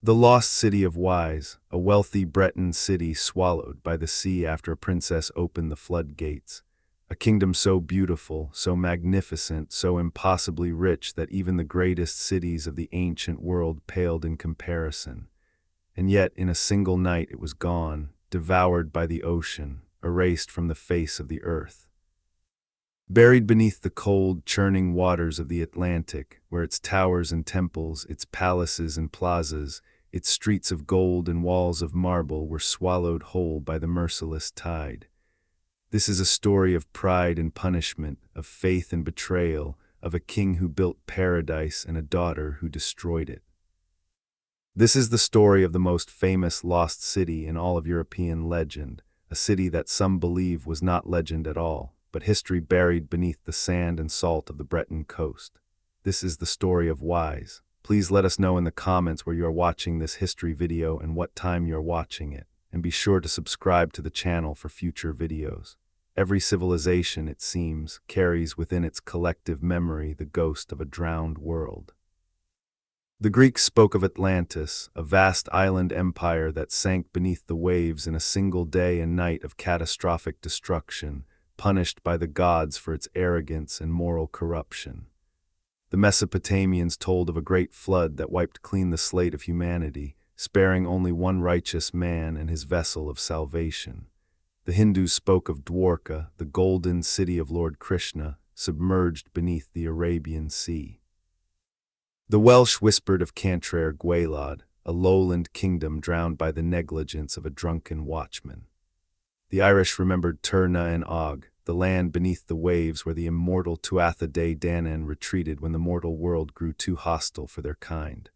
The lost city of Wise, a wealthy Breton city swallowed by the sea after a princess opened the floodgates. A kingdom so beautiful, so magnificent, so impossibly rich that even the greatest cities of the ancient world paled in comparison. And yet, in a single night it was gone, devoured by the ocean, erased from the face of the earth. Buried beneath the cold, churning waters of the Atlantic, where its towers and temples, its palaces and plazas, its streets of gold and walls of marble were swallowed whole by the merciless tide. This is a story of pride and punishment, of faith and betrayal, of a king who built paradise and a daughter who destroyed it. This is the story of the most famous lost city in all of European legend, a city that some believe was not legend at all, but history buried beneath the sand and salt of the Breton coast. This is the story of Wise. Please let us know in the comments where you are watching this history video and what time you are watching it, and be sure to subscribe to the channel for future videos. Every civilization, it seems, carries within its collective memory the ghost of a drowned world. The Greeks spoke of Atlantis, a vast island empire that sank beneath the waves in a single day and night of catastrophic destruction, punished by the gods for its arrogance and moral corruption. The Mesopotamians told of a great flood that wiped clean the slate of humanity, sparing only one righteous man and his vessel of salvation. The Hindus spoke of Dwarka, the golden city of Lord Krishna, submerged beneath the Arabian Sea. The Welsh whispered of Cantre'r, Gwaelod, a lowland kingdom drowned by the negligence of a drunken watchman. The Irish remembered Turna and Og, the land beneath the waves where the immortal Tuatha Dé Danann retreated when the mortal world grew too hostile for their kind.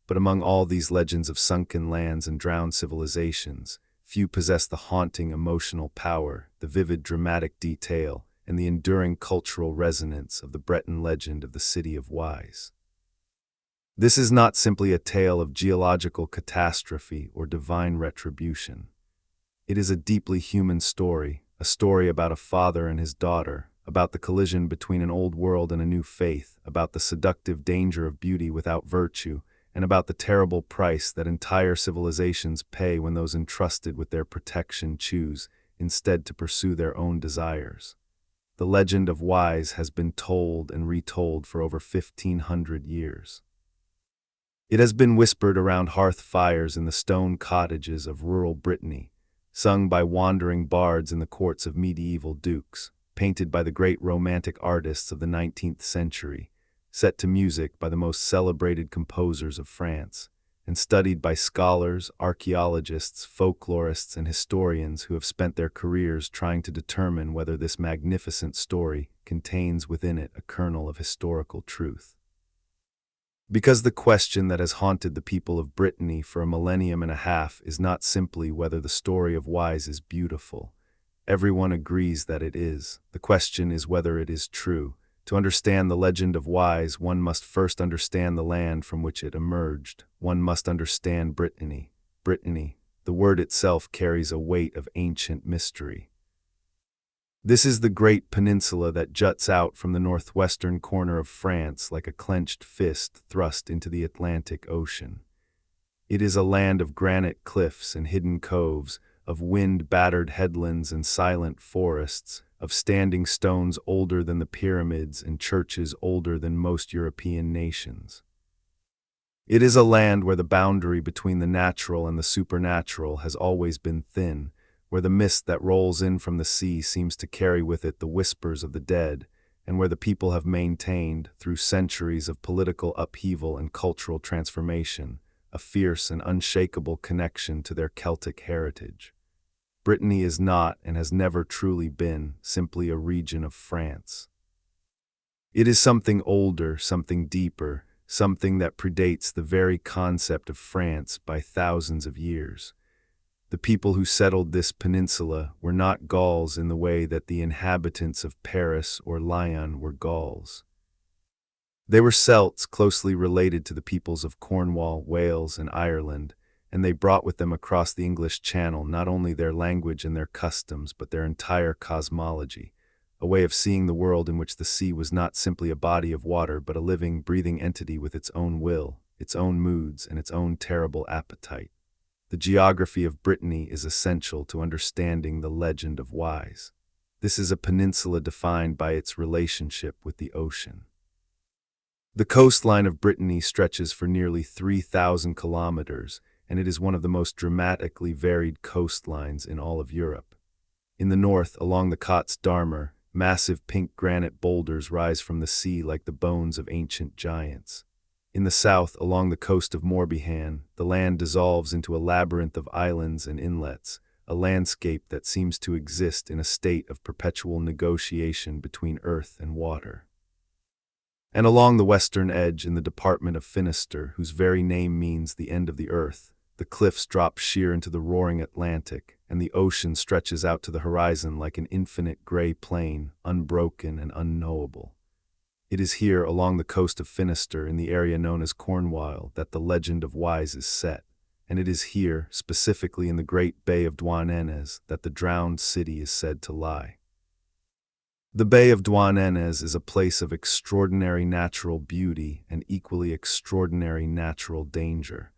But among all these legends of sunken lands and drowned civilizations, few possess the haunting emotional power, the vivid dramatic detail, and the enduring cultural resonance of the Breton legend of the City of Wise. This is not simply a tale of geological catastrophe or divine retribution. It is a deeply human story, a story about a father and his daughter, about the collision between an old world and a new faith, about the seductive danger of beauty without virtue, and about the terrible price that entire civilizations pay when those entrusted with their protection choose, instead, to pursue their own desires. The legend of Wise has been told and retold for over 1,500 years. It has been whispered around hearth fires in the stone cottages of rural Brittany, sung by wandering bards in the courts of medieval dukes, painted by the great romantic artists of the 19th century, set to music by the most celebrated composers of France, and studied by scholars, archaeologists, folklorists, and historians who have spent their careers trying to determine whether this magnificent story contains within it a kernel of historical truth. Because the question that has haunted the people of Brittany for a millennium and a half is not simply whether the story of Wise is beautiful. Everyone agrees that it is. The question is whether it is true. To understand the legend of Wise, one must first understand the land from which it emerged. One must understand Brittany. Brittany, the word itself carries a weight of ancient mystery. This is the great peninsula that juts out from the northwestern corner of France like a clenched fist thrust into the Atlantic Ocean. It is a land of granite cliffs and hidden coves, of wind-battered headlands and silent forests, of standing stones older than the pyramids and churches older than most European nations. It is a land where the boundary between the natural and the supernatural has always been thin, where the mist that rolls in from the sea seems to carry with it the whispers of the dead, and where the people have maintained, through centuries of political upheaval and cultural transformation, a fierce and unshakable connection to their Celtic heritage. Brittany is not, and has never truly been, simply a region of France. It is something older, something deeper, something that predates the very concept of France by thousands of years. The people who settled this peninsula were not Gauls in the way that the inhabitants of Paris or Lyon were Gauls. They were Celts closely related to the peoples of Cornwall, Wales, and Ireland, and they brought with them across the English Channel not only their language and their customs, but their entire cosmology, a way of seeing the world in which the sea was not simply a body of water but a living, breathing entity with its own will, its own moods, and its own terrible appetite. The geography of Brittany is essential to understanding the legend of Wise. This is a peninsula defined by its relationship with the ocean. The coastline of Brittany stretches for nearly 3,000 kilometers, and it is one of the most dramatically varied coastlines in all of Europe. In the north, along the Côtes d'Armor, massive pink granite boulders rise from the sea like the bones of ancient giants. In the south, along the coast of Morbihan, the land dissolves into a labyrinth of islands and inlets, a landscape that seems to exist in a state of perpetual negotiation between earth and water. And along the western edge, in the department of Finistère, whose very name means the end of the earth, the cliffs drop sheer into the roaring Atlantic, and the ocean stretches out to the horizon like an infinite gray plain, unbroken and unknowable. It is here, along the coast of Finistère, in the area known as Cornwall, that the legend of Wise is set, and it is here, specifically in the great Bay of Douarnenez, that the drowned city is said to lie. The Bay of Douarnenez is a place of extraordinary natural beauty and equally extraordinary natural danger.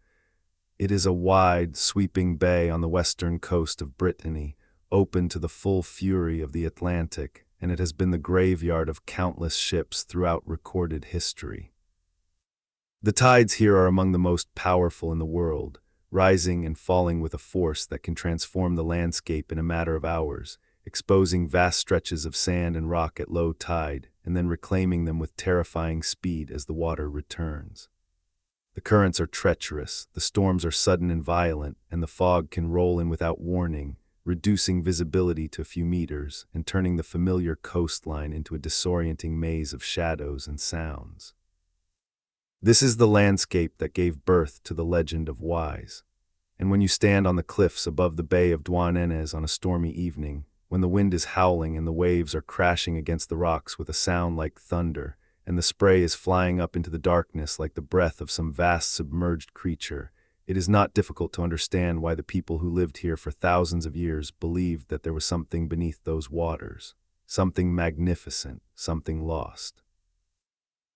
It is a wide, sweeping bay on the western coast of Brittany, open to the full fury of the Atlantic, and it has been the graveyard of countless ships throughout recorded history. The tides here are among the most powerful in the world, rising and falling with a force that can transform the landscape in a matter of hours, exposing vast stretches of sand and rock at low tide, and then reclaiming them with terrifying speed as the water returns. The currents are treacherous, the storms are sudden and violent, and the fog can roll in without warning, reducing visibility to a few meters and turning the familiar coastline into a disorienting maze of shadows and sounds. This is the landscape that gave birth to the legend of Wise. And when you stand on the cliffs above the Bay of Douarnenez on a stormy evening, when the wind is howling and the waves are crashing against the rocks with a sound like thunder, and the spray is flying up into the darkness like the breath of some vast submerged creature, it is not difficult to understand why the people who lived here for thousands of years believed that there was something beneath those waters, something magnificent, something lost.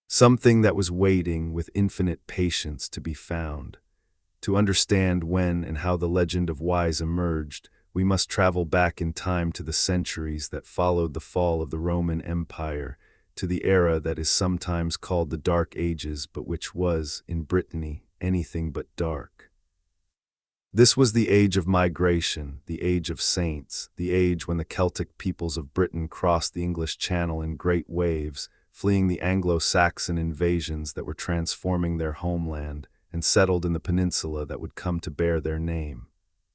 Something that was waiting with infinite patience to be found. To understand when and how the legend of Wise emerged, we must travel back in time to the centuries that followed the fall of the Roman Empire, to the era that is sometimes called the Dark Ages, but which was, in Brittany, anything but dark. This was the age of migration, the age of saints, the age when the Celtic peoples of Britain crossed the English Channel in great waves, fleeing the Anglo-Saxon invasions that were transforming their homeland, and settled in the peninsula that would come to bear their name.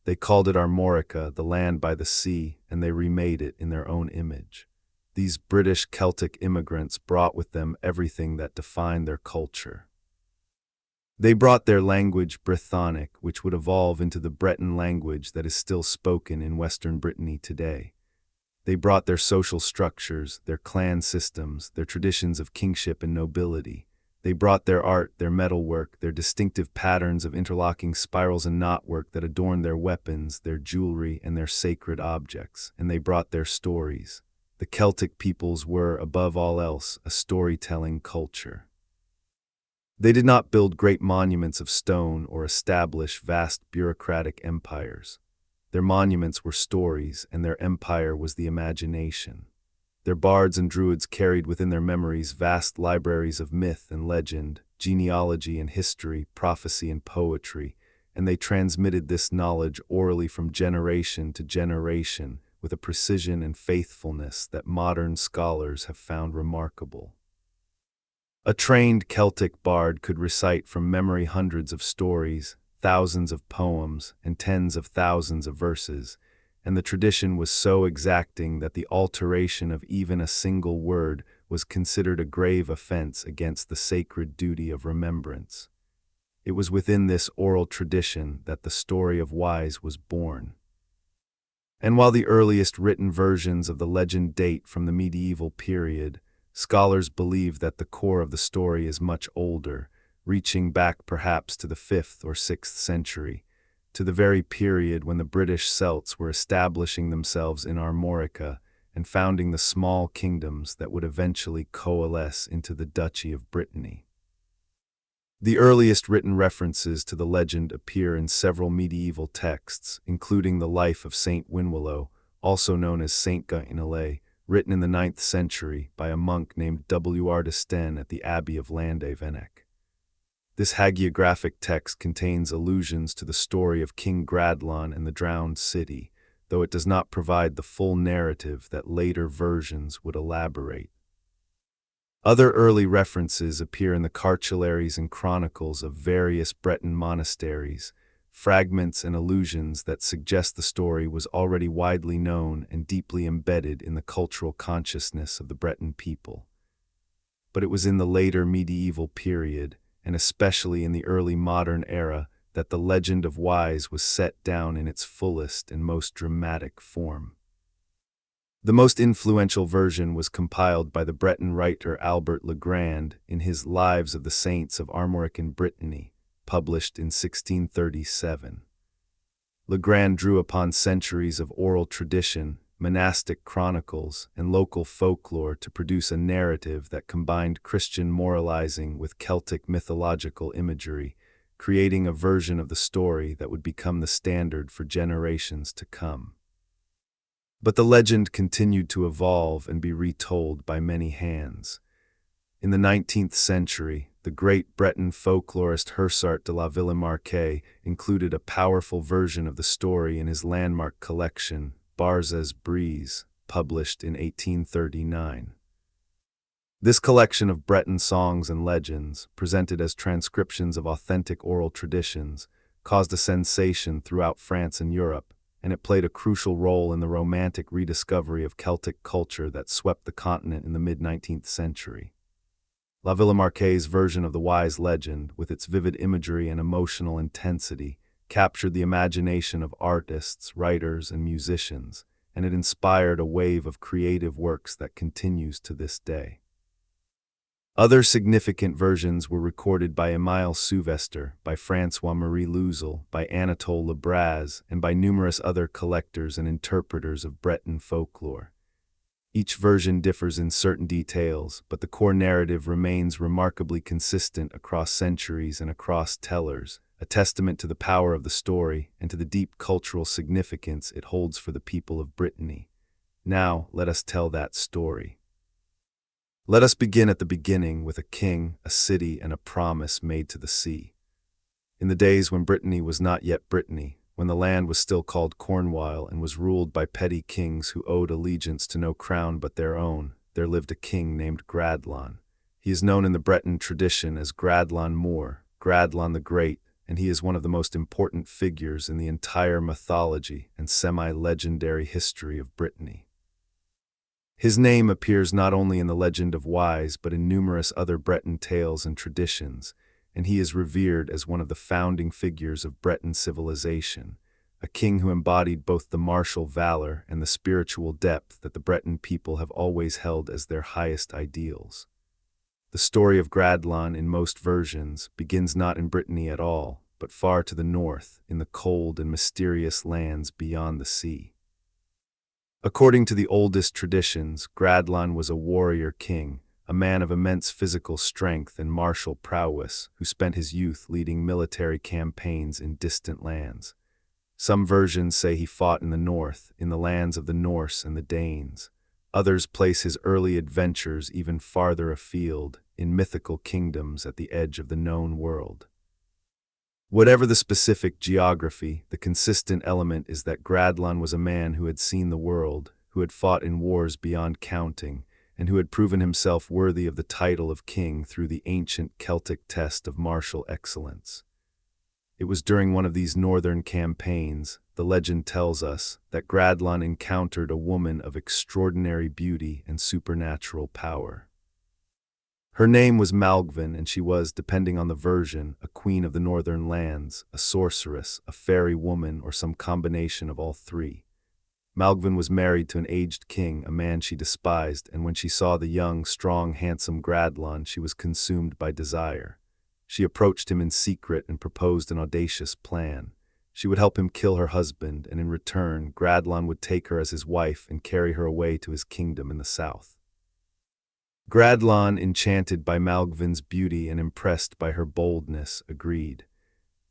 They called it Armorica, the land by the sea, and they remade it in their own image. These British Celtic immigrants brought with them everything that defined their culture. They brought their language Brythonic, which would evolve into the Breton language that is still spoken in Western Brittany today. They brought their social structures, their clan systems, their traditions of kingship and nobility. They brought their art, their metalwork, their distinctive patterns of interlocking spirals and knotwork that adorned their weapons, their jewelry, and their sacred objects. And they brought their stories. The Celtic peoples were, above all else, a storytelling culture. They did not build great monuments of stone or establish vast bureaucratic empires. Their monuments were stories, and their empire was the imagination. Their bards and druids carried within their memories vast libraries of myth and legend, genealogy and history, prophecy and poetry, and they transmitted this knowledge orally from generation to generation with a precision and faithfulness that modern scholars have found remarkable. A trained Celtic bard could recite from memory hundreds of stories, thousands of poems, and tens of thousands of verses, and the tradition was so exacting that the alteration of even a single word was considered a grave offense against the sacred duty of remembrance. It was within this oral tradition that the story of Wise was born. And while the earliest written versions of the legend date from the medieval period, scholars believe that the core of the story is much older, reaching back perhaps to the 5th or 6th century, to the very period when the British Celts were establishing themselves in Armorica and founding the small kingdoms that would eventually coalesce into the Duchy of Brittany. The earliest written references to the legend appear in several medieval texts, including the life of Saint Winwillow, also known as Saint Guénolé, written in the 9th century by a monk named W.R. de Sten at the Abbey of Landévennec. This hagiographic text contains allusions to the story of King Gradlon and the drowned city, though it does not provide the full narrative that later versions would elaborate. Other early references appear in the cartularies and chronicles of various Breton monasteries, fragments and allusions that suggest the story was already widely known and deeply embedded in the cultural consciousness of the Breton people. But it was in the later medieval period, and especially in the early modern era, that the legend of Wise was set down in its fullest and most dramatic form. The most influential version was compiled by the Breton writer Albert Le Grand in his Lives of the Saints of Armoric and Brittany, published in 1637. Le Grand drew upon centuries of oral tradition, monastic chronicles, and local folklore to produce a narrative that combined Christian moralizing with Celtic mythological imagery, creating a version of the story that would become the standard for generations to come. But the legend continued to evolve and be retold by many hands. In the 19th century, the great Breton folklorist Hersart de la Villemarqué included a powerful version of the story in his landmark collection, Barzes Brise, published in 1839. This collection of Breton songs and legends, presented as transcriptions of authentic oral traditions, caused a sensation throughout France and Europe, and it played a crucial role in the romantic rediscovery of Celtic culture that swept the continent in the mid-19th century. La Villemarqué's version of the Wise legend, with its vivid imagery and emotional intensity, captured the imagination of artists, writers, and musicians, and it inspired a wave of creative works that continues to this day. Other significant versions were recorded by Émile Souvestre, by François-Marie Luzel, by Anatole Lebras, and by numerous other collectors and interpreters of Breton folklore. Each version differs in certain details, but the core narrative remains remarkably consistent across centuries and across tellers, a testament to the power of the story and to the deep cultural significance it holds for the people of Brittany. Now, let us tell that story. Let us begin at the beginning with a king, a city, and a promise made to the sea. In the days when Brittany was not yet Brittany, when the land was still called Cornwall and was ruled by petty kings who owed allegiance to no crown but their own, there lived a king named Gradlon. He is known in the Breton tradition as Gradlon Moor, Gradlon the Great, and he is one of the most important figures in the entire mythology and semi-legendary history of Brittany. His name appears not only in the legend of Wise but in numerous other Breton tales and traditions, and he is revered as one of the founding figures of Breton civilization, a king who embodied both the martial valor and the spiritual depth that the Breton people have always held as their highest ideals. The story of Gradlon in most versions begins not in Brittany at all, but far to the north, in the cold and mysterious lands beyond the sea. According to the oldest traditions, Gradlon was a warrior king, a man of immense physical strength and martial prowess, who spent his youth leading military campaigns in distant lands. Some versions say he fought in the north, in the lands of the Norse and the Danes. Others place his early adventures even farther afield, in mythical kingdoms at the edge of the known world. Whatever the specific geography, the consistent element is that Gradlon was a man who had seen the world, who had fought in wars beyond counting, and who had proven himself worthy of the title of king through the ancient Celtic test of martial excellence. It was during one of these northern campaigns, the legend tells us, that Gradlon encountered a woman of extraordinary beauty and supernatural power. Her name was Malgven, and she was, depending on the version, a queen of the northern lands, a sorceress, a fairy woman, or some combination of all three. Malgven was married to an aged king, a man she despised, and when she saw the young, strong, handsome Gradlon, she was consumed by desire. She approached him in secret and proposed an audacious plan. She would help him kill her husband, and in return, Gradlon would take her as his wife and carry her away to his kingdom in the south. Gradlon, enchanted by Malgven's beauty and impressed by her boldness, agreed.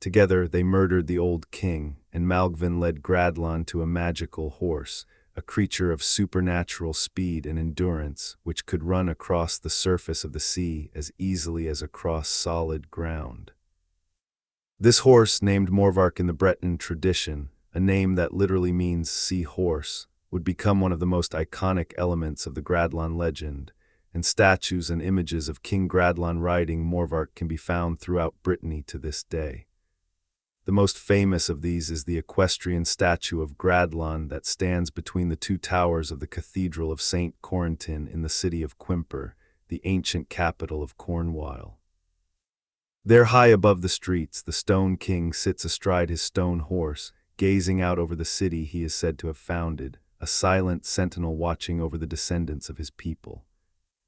Together they murdered the old king, and Malgven led Gradlon to a magical horse, a creature of supernatural speed and endurance, which could run across the surface of the sea as easily as across solid ground. This horse, named Morvarc'h in the Breton tradition, a name that literally means sea horse, would become one of the most iconic elements of the Gradlon legend, and statues and images of King Gradlon riding Morvarc'h can be found throughout Brittany to this day. The most famous of these is the equestrian statue of Gradlon that stands between the two towers of the Cathedral of St. Corentin in the city of Quimper, the ancient capital of Cornwall. There, high above the streets, the Stone King sits astride his stone horse, gazing out over the city he is said to have founded, a silent sentinel watching over the descendants of his people.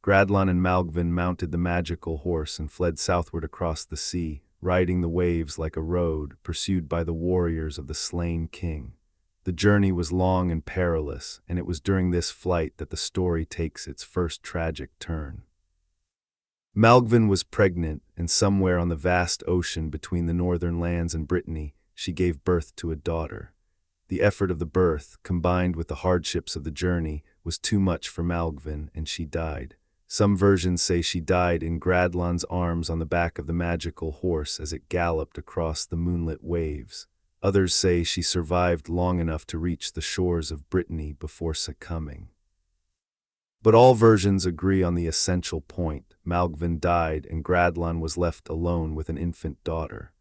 Gradlon and Malgven mounted the magical horse and fled southward across the sea, riding the waves like a road, pursued by the warriors of the slain king. The journey was long and perilous, and it was during this flight that the story takes its first tragic turn. Malgven was pregnant, and somewhere on the vast ocean between the northern lands and Brittany, she gave birth to a daughter. The effort of the birth, combined with the hardships of the journey, was too much for Malgven, and she died. Some versions say she died in Gradlon's arms on the back of the magical horse as it galloped across the moonlit waves. Others say she survived long enough to reach the shores of Brittany before succumbing. But all versions agree on the essential point: Malgven died and Gradlon was left alone with an infant daughter.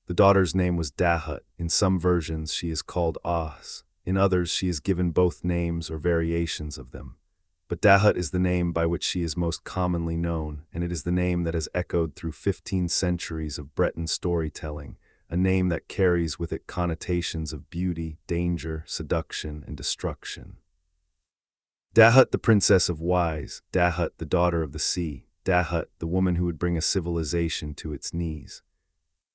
The daughter's name was Dahut. In some versions she is called Ahès. In others she is given both names or variations of them. But Dahut is the name by which she is most commonly known, and it is the name that has echoed through 15 centuries of Breton storytelling, a name that carries with it connotations of beauty, danger, seduction, and destruction. Dahut, the princess of wise, Dahut, the daughter of the sea, Dahut, the woman who would bring a civilization to its knees.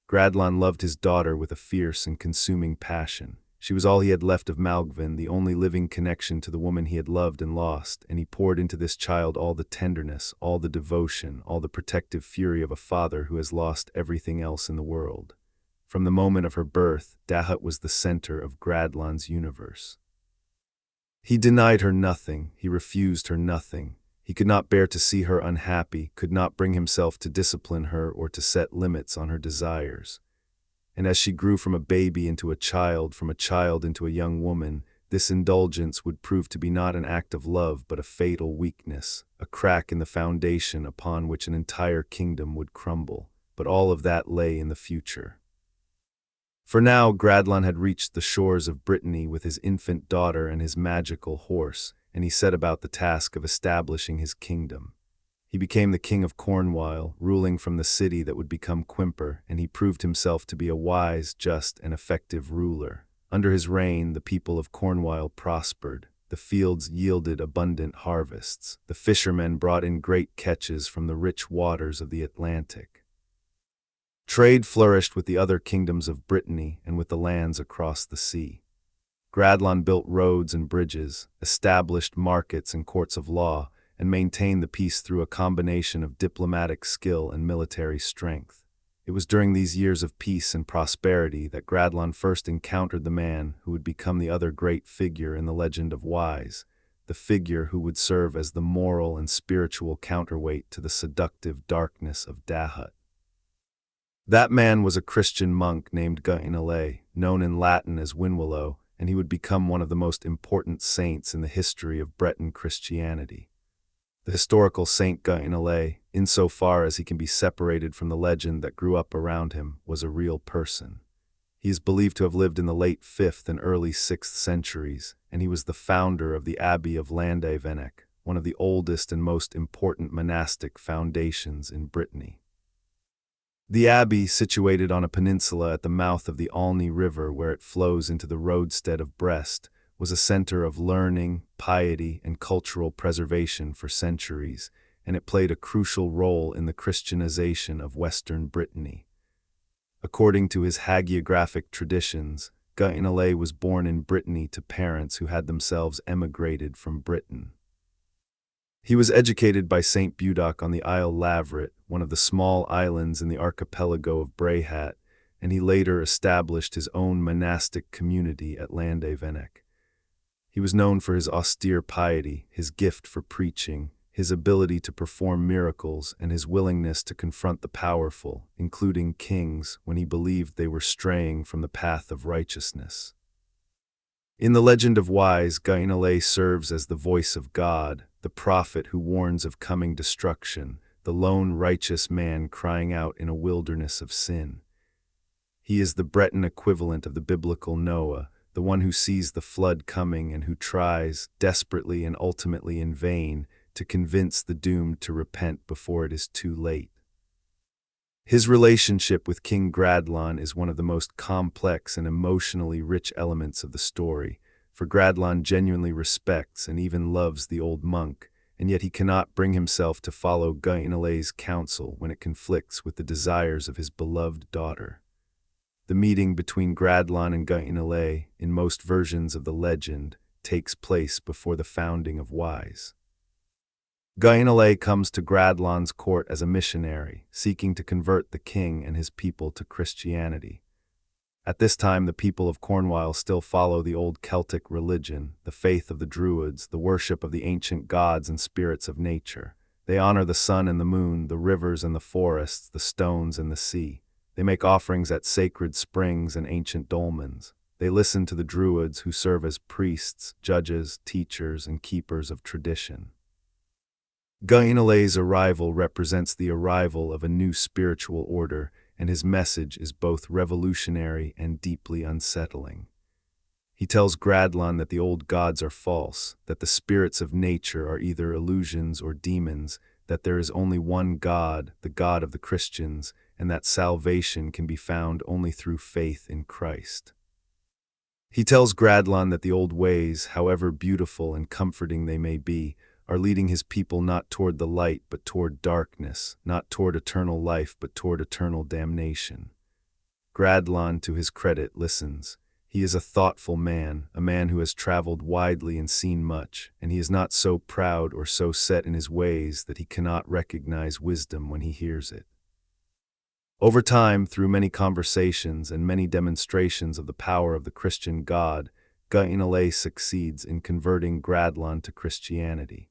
Gradlon loved his daughter with a fierce and consuming passion. She was all he had left of Malgven, the only living connection to the woman he had loved and lost, and he poured into this child all the tenderness, all the devotion, all the protective fury of a father who has lost everything else in the world. From the moment of her birth, Dahut was the center of Gradlon's universe. He denied her nothing, he refused her nothing. He could not bear to see her unhappy, could not bring himself to discipline her or to set limits on her desires. And as she grew from a baby into a child, from a child into a young woman, this indulgence would prove to be not an act of love but a fatal weakness, a crack in the foundation upon which an entire kingdom would crumble. But all of that lay in the future. For now, Gradlon had reached the shores of Brittany with his infant daughter and his magical horse, and he set about the task of establishing his kingdom. He became the king of Cornwall, ruling from the city that would become Quimper, and he proved himself to be a wise, just, and effective ruler. Under his reign, the people of Cornwall prospered. The fields yielded abundant harvests. The fishermen brought in great catches from the rich waters of the Atlantic. Trade flourished with the other kingdoms of Brittany and with the lands across the sea. Gradlon built roads and bridges, established markets and courts of law, and maintained the peace through a combination of diplomatic skill and military strength. It was during these years of peace and prosperity that Gradlon first encountered the man who would become the other great figure in the legend of Wise, the figure who would serve as the moral and spiritual counterweight to the seductive darkness of Dahut. That man was a Christian monk named Guénolé, known in Latin as Windwillow, and he would become one of the most important saints in the history of Breton Christianity. The historical Saint Guénolé, insofar as he can be separated from the legend that grew up around him, was a real person. He is believed to have lived in the late 5th and early 6th centuries, and he was the founder of the Abbey of Landévennec, one of the oldest and most important monastic foundations in Brittany. The abbey, situated on a peninsula at the mouth of the Aulne River where it flows into the roadstead of Brest, was a center of learning, piety, and cultural preservation for centuries, and it played a crucial role in the Christianization of Western Brittany. According to his hagiographic traditions, Guénolé was born in Brittany to parents who had themselves emigrated from Britain. He was educated by Saint Budoc on the Isle Lavrit, one of the small islands in the archipelago of Brehat, and he later established his own monastic community at Landevenec. He was known for his austere piety, his gift for preaching, his ability to perform miracles, and his willingness to confront the powerful, including kings, when he believed they were straying from the path of righteousness. In the legend of Wise, Guénolé serves as the voice of God, the prophet who warns of coming destruction, the lone righteous man crying out in a wilderness of sin. He is the Breton equivalent of the biblical Noah, the one who sees the flood coming and who tries, desperately and ultimately in vain, to convince the doomed to repent before it is too late. His relationship with King Gradlon is one of the most complex and emotionally rich elements of the story, for Gradlon genuinely respects and even loves the old monk, and yet he cannot bring himself to follow Guénolé's counsel when it conflicts with the desires of his beloved daughter. The meeting between Gradlon and Guénolé, in most versions of the legend, takes place before the founding of Wise. Guénolé comes to Gradlon's court as a missionary, seeking to convert the king and his people to Christianity. At this time, the people of Cornwall still follow the old Celtic religion, the faith of the Druids, the worship of the ancient gods and spirits of nature. They honor the sun and the moon, the rivers and the forests, the stones and the sea. They make offerings at sacred springs and ancient dolmens. They listen to the Druids who serve as priests, judges, teachers, and keepers of tradition. Guénolé's arrival represents the arrival of a new spiritual order, and his message is both revolutionary and deeply unsettling. He tells Gradlon that the old gods are false, that the spirits of nature are either illusions or demons, that there is only one God, the God of the Christians, and that salvation can be found only through faith in Christ. He tells Gradlon that the old ways, however beautiful and comforting they may be, are leading his people not toward the light but toward darkness, not toward eternal life but toward eternal damnation. Gradlon, to his credit, listens. He is a thoughtful man, a man who has traveled widely and seen much, and he is not so proud or so set in his ways that he cannot recognize wisdom when he hears it. Over time, through many conversations and many demonstrations of the power of the Christian God, Guénolé succeeds in converting Gradlon to Christianity.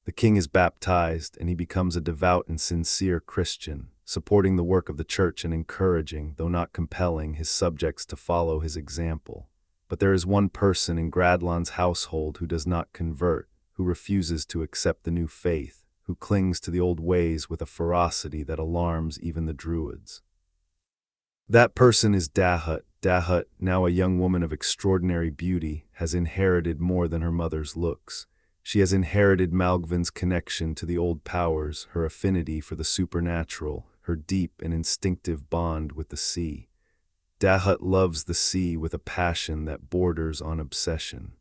The king is baptized, and he becomes a devout and sincere Christian, supporting the work of the church and encouraging, though not compelling, his subjects to follow his example. But there is one person in Gradlon's household who does not convert, who refuses to accept the new faith, who clings to the old ways with a ferocity that alarms even the Druids. That person is Dahut. Dahut, now a young woman of extraordinary beauty, has inherited more than her mother's looks. She has inherited Malgven's connection to the old powers, her affinity for the supernatural, her deep and instinctive bond with the sea. Dahut loves the sea with a passion that borders on obsession.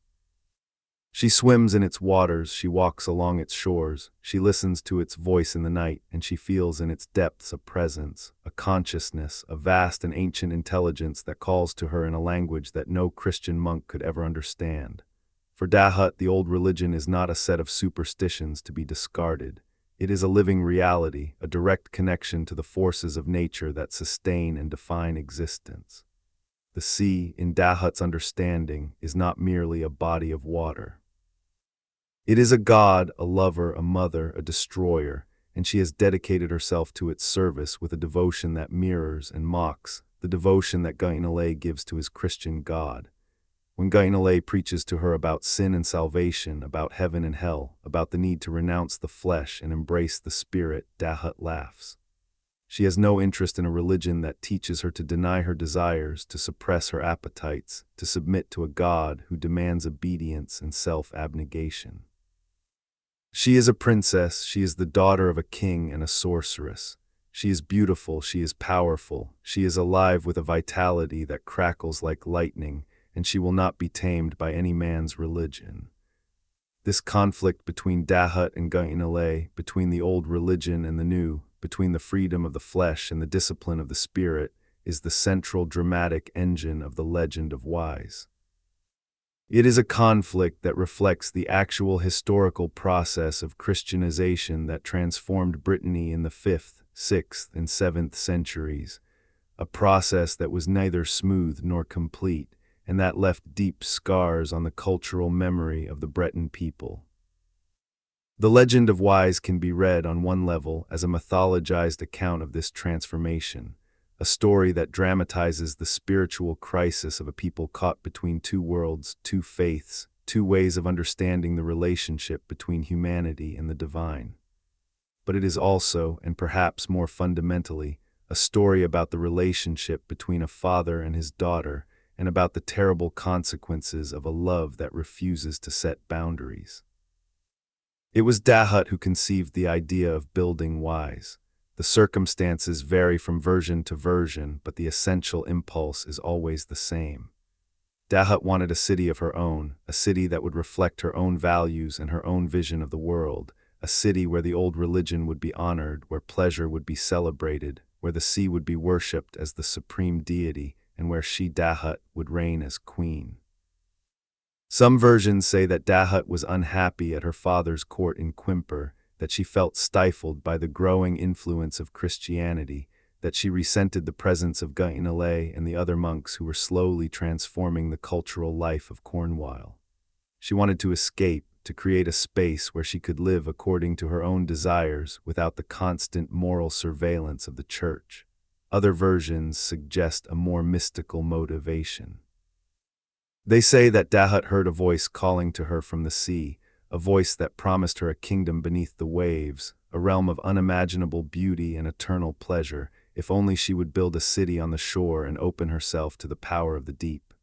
She swims in its waters, she walks along its shores, she listens to its voice in the night, and she feels in its depths a presence, a consciousness, a vast and ancient intelligence that calls to her in a language that no Christian monk could ever understand. For Dahut, the old religion is not a set of superstitions to be discarded. It is a living reality, a direct connection to the forces of nature that sustain and define existence. The sea, in Dahut's understanding, is not merely a body of water. It is a god, a lover, a mother, a destroyer, and she has dedicated herself to its service with a devotion that mirrors and mocks the devotion that Guénolé gives to his Christian God. When Guénolé preaches to her about sin and salvation, about heaven and hell, about the need to renounce the flesh and embrace the spirit, Dahut laughs. She has no interest in a religion that teaches her to deny her desires, to suppress her appetites, to submit to a God who demands obedience and self-abnegation. She is a princess, she is the daughter of a king and a sorceress. She is beautiful, she is powerful, she is alive with a vitality that crackles like lightning, and she will not be tamed by any man's religion. This conflict between Dahut and Guénolé, between the old religion and the new, between the freedom of the flesh and the discipline of the spirit, is the central dramatic engine of the legend of Wise. It is a conflict that reflects the actual historical process of Christianization that transformed Brittany in the 5th, 6th, and 7th centuries, a process that was neither smooth nor complete, and that left deep scars on the cultural memory of the Breton people. The legend of Wise can be read on one level as a mythologized account of this transformation, a story that dramatizes the spiritual crisis of a people caught between two worlds, two faiths, two ways of understanding the relationship between humanity and the divine. But it is also, and perhaps more fundamentally, a story about the relationship between a father and his daughter, and about the terrible consequences of a love that refuses to set boundaries. It was Dahut who conceived the idea of building Wise. The circumstances vary from version to version, but the essential impulse is always the same. Dahut wanted a city of her own, a city that would reflect her own values and her own vision of the world, a city where the old religion would be honored, where pleasure would be celebrated, where the sea would be worshipped as the supreme deity, and where she, Dahut, would reign as queen. Some versions say that Dahut was unhappy at her father's court in Quimper, that she felt stifled by the growing influence of Christianity, that she resented the presence of Guénolé and the other monks who were slowly transforming the cultural life of Cornwall. She wanted to escape, to create a space where she could live according to her own desires without the constant moral surveillance of the church. Other versions suggest a more mystical motivation. They say that Dahut heard a voice calling to her from the sea, a voice that promised her a kingdom beneath the waves, a realm of unimaginable beauty and eternal pleasure, if only she would build a city on the shore and open herself to the power of the deep.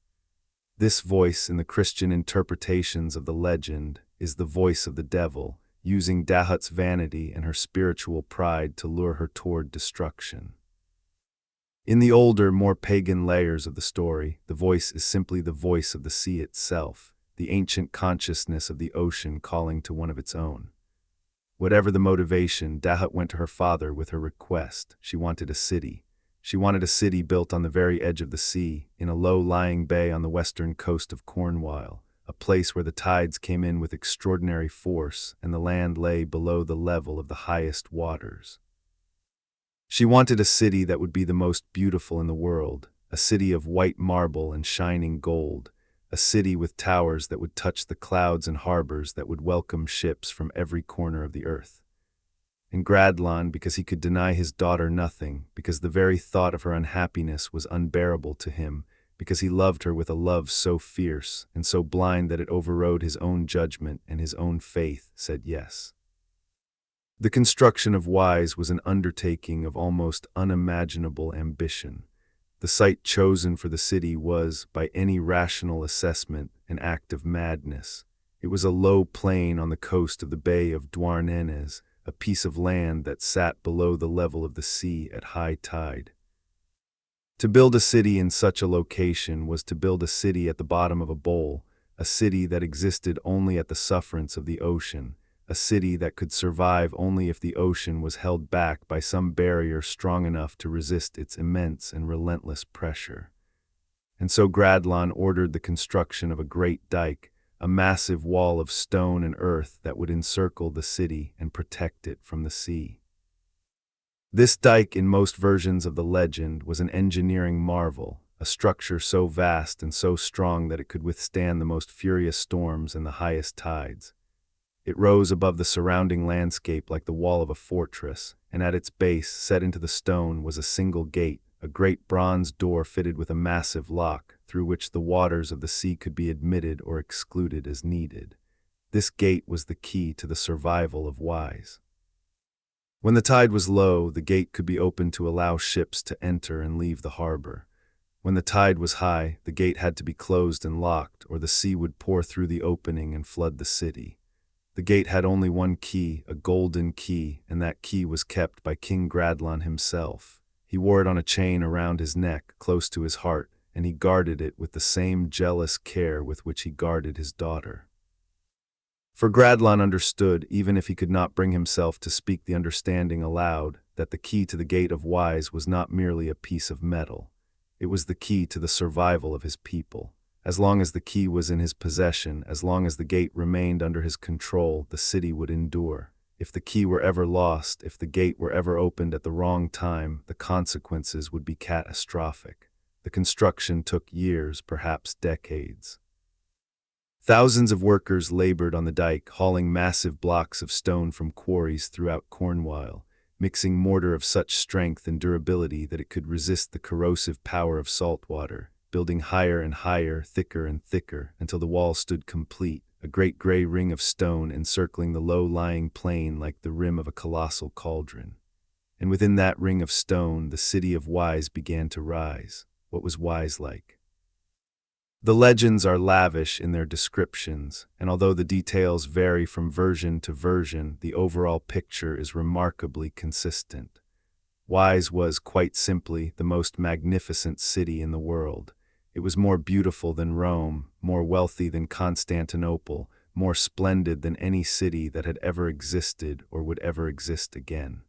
This voice, in the Christian interpretations of the legend, is the voice of the devil, using Dahut's vanity and her spiritual pride to lure her toward destruction. In the older, more pagan layers of the story, the voice is simply the voice of the sea itself, the ancient consciousness of the ocean calling to one of its own. Whatever the motivation, Dahut went to her father with her request. She wanted a city. She wanted a city built on the very edge of the sea, in a low-lying bay on the western coast of Cornwall, a place where the tides came in with extraordinary force and the land lay below the level of the highest waters. She wanted a city that would be the most beautiful in the world, a city of white marble and shining gold, a city with towers that would touch the clouds and harbors that would welcome ships from every corner of the earth. And Gradlon, because he could deny his daughter nothing, because the very thought of her unhappiness was unbearable to him, because he loved her with a love so fierce and so blind that it overrode his own judgment and his own faith, said yes. The construction of Wise was an undertaking of almost unimaginable ambition. The site chosen for the city was, by any rational assessment, an act of madness. It was a low plain on the coast of the Bay of Douarnenez, a piece of land that sat below the level of the sea at high tide. To build a city in such a location was to build a city at the bottom of a bowl, a city that existed only at the sufferance of the ocean, a city that could survive only if the ocean was held back by some barrier strong enough to resist its immense and relentless pressure. And so Gradlon ordered the construction of a great dike, a massive wall of stone and earth that would encircle the city and protect it from the sea. This dike, in most versions of the legend, was an engineering marvel, a structure so vast and so strong that it could withstand the most furious storms and the highest tides. It rose above the surrounding landscape like the wall of a fortress, and at its base, set into the stone, was a single gate, a great bronze door fitted with a massive lock, through which the waters of the sea could be admitted or excluded as needed. This gate was the key to the survival of Wise. When the tide was low, the gate could be opened to allow ships to enter and leave the harbor. When the tide was high, the gate had to be closed and locked, or the sea would pour through the opening and flood the city. The gate had only one key, a golden key, and that key was kept by King Gradlon himself. He wore it on a chain around his neck, close to his heart, and he guarded it with the same jealous care with which he guarded his daughter. For Gradlon understood, even if he could not bring himself to speak the understanding aloud, that the key to the Gate of Wise was not merely a piece of metal. It was the key to the survival of his people, As long as the key was in his possession, as long as the gate remained under his control, the city would endure. If the key were ever lost, if the gate were ever opened at the wrong time, the consequences would be catastrophic. The construction took years, perhaps decades. Thousands of workers labored on the dike, hauling massive blocks of stone from quarries throughout Cornwall, mixing mortar of such strength and durability that it could resist the corrosive power of salt water, building higher and higher, thicker and thicker, until the wall stood complete, a great gray ring of stone encircling the low-lying plain like the rim of a colossal cauldron. And within that ring of stone, the city of Wise began to rise. What was Wise like? The legends are lavish in their descriptions, and although the details vary from version to version, the overall picture is remarkably consistent. Wise was, quite simply, the most magnificent city in the world. It was more beautiful than Rome, more wealthy than Constantinople, more splendid than any city that had ever existed or would ever exist again.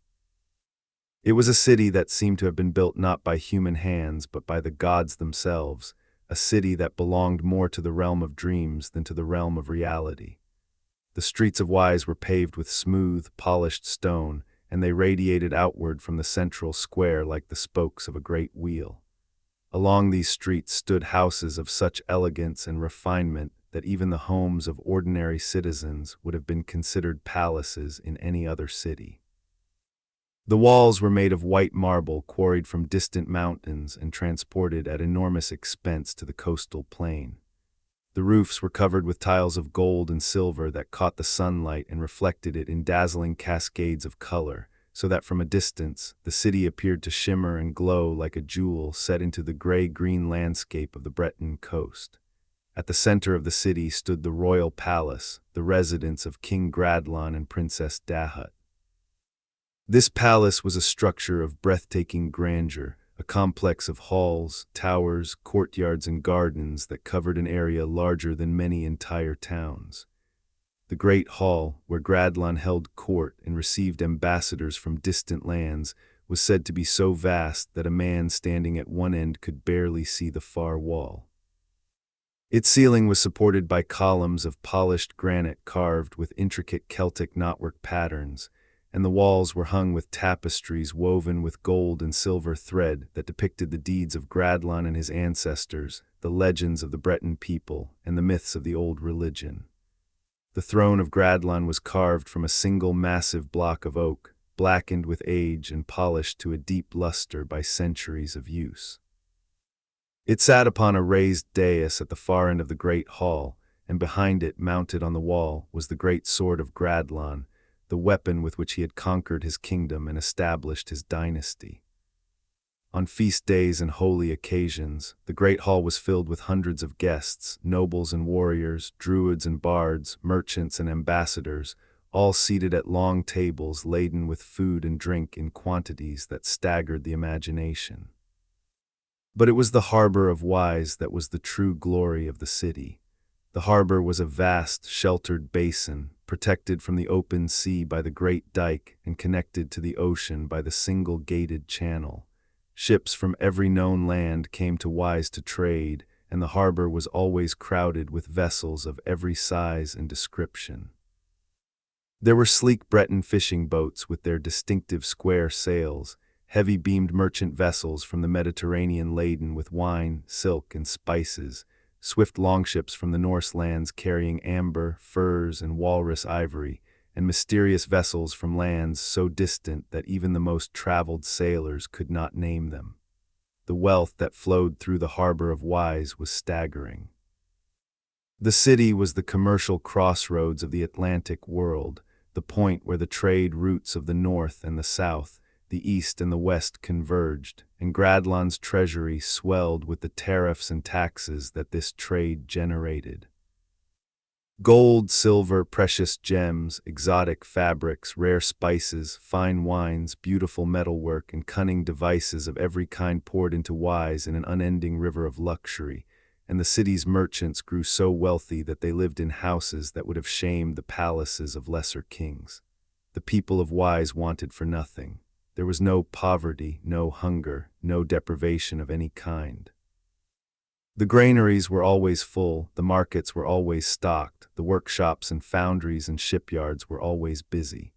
It was a city that seemed to have been built not by human hands but by the gods themselves, a city that belonged more to the realm of dreams than to the realm of reality. The streets of Wise were paved with smooth, polished stone, and they radiated outward from the central square like the spokes of a great wheel. Along these streets stood houses of such elegance and refinement that even the homes of ordinary citizens would have been considered palaces in any other city. The walls were made of white marble quarried from distant mountains and transported at enormous expense to the coastal plain. The roofs were covered with tiles of gold and silver that caught the sunlight and reflected it in dazzling cascades of color, so that from a distance the city appeared to shimmer and glow like a jewel set into the gray-green landscape of the Breton coast. At the center of the city stood the royal palace, the residence of King Gradlon and Princess Dahut. This palace was a structure of breathtaking grandeur, a complex of halls, towers, courtyards, and gardens that covered an area larger than many entire towns. The Great Hall, where Gradlon held court and received ambassadors from distant lands, was said to be so vast that a man standing at one end could barely see the far wall. Its ceiling was supported by columns of polished granite carved with intricate Celtic knotwork patterns, and the walls were hung with tapestries woven with gold and silver thread that depicted the deeds of Gradlon and his ancestors, the legends of the Breton people, and the myths of the old religion. The throne of Gradlon was carved from a single massive block of oak, blackened with age and polished to a deep luster by centuries of use. It sat upon a raised dais at the far end of the great hall, and behind it, mounted on the wall, was the great sword of Gradlon, the weapon with which he had conquered his kingdom and established his dynasty. On feast days and holy occasions, the great hall was filled with hundreds of guests, nobles and warriors, druids and bards, merchants and ambassadors, all seated at long tables laden with food and drink in quantities that staggered the imagination. But it was the harbor of Wise that was the true glory of the city. The harbor was a vast, sheltered basin, protected from the open sea by the great Dike and connected to the ocean by the single gated channel. Ships from every known land came to Wise to trade, and the harbor was always crowded with vessels of every size and description. There were sleek Breton fishing boats with their distinctive square sails, heavy-beamed merchant vessels from the Mediterranean laden with wine, silk, and spices, swift longships from the Norse lands carrying amber, furs, and walrus ivory, and mysterious vessels from lands so distant that even the most traveled sailors could not name them. The wealth that flowed through the harbor of Wise was staggering. The city was the commercial crossroads of the Atlantic world, the point where the trade routes of the north and the south, the east and the west converged, and Gradlon's treasury swelled with the tariffs and taxes that this trade generated. Gold, silver, precious gems, exotic fabrics, rare spices, fine wines, beautiful metalwork, and cunning devices of every kind poured into Wise in an unending river of luxury, and the city's merchants grew so wealthy that they lived in houses that would have shamed the palaces of lesser kings. The people of Wise wanted for nothing. There was no poverty, no hunger, no deprivation of any kind. The granaries were always full, the markets were always stocked, the workshops and foundries and shipyards were always busy.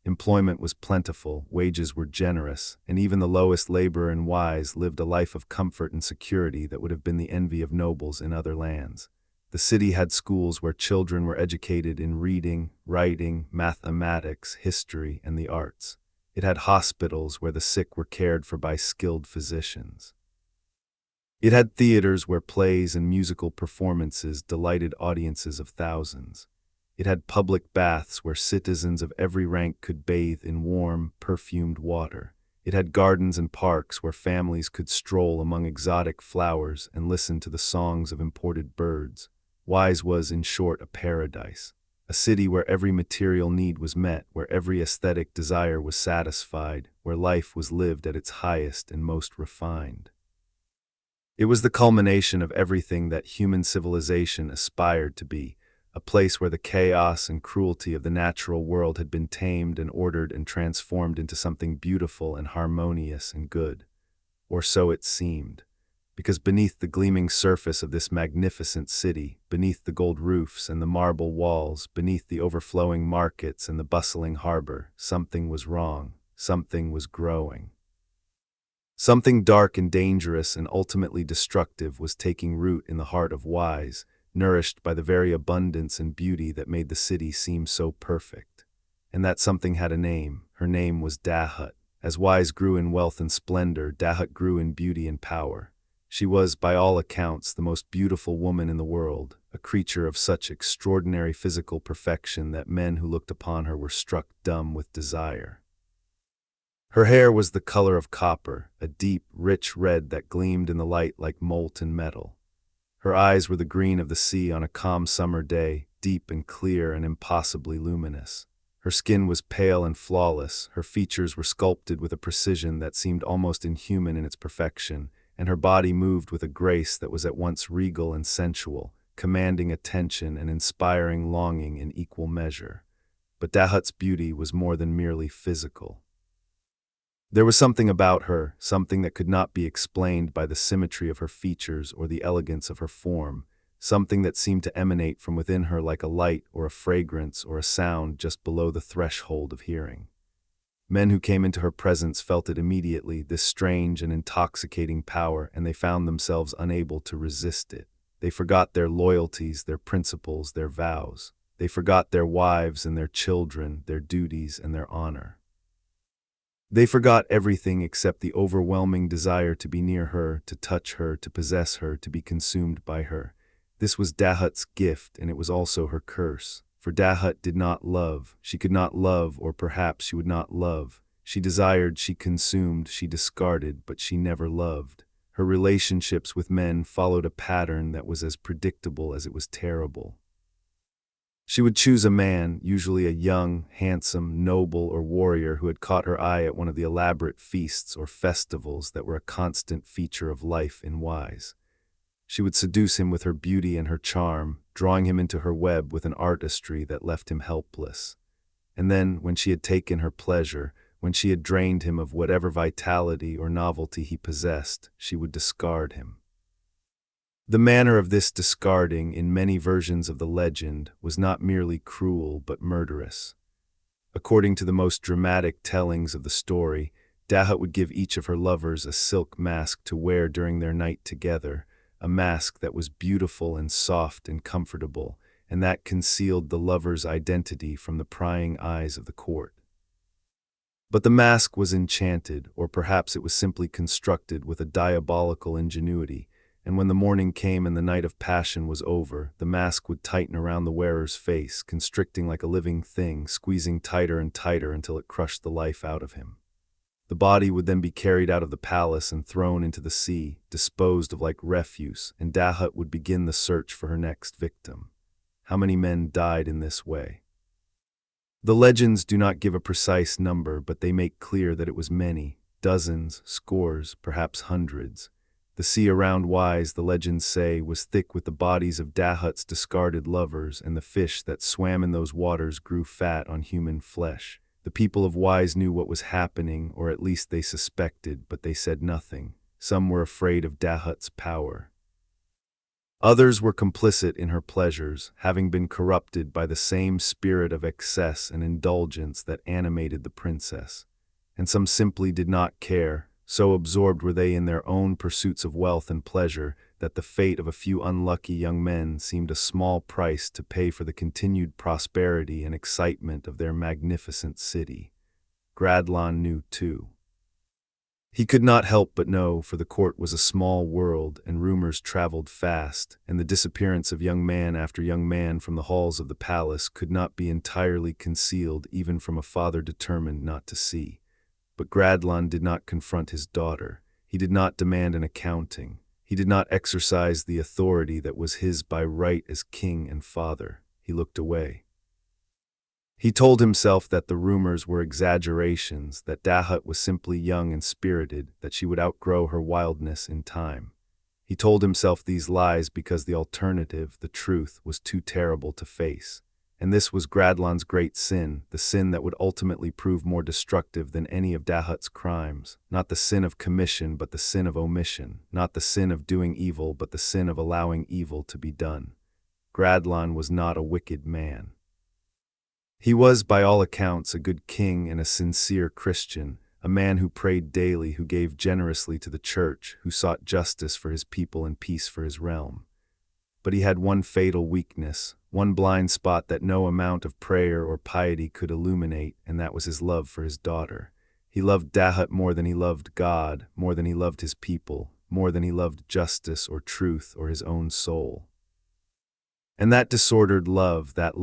Employment was plentiful, wages were generous, and even the lowest laborer in Wise lived a life of comfort and security that would have been the envy of nobles in other lands. The city had schools where children were educated in reading, writing, mathematics, history, and the arts. It had hospitals where the sick were cared for by skilled physicians. It had theaters where plays and musical performances delighted audiences of thousands. It had public baths where citizens of every rank could bathe in warm, perfumed water. It had gardens and parks where families could stroll among exotic flowers and listen to the songs of imported birds. Wise was, in short, a paradise, a city where every material need was met, where every aesthetic desire was satisfied, where life was lived at its highest and most refined. It was the culmination of everything that human civilization aspired to be, a place where the chaos and cruelty of the natural world had been tamed and ordered and transformed into something beautiful and harmonious and good. Or so it seemed, because beneath the gleaming surface of this magnificent city, beneath the gold roofs and the marble walls, beneath the overflowing markets and the bustling harbor, something was wrong, something was growing. Something dark and dangerous and ultimately destructive was taking root in the heart of Wise, nourished by the very abundance and beauty that made the city seem so perfect. And that something had a name. Her name was Dahut. As Wise grew in wealth and splendor, Dahut grew in beauty and power. She was, by all accounts, the most beautiful woman in the world, a creature of such extraordinary physical perfection that men who looked upon her were struck dumb with desire. Her hair was the color of copper, a deep, rich red that gleamed in the light like molten metal. Her eyes were the green of the sea on a calm summer day, deep and clear and impossibly luminous. Her skin was pale and flawless, her features were sculpted with a precision that seemed almost inhuman in its perfection, and her body moved with a grace that was at once regal and sensual, commanding attention and inspiring longing in equal measure. But Dahut's beauty was more than merely physical. There was something about her, something that could not be explained by the symmetry of her features or the elegance of her form, something that seemed to emanate from within her like a light or a fragrance or a sound just below the threshold of hearing. Men who came into her presence felt it immediately, this strange and intoxicating power, and they found themselves unable to resist it. They forgot their loyalties, their principles, their vows. They forgot their wives and their children, their duties and their honor. They forgot everything except the overwhelming desire to be near her, to touch her, to possess her, to be consumed by her. This was Dahut's gift, and it was also her curse. For Dahut did not love. She could not love, or perhaps she would not love. She desired, she consumed, she discarded, but she never loved. Her relationships with men followed a pattern that was as predictable as it was terrible. She would choose a man, usually a young, handsome, noble, or warrior who had caught her eye at one of the elaborate feasts or festivals that were a constant feature of life in Wise. She would seduce him with her beauty and her charm, drawing him into her web with an artistry that left him helpless. And then, when she had taken her pleasure, when she had drained him of whatever vitality or novelty he possessed, she would discard him. The manner of this discarding, in many versions of the legend, was not merely cruel but murderous. According to the most dramatic tellings of the story, Dahut would give each of her lovers a silk mask to wear during their night together, a mask that was beautiful and soft and comfortable, and that concealed the lover's identity from the prying eyes of the court. But the mask was enchanted, or perhaps it was simply constructed with a diabolical ingenuity, and when the morning came and the night of passion was over, the mask would tighten around the wearer's face, constricting like a living thing, squeezing tighter and tighter until it crushed the life out of him. The body would then be carried out of the palace and thrown into the sea, disposed of like refuse, and Dahut would begin the search for her next victim. How many men died in this way? The legends do not give a precise number, but they make clear that it was many, dozens, scores, perhaps hundreds. The sea around Wise, the legends say, was thick with the bodies of Dahut's discarded lovers, and the fish that swam in those waters grew fat on human flesh. The people of Wise knew what was happening, or at least they suspected, but they said nothing. Some were afraid of Dahut's power. Others were complicit in her pleasures, having been corrupted by the same spirit of excess and indulgence that animated the princess. And some simply did not care, so absorbed were they in their own pursuits of wealth and pleasure that the fate of a few unlucky young men seemed a small price to pay for the continued prosperity and excitement of their magnificent city. Gradlon knew too. He could not help but know, for the court was a small world, and rumors traveled fast, and the disappearance of young man after young man from the halls of the palace could not be entirely concealed even from a father determined not to see. But Gradlon did not confront his daughter. He did not demand an accounting. He did not exercise the authority that was his by right as king and father. He looked away. He told himself that the rumors were exaggerations, that Dahut was simply young and spirited, that she would outgrow her wildness in time. He told himself these lies because the alternative, the truth, was too terrible to face. And this was Gradlon's great sin, the sin that would ultimately prove more destructive than any of Dahut's crimes. Not the sin of commission, but the sin of omission. Not the sin of doing evil, but the sin of allowing evil to be done. Gradlon was not a wicked man. He was, by all accounts, a good king and a sincere Christian, a man who prayed daily, who gave generously to the church, who sought justice for his people and peace for his realm. But he had one fatal weakness, one blind spot that no amount of prayer or piety could illuminate, and that was his love for his daughter. He loved Dahut more than he loved God, more than he loved his people, more than he loved justice or truth or his own soul. And that disordered love that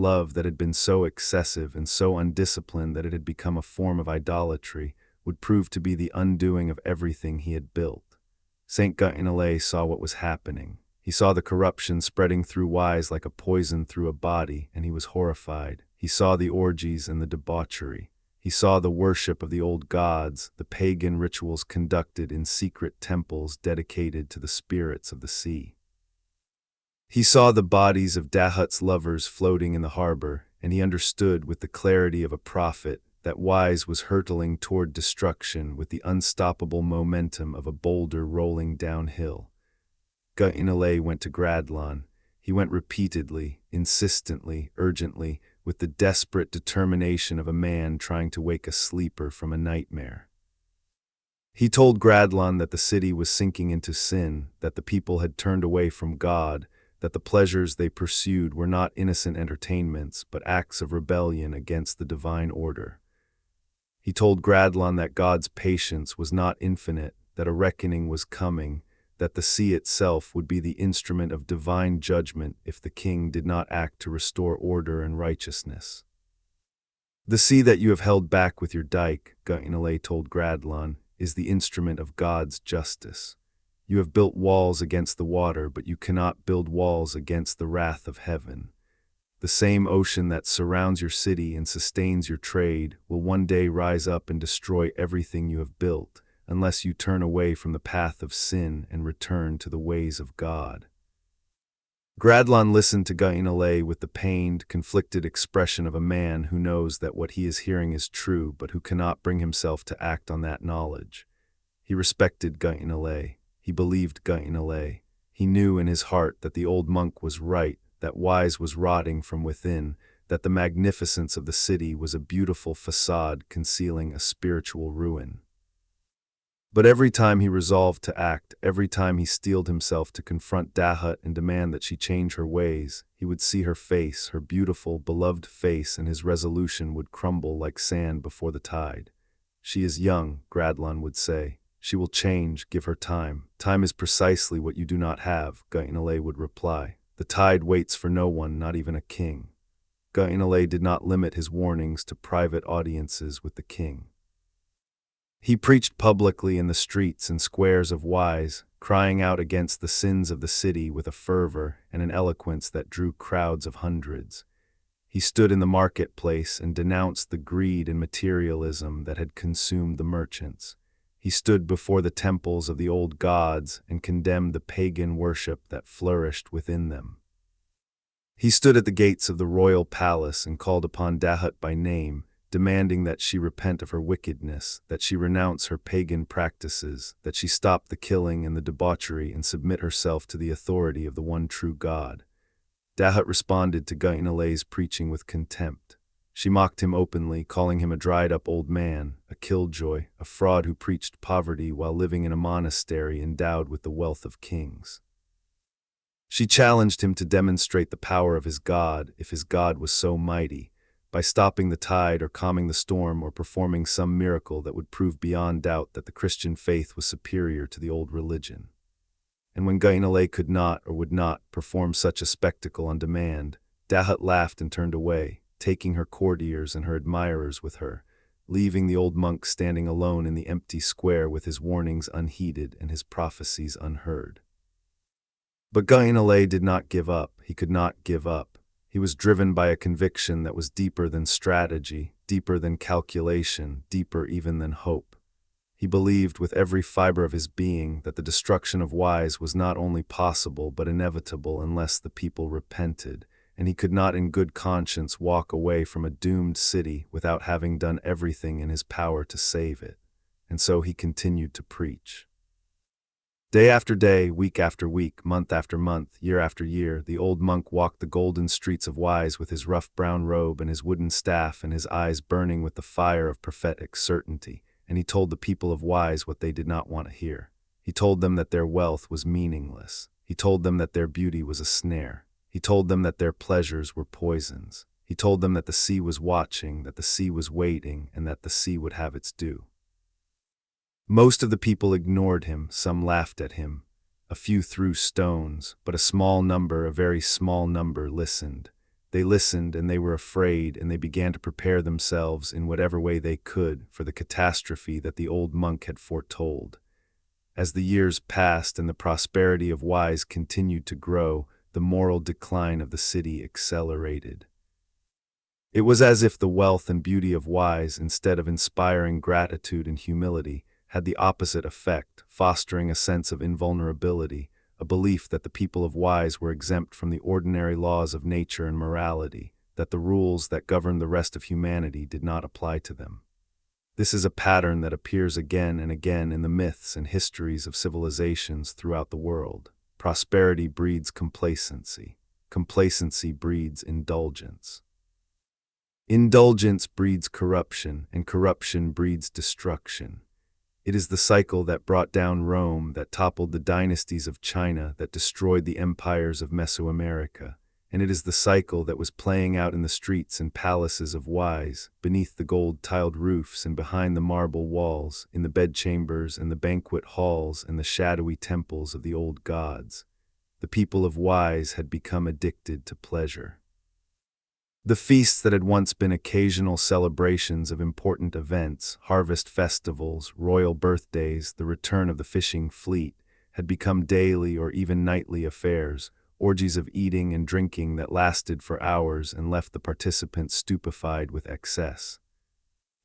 had been so excessive and so undisciplined that it had become a form of idolatry, would prove to be the undoing of everything he had built. St. Guénolé saw what was happening. He saw the corruption spreading through Wise like a poison through a body, and he was horrified. He saw the orgies and the debauchery. He saw the worship of the old gods, the pagan rituals conducted in secret temples dedicated to the spirits of the sea. He saw the bodies of Dahut's lovers floating in the harbor, and he understood with the clarity of a prophet that Wise was hurtling toward destruction with the unstoppable momentum of a boulder rolling downhill. Guénolé went to Gradlon. He went repeatedly, insistently, urgently, with the desperate determination of a man trying to wake a sleeper from a nightmare. He told Gradlon that the city was sinking into sin, that the people had turned away from God, that the pleasures they pursued were not innocent entertainments, but acts of rebellion against the divine order. He told Gradlon that God's patience was not infinite, that a reckoning was coming, that the sea itself would be the instrument of divine judgment if the king did not act to restore order and righteousness. The sea that you have held back with your dike, Guénolé told Gradlon, is the instrument of God's justice. You have built walls against the water, but you cannot build walls against the wrath of heaven. The same ocean that surrounds your city and sustains your trade will one day rise up and destroy everything you have built, unless you turn away from the path of sin and return to the ways of God. Gradlon listened to Guénolé with the pained, conflicted expression of a man who knows that what he is hearing is true, but who cannot bring himself to act on that knowledge. He respected Guénolé. He believed Guénolé. He knew in his heart that the old monk was right, that Wise was rotting from within, that the magnificence of the city was a beautiful facade concealing a spiritual ruin. But every time he resolved to act, every time he steeled himself to confront Dahut and demand that she change her ways, he would see her face, her beautiful, beloved face, and his resolution would crumble like sand before the tide. She is young, Gradlon would say. She will change, give her time. Time is precisely what you do not have, Guénolé would reply. The tide waits for no one, not even a king. Guénolé did not limit his warnings to private audiences with the king. He preached publicly in the streets and squares of Wise, crying out against the sins of the city with a fervor and an eloquence that drew crowds of hundreds. He stood in the marketplace and denounced the greed and materialism that had consumed the merchants. He stood before the temples of the old gods and condemned the pagan worship that flourished within them. He stood at the gates of the royal palace and called upon Dahut by name, demanding that she repent of her wickedness, that she renounce her pagan practices, that she stop the killing and the debauchery and submit herself to the authority of the one true God. Dahut responded to Guénolé's preaching with contempt. She mocked him openly, calling him a dried-up old man, a killjoy, a fraud who preached poverty while living in a monastery endowed with the wealth of kings. She challenged him to demonstrate the power of his God, if his God was so mighty, by stopping the tide or calming the storm or performing some miracle that would prove beyond doubt that the Christian faith was superior to the old religion. And when Guénolé could not or would not perform such a spectacle on demand, Dahut laughed and turned away, taking her courtiers and her admirers with her, leaving the old monk standing alone in the empty square with his warnings unheeded and his prophecies unheard. But Guénolé did not give up. He could not give up. He was driven by a conviction that was deeper than strategy, deeper than calculation, deeper even than hope. He believed with every fiber of his being that the destruction of Wise was not only possible but inevitable unless the people repented, and he could not in good conscience walk away from a doomed city without having done everything in his power to save it. And so he continued to preach. Day after day, week after week, month after month, year after year, the old monk walked the golden streets of Wise with his rough brown robe and his wooden staff and his eyes burning with the fire of prophetic certainty, and he told the people of Wise what they did not want to hear. He told them that their wealth was meaningless. He told them that their beauty was a snare. He told them that their pleasures were poisons. He told them that the sea was watching, that the sea was waiting, and that the sea would have its due. Most of the people ignored him, some laughed at him. A few threw stones, but a small number, a very small number, listened. They listened and they were afraid, and they began to prepare themselves in whatever way they could for the catastrophe that the old monk had foretold. As the years passed and the prosperity of Wise continued to grow, the moral decline of the city accelerated. It was as if the wealth and beauty of Wise, instead of inspiring gratitude and humility, had the opposite effect, fostering a sense of invulnerability, a belief that the people of Wise were exempt from the ordinary laws of nature and morality, that the rules that governed the rest of humanity did not apply to them. This is a pattern that appears again and again in the myths and histories of civilizations throughout the world. Prosperity breeds complacency. Complacency breeds indulgence. Indulgence breeds corruption, and corruption breeds destruction. It is the cycle that brought down Rome, that toppled the dynasties of China, that destroyed the empires of Mesoamerica, and it is the cycle that was playing out in the streets and palaces of Wise, beneath the gold-tiled roofs and behind the marble walls, in the bedchambers and the banquet halls and the shadowy temples of the old gods. The people of Wise had become addicted to pleasure. The feasts that had once been occasional celebrations of important events, harvest festivals, royal birthdays, the return of the fishing fleet, had become daily or even nightly affairs, orgies of eating and drinking that lasted for hours and left the participants stupefied with excess.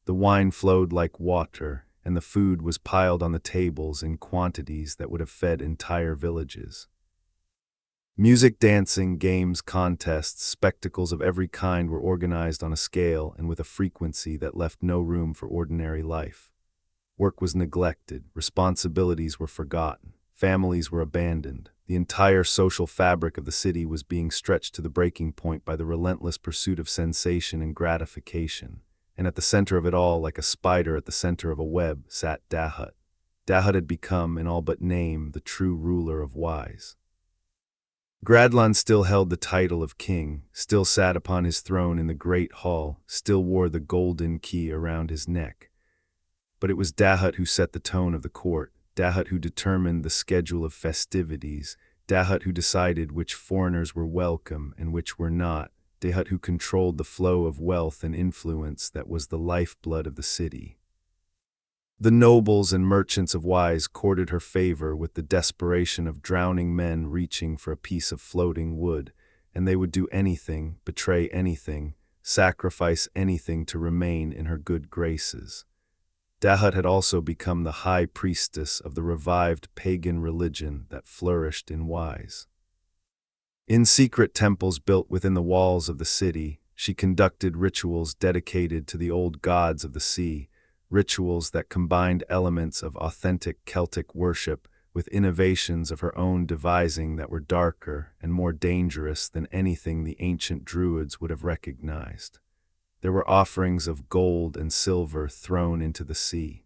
The wine flowed like water, and the food was piled on the tables in quantities that would have fed entire villages. Music, dancing, games, contests, spectacles of every kind were organized on a scale and with a frequency that left no room for ordinary life. Work was neglected, responsibilities were forgotten, families were abandoned. The entire social fabric of the city was being stretched to the breaking point by the relentless pursuit of sensation and gratification. And at the center of it all, like a spider at the center of a web, sat Dahut. Dahut had become, in all but name, the true ruler of Wise. Gradlon still held the title of king, still sat upon his throne in the great hall, still wore the golden key around his neck. But it was Dahut who set the tone of the court, Dahut who determined the schedule of festivities, Dahut who decided which foreigners were welcome and which were not, Dahut who controlled the flow of wealth and influence that was the lifeblood of the city. The nobles and merchants of Wise courted her favor with the desperation of drowning men reaching for a piece of floating wood, and they would do anything, betray anything, sacrifice anything to remain in her good graces. Dahut had also become the high priestess of the revived pagan religion that flourished in Wise. In secret temples built within the walls of the city, She conducted rituals dedicated to the old gods of the sea, rituals that combined elements of authentic Celtic worship with innovations of her own devising that were darker and more dangerous than anything the ancient Druids would have recognized. There were offerings of gold and silver thrown into the sea.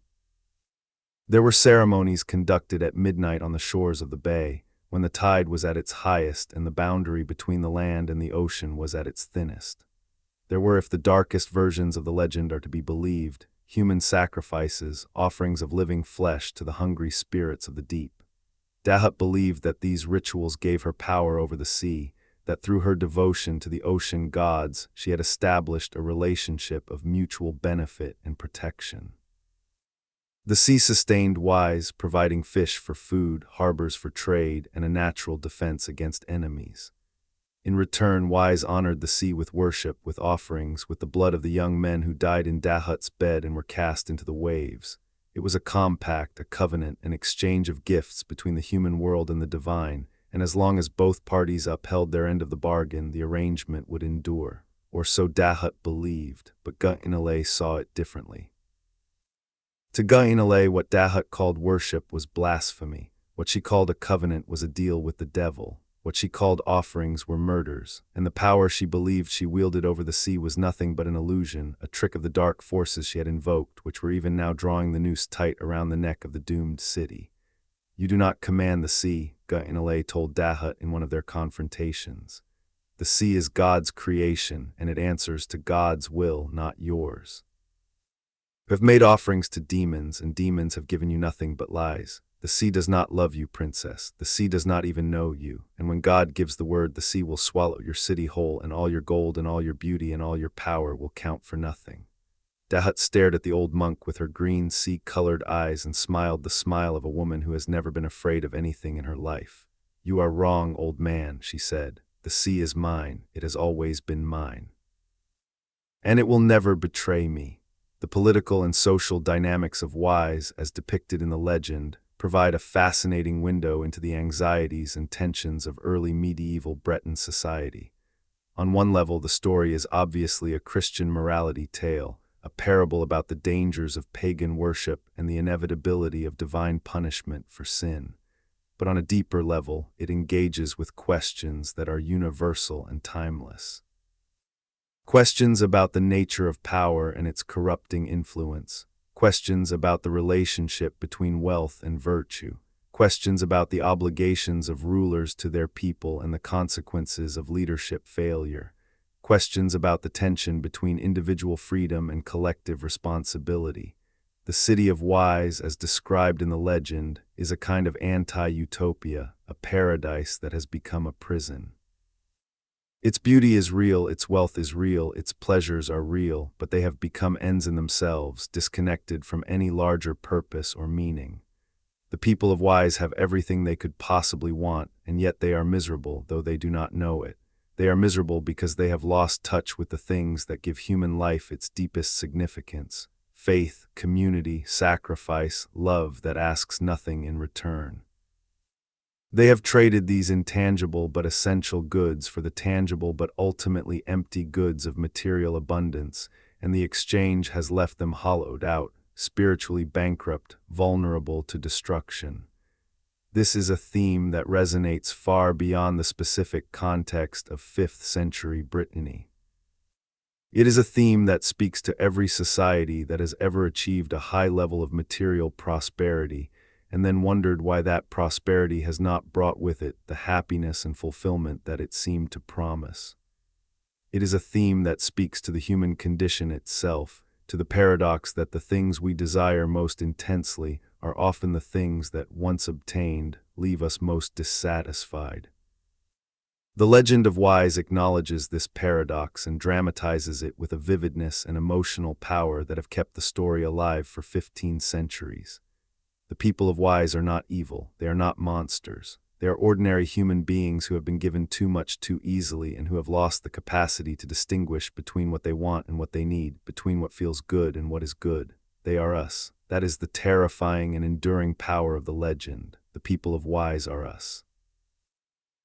There were ceremonies conducted at midnight on the shores of the bay, when the tide was at its highest and the boundary between the land and the ocean was at its thinnest. There were, if the darkest versions of the legend are to be believed, human sacrifices, offerings of living flesh to the hungry spirits of the deep. Dahut believed that these rituals gave her power over the sea, that through her devotion to the ocean gods she had established a relationship of mutual benefit and protection. The sea sustained Wise, providing fish for food, harbors for trade, and a natural defense against enemies. In return, Wise honored the sea with worship, with offerings, with the blood of the young men who died in Dahut's bed and were cast into the waves. It was a compact, a covenant, an exchange of gifts between the human world and the divine, and as long as both parties upheld their end of the bargain, the arrangement would endure. Or so Dahut believed, but Guénolé saw it differently. To Guénolé, what Dahut called worship was blasphemy. What she called a covenant was a deal with the devil. What she called offerings were murders, and the power she believed she wielded over the sea was nothing but an illusion, a trick of the dark forces she had invoked, which were even now drawing the noose tight around the neck of the doomed city. "You do not command the sea," Guénolé told Dahut in one of their confrontations. "The sea is God's creation, and it answers to God's will, not yours. You have made offerings to demons, and demons have given you nothing but lies. The sea does not love you, princess. The sea does not even know you. And when God gives the word, the sea will swallow your city whole, and all your gold and all your beauty and all your power will count for nothing." Dahut stared at the old monk with her green, sea-colored eyes and smiled the smile of a woman who has never been afraid of anything in her life. "You are wrong, old man," she said. "The sea is mine. It has always been mine. And it will never betray me." The political and social dynamics of Wise, as depicted in the legend, provide a fascinating window into the anxieties and tensions of early medieval Breton society. On one level, the story is obviously a Christian morality tale, a parable about the dangers of pagan worship and the inevitability of divine punishment for sin. But on a deeper level, it engages with questions that are universal and timeless. Questions about the nature of power and its corrupting influence. Questions about the relationship between wealth and virtue. Questions about the obligations of rulers to their people and the consequences of leadership failure. Questions about the tension between individual freedom and collective responsibility. The city of Wise, as described in the legend, is a kind of anti-utopia, a paradise that has become a prison. Its beauty is real, its wealth is real, its pleasures are real, but they have become ends in themselves, disconnected from any larger purpose or meaning. The people of Wise have everything they could possibly want, and yet they are miserable, though they do not know it. They are miserable because they have lost touch with the things that give human life its deepest significance: faith, community, sacrifice, love that asks nothing in return. They have traded these intangible but essential goods for the tangible but ultimately empty goods of material abundance, and the exchange has left them hollowed out, spiritually bankrupt, vulnerable to destruction. This is a theme that resonates far beyond the specific context of 5th century Brittany. It is a theme that speaks to every society that has ever achieved a high level of material prosperity, and then wondered why that prosperity has not brought with it the happiness and fulfillment that it seemed to promise. It is a theme that speaks to the human condition itself, to the paradox that the things we desire most intensely are often the things that, once obtained, leave us most dissatisfied. The legend of Wise acknowledges this paradox and dramatizes it with a vividness and emotional power that have kept the story alive for 15 centuries. The people of Wise are not evil, they are not monsters. They are ordinary human beings who have been given too much too easily and who have lost the capacity to distinguish between what they want and what they need, between what feels good and what is good. They are us. That is the terrifying and enduring power of the legend. The people of Wise are us.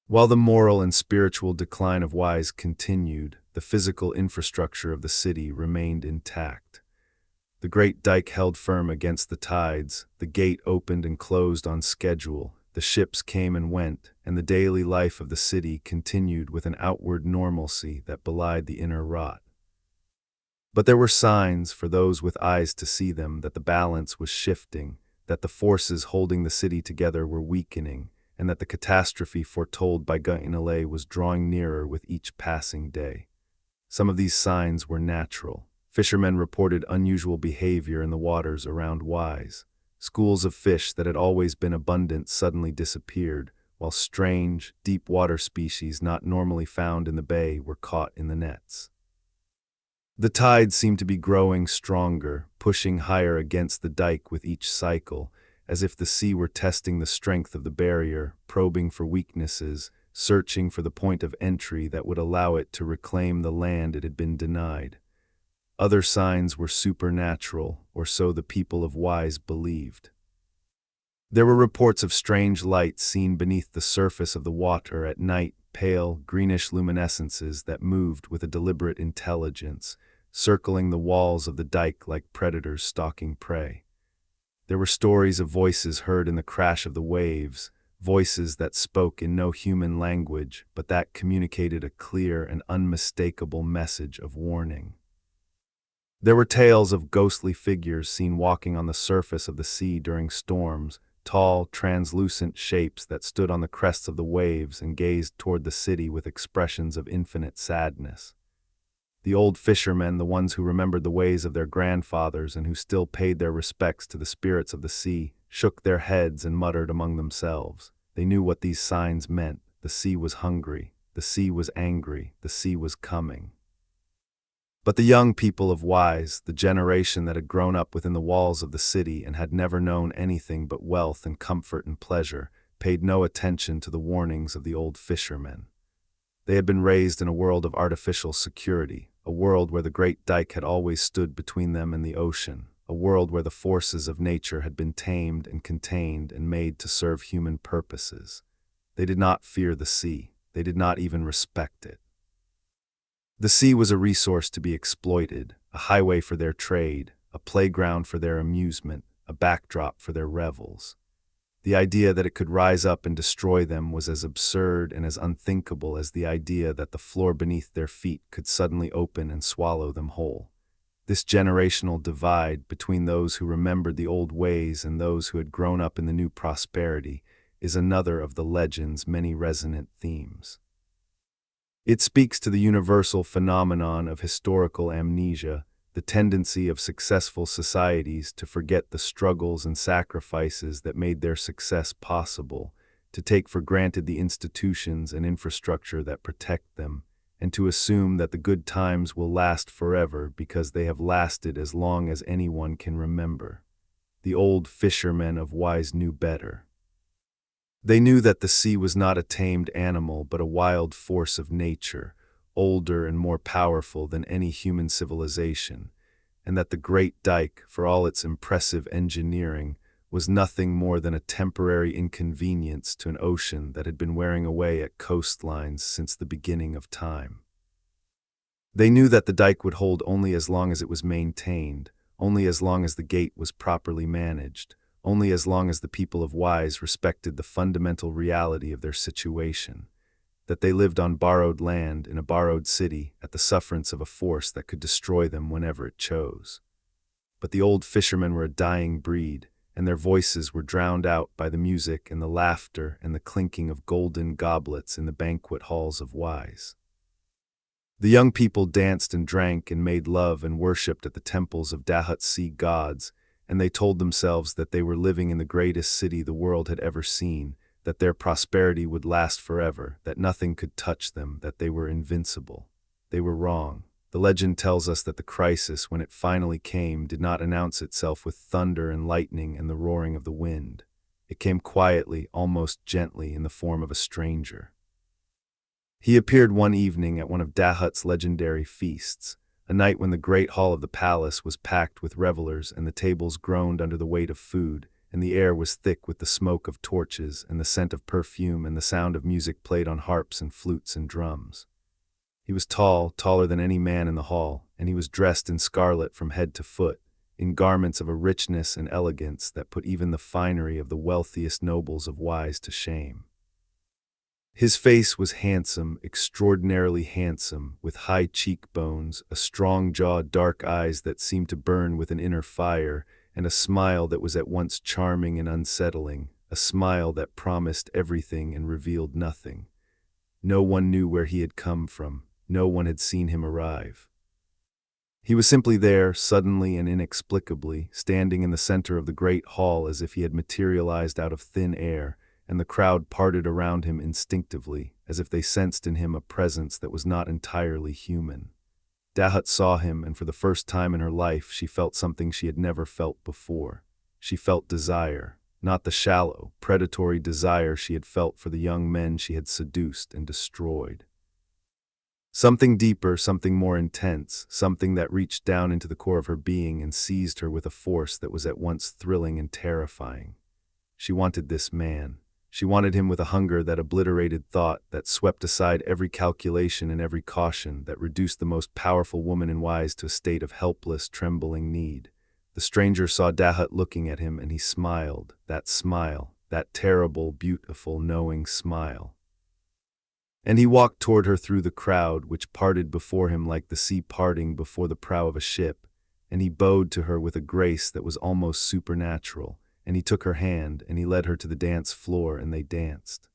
While the moral and spiritual decline of Wise continued, the the physical infrastructure of the city remained intact. The great dike held firm against the tides, the gate opened and closed on schedule, the ships came and went, and the daily life of the city continued with an outward normalcy that belied the inner rot. But there were signs, for those with eyes to see them, that the balance was shifting, that the forces holding the city together were weakening, and that the catastrophe foretold by Guénolé was drawing nearer with each passing day. Some of these signs were natural. Fishermen reported unusual behavior in the waters around Wise. Schools of fish that had always been abundant suddenly disappeared, while strange, deep-water species not normally found in the bay were caught in the nets. The tide seemed to be growing stronger, pushing higher against the dike with each cycle, as if the sea were testing the strength of the barrier, probing for weaknesses, searching for the point of entry that would allow it to reclaim the land it had been denied. Other signs were supernatural, or so the people of Wise believed. There were reports of strange lights seen beneath the surface of the water at night, pale, greenish luminescences that moved with a deliberate intelligence, circling the walls of the dike like predators stalking prey. There were stories of voices heard in the crash of the waves, voices that spoke in no human language, but that communicated a clear and unmistakable message of warning. There were tales of ghostly figures seen walking on the surface of the sea during storms, tall, translucent shapes that stood on the crests of the waves and gazed toward the city with expressions of infinite sadness. The old fishermen, the ones who remembered the ways of their grandfathers and who still paid their respects to the spirits of the sea, shook their heads and muttered among themselves. They knew what these signs meant. The sea was hungry, the sea was angry, the sea was coming. But the young people of Wise, the generation that had grown up within the walls of the city and had never known anything but wealth and comfort and pleasure, paid no attention to the warnings of the old fishermen. They had been raised in a world of artificial security, a world where the great dike had always stood between them and the ocean, a world where the forces of nature had been tamed and contained and made to serve human purposes. They did not fear the sea. They did not even respect it. The sea was a resource to be exploited, a highway for their trade, a playground for their amusement, a backdrop for their revels. The idea that it could rise up and destroy them was as absurd and as unthinkable as the idea that the floor beneath their feet could suddenly open and swallow them whole. This generational divide between those who remembered the old ways and those who had grown up in the new prosperity is another of the legend's many resonant themes. It speaks to the universal phenomenon of historical amnesia, the tendency of successful societies to forget the struggles and sacrifices that made their success possible, to take for granted the institutions and infrastructure that protect them, and to assume that the good times will last forever because they have lasted as long as anyone can remember. The old fishermen of Wise knew better. They knew that the sea was not a tamed animal but a wild force of nature, older and more powerful than any human civilization, and that the great dike, for all its impressive engineering, was nothing more than a temporary inconvenience to an ocean that had been wearing away at coastlines since the beginning of time. They knew that the dike would hold only as long as it was maintained, only as long as the gate was properly managed, only as long as the people of Wise respected the fundamental reality of their situation, that they lived on borrowed land in a borrowed city at the sufferance of a force that could destroy them whenever it chose. But the old fishermen were a dying breed, and their voices were drowned out by the music and the laughter and the clinking of golden goblets in the banquet halls of Wise. The young people danced and drank and made love and worshipped at the temples of Dahut's sea gods, and they told themselves that they were living in the greatest city the world had ever seen, that their prosperity would last forever, that nothing could touch them, that they were invincible. They were wrong. The legend tells us that the crisis, when it finally came, did not announce itself with thunder and lightning and the roaring of the wind. It came quietly, almost gently, in the form of a stranger. He appeared one evening at one of Dahut's legendary feasts, a night when the great hall of the palace was packed with revelers and the tables groaned under the weight of food, and the air was thick with the smoke of torches and the scent of perfume and the sound of music played on harps and flutes and drums. He was tall, taller than any man in the hall, and he was dressed in scarlet from head to foot, in garments of a richness and elegance that put even the finery of the wealthiest nobles of Wise to shame. His face was handsome, extraordinarily handsome, with high cheekbones, a strong jaw, dark eyes that seemed to burn with an inner fire, and a smile that was at once charming and unsettling, a smile that promised everything and revealed nothing. No one knew where he had come from. No one had seen him arrive. He was simply there, suddenly and inexplicably, standing in the center of the great hall as if he had materialized out of thin air, and the crowd parted around him instinctively, as if they sensed in him a presence that was not entirely human. Dahut saw him, and for the first time in her life she felt something she had never felt before. She felt desire, not the shallow, predatory desire she had felt for the young men she had seduced and destroyed. Something deeper, something more intense, something that reached down into the core of her being and seized her with a force that was at once thrilling and terrifying. She wanted this man. She wanted him with a hunger that obliterated thought, that swept aside every calculation and every caution, that reduced the most powerful woman in Wise to a state of helpless, trembling need. The stranger saw Dahut looking at him, and he smiled, that terrible, beautiful, knowing smile. And he walked toward her through the crowd, which parted before him like the sea parting before the prow of a ship, and he bowed to her with a grace that was almost supernatural, and he took her hand, and he led her to the dance floor, and they danced.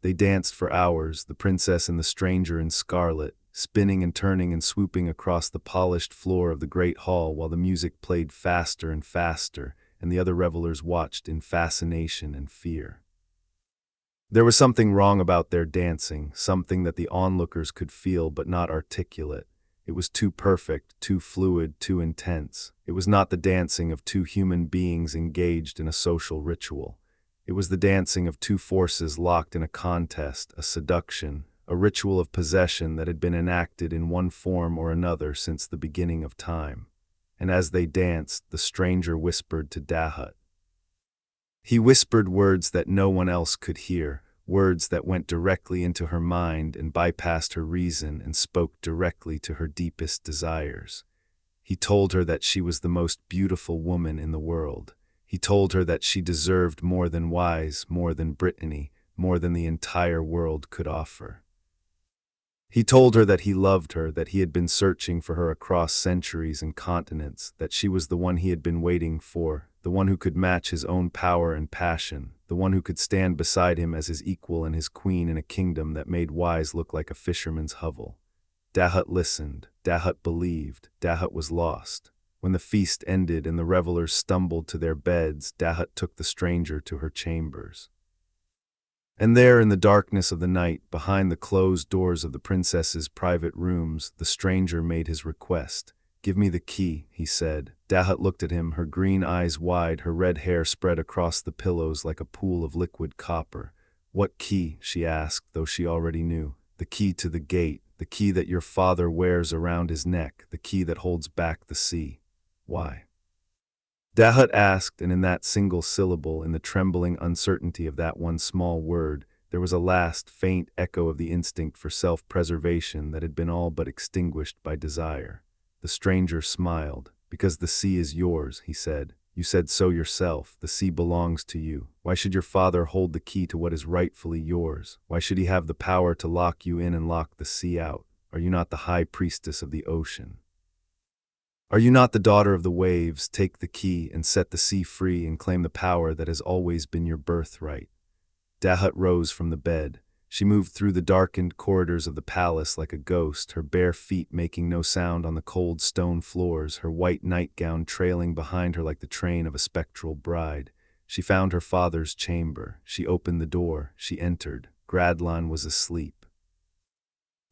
They danced for hours, the princess and the stranger in scarlet, spinning and turning and swooping across the polished floor of the great hall while the music played faster and faster, and the other revelers watched in fascination and fear. There was something wrong about their dancing, something that the onlookers could feel but not articulate. It was too perfect, too fluid, too intense. It was not the dancing of two human beings engaged in a social ritual. It was the dancing of two forces locked in a contest, a seduction, a ritual of possession that had been enacted in one form or another since the beginning of time. And as they danced, the stranger whispered to Dahut. He whispered words that no one else could hear, words that went directly into her mind and bypassed her reason and spoke directly to her deepest desires. He told her that she was the most beautiful woman in the world. He told her that she deserved more than Wise, more than Brittany, more than the entire world could offer. He told her that he loved her, that he had been searching for her across centuries and continents, that she was the one he had been waiting for, the one who could match his own power and passion, the one who could stand beside him as his equal and his queen in a kingdom that made Wise look like a fisherman's hovel. Dahut listened, Dahut believed, Dahut was lost. When the feast ended and the revelers stumbled to their beds, Dahut took the stranger to her chambers. And there in the darkness of the night, behind the closed doors of the princess's private rooms, the stranger made his request. "Give me the key," he said. Dahut looked at him, her green eyes wide, her red hair spread across the pillows like a pool of liquid copper. "What key?" she asked, though she already knew. "The key to the gate, the key that your father wears around his neck, the key that holds back the sea." "Why?" Dahut asked, and in that single syllable, in the trembling uncertainty of that one small word, there was a last, faint echo of the instinct for self-preservation that had been all but extinguished by desire. The stranger smiled. "Because the sea is yours," he said. "You said so yourself. The sea belongs to you. Why should your father hold the key to what is rightfully yours? Why should he have the power to lock you in and lock the sea out? Are you not the high priestess of the ocean? Are you not the daughter of the waves? Take the key and set the sea free and claim the power that has always been your birthright." Dahut rose from the bed. She moved through the darkened corridors of the palace like a ghost, her bare feet making no sound on the cold stone floors, her white nightgown trailing behind her like the train of a spectral bride. She found her father's chamber. She opened the door. She entered. Gradlon was asleep.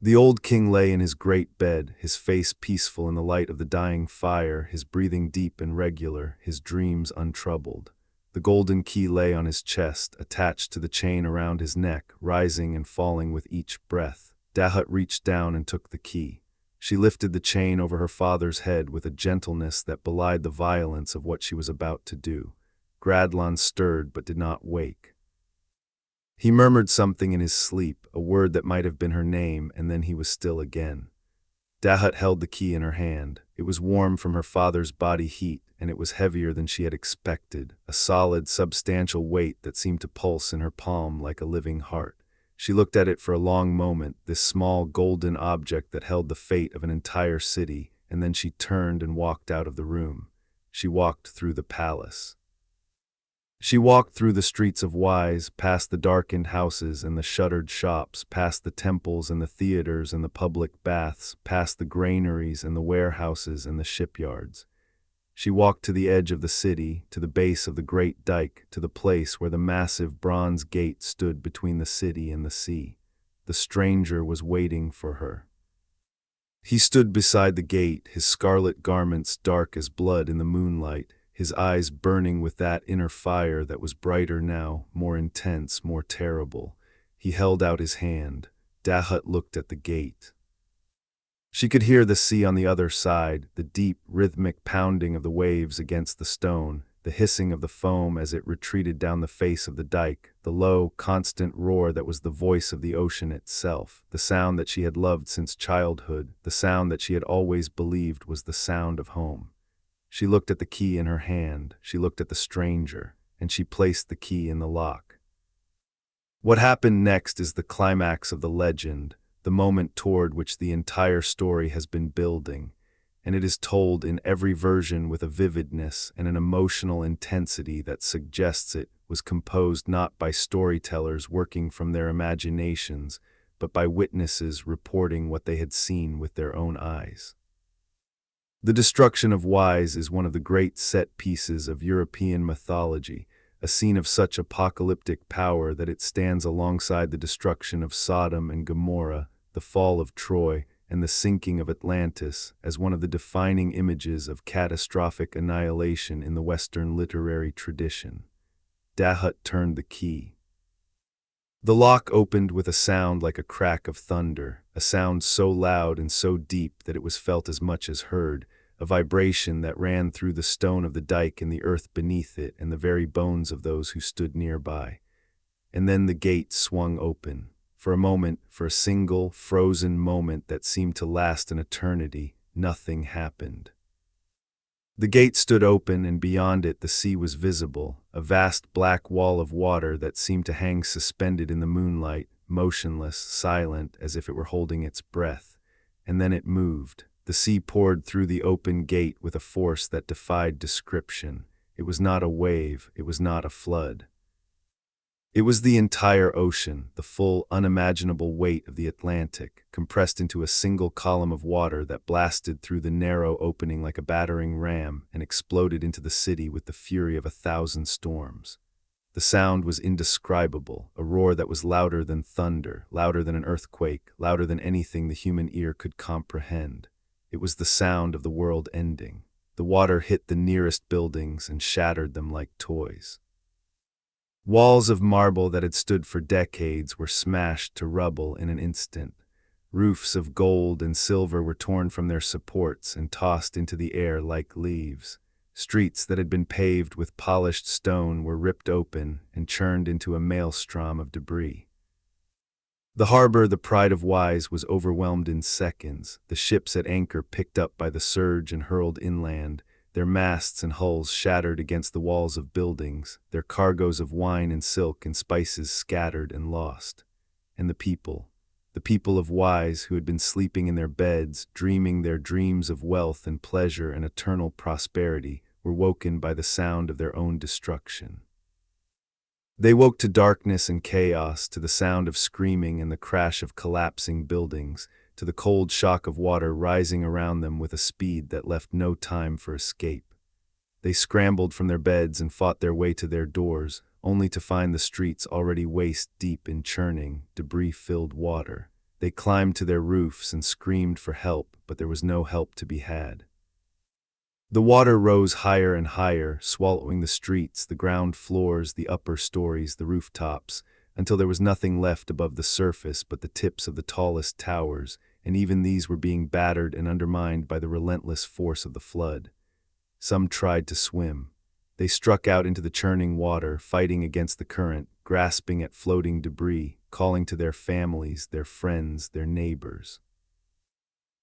The old king lay in his great bed, his face peaceful in the light of the dying fire, his breathing deep and regular, his dreams untroubled. The golden key lay on his chest, attached to the chain around his neck, rising and falling with each breath. Dahut reached down and took the key. She lifted the chain over her father's head with a gentleness that belied the violence of what she was about to do. Gradlon stirred but did not wake. He murmured something in his sleep, a word that might have been her name, and then he was still again. Dahut held the key in her hand. It was warm from her father's body heat, and it was heavier than she had expected, a solid, substantial weight that seemed to pulse in her palm like a living heart. She looked at it for a long moment, this small golden object that held the fate of an entire city, and then she turned and walked out of the room. She walked through the palace. She walked through the streets of Wise, past the darkened houses and the shuttered shops, past the temples and the theaters and the public baths, past the granaries and the warehouses and the shipyards. She walked to the edge of the city, to the base of the great dike, to the place where the massive bronze gate stood between the city and the sea. The stranger was waiting for her. He stood beside the gate, his scarlet garments dark as blood in the moonlight, his eyes burning with that inner fire that was brighter now, more intense, more terrible. He held out his hand. Dahut looked at the gate. She could hear the sea on the other side, the deep, rhythmic pounding of the waves against the stone, the hissing of the foam as it retreated down the face of the dike, the low, constant roar that was the voice of the ocean itself, the sound that she had loved since childhood, the sound that she had always believed was the sound of home. She looked at the key in her hand, she looked at the stranger, and she placed the key in the lock. What happened next is the climax of the legend, the moment toward which the entire story has been building, and it is told in every version with a vividness and an emotional intensity that suggests it was composed not by storytellers working from their imaginations, but by witnesses reporting what they had seen with their own eyes. The destruction of Wise is one of the great set pieces of European mythology, a scene of such apocalyptic power that it stands alongside the destruction of Sodom and Gomorrah, the fall of Troy, and the sinking of Atlantis as one of the defining images of catastrophic annihilation in the Western literary tradition. Dahut turned the key. The lock opened with a sound like a crack of thunder, a sound so loud and so deep that it was felt as much as heard, a vibration that ran through the stone of the dike and the earth beneath it and the very bones of those who stood nearby. And then the gate swung open. For a moment, for a single, frozen moment that seemed to last an eternity, nothing happened. The gate stood open, and beyond it the sea was visible, a vast black wall of water that seemed to hang suspended in the moonlight, motionless, silent, as if it were holding its breath. And then it moved. The sea poured through the open gate with a force that defied description. It was not a wave, it was not a flood. It was the entire ocean, the full, unimaginable weight of the Atlantic, compressed into a single column of water that blasted through the narrow opening like a battering ram and exploded into the city with the fury of 1,000 storms. The sound was indescribable, a roar that was louder than thunder, louder than an earthquake, louder than anything the human ear could comprehend. It was the sound of the world ending. The water hit the nearest buildings and shattered them like toys. Walls of marble that had stood for decades were smashed to rubble in an instant. Roofs of gold and silver were torn from their supports and tossed into the air like leaves. Streets that had been paved with polished stone were ripped open and churned into a maelstrom of debris. The harbor, the pride of Wise, was overwhelmed in seconds. The ships at anchor picked up by the surge and hurled inland, their masts and hulls shattered against the walls of buildings, their cargoes of wine and silk and spices scattered and lost. And the people of Wise who had been sleeping in their beds, dreaming their dreams of wealth and pleasure and eternal prosperity, were woken by the sound of their own destruction. They woke to darkness and chaos, to the sound of screaming and the crash of collapsing buildings, to the cold shock of water rising around them with a speed that left no time for escape. They scrambled from their beds and fought their way to their doors, only to find the streets already waist-deep in churning, debris-filled water. They climbed to their roofs and screamed for help, but there was no help to be had. The water rose higher and higher, swallowing the streets, the ground floors, the upper stories, the rooftops, until there was nothing left above the surface but the tips of the tallest towers, and even these were being battered and undermined by the relentless force of the flood. Some tried to swim. They struck out into the churning water, fighting against the current, grasping at floating debris, calling to their families, their friends, their neighbors.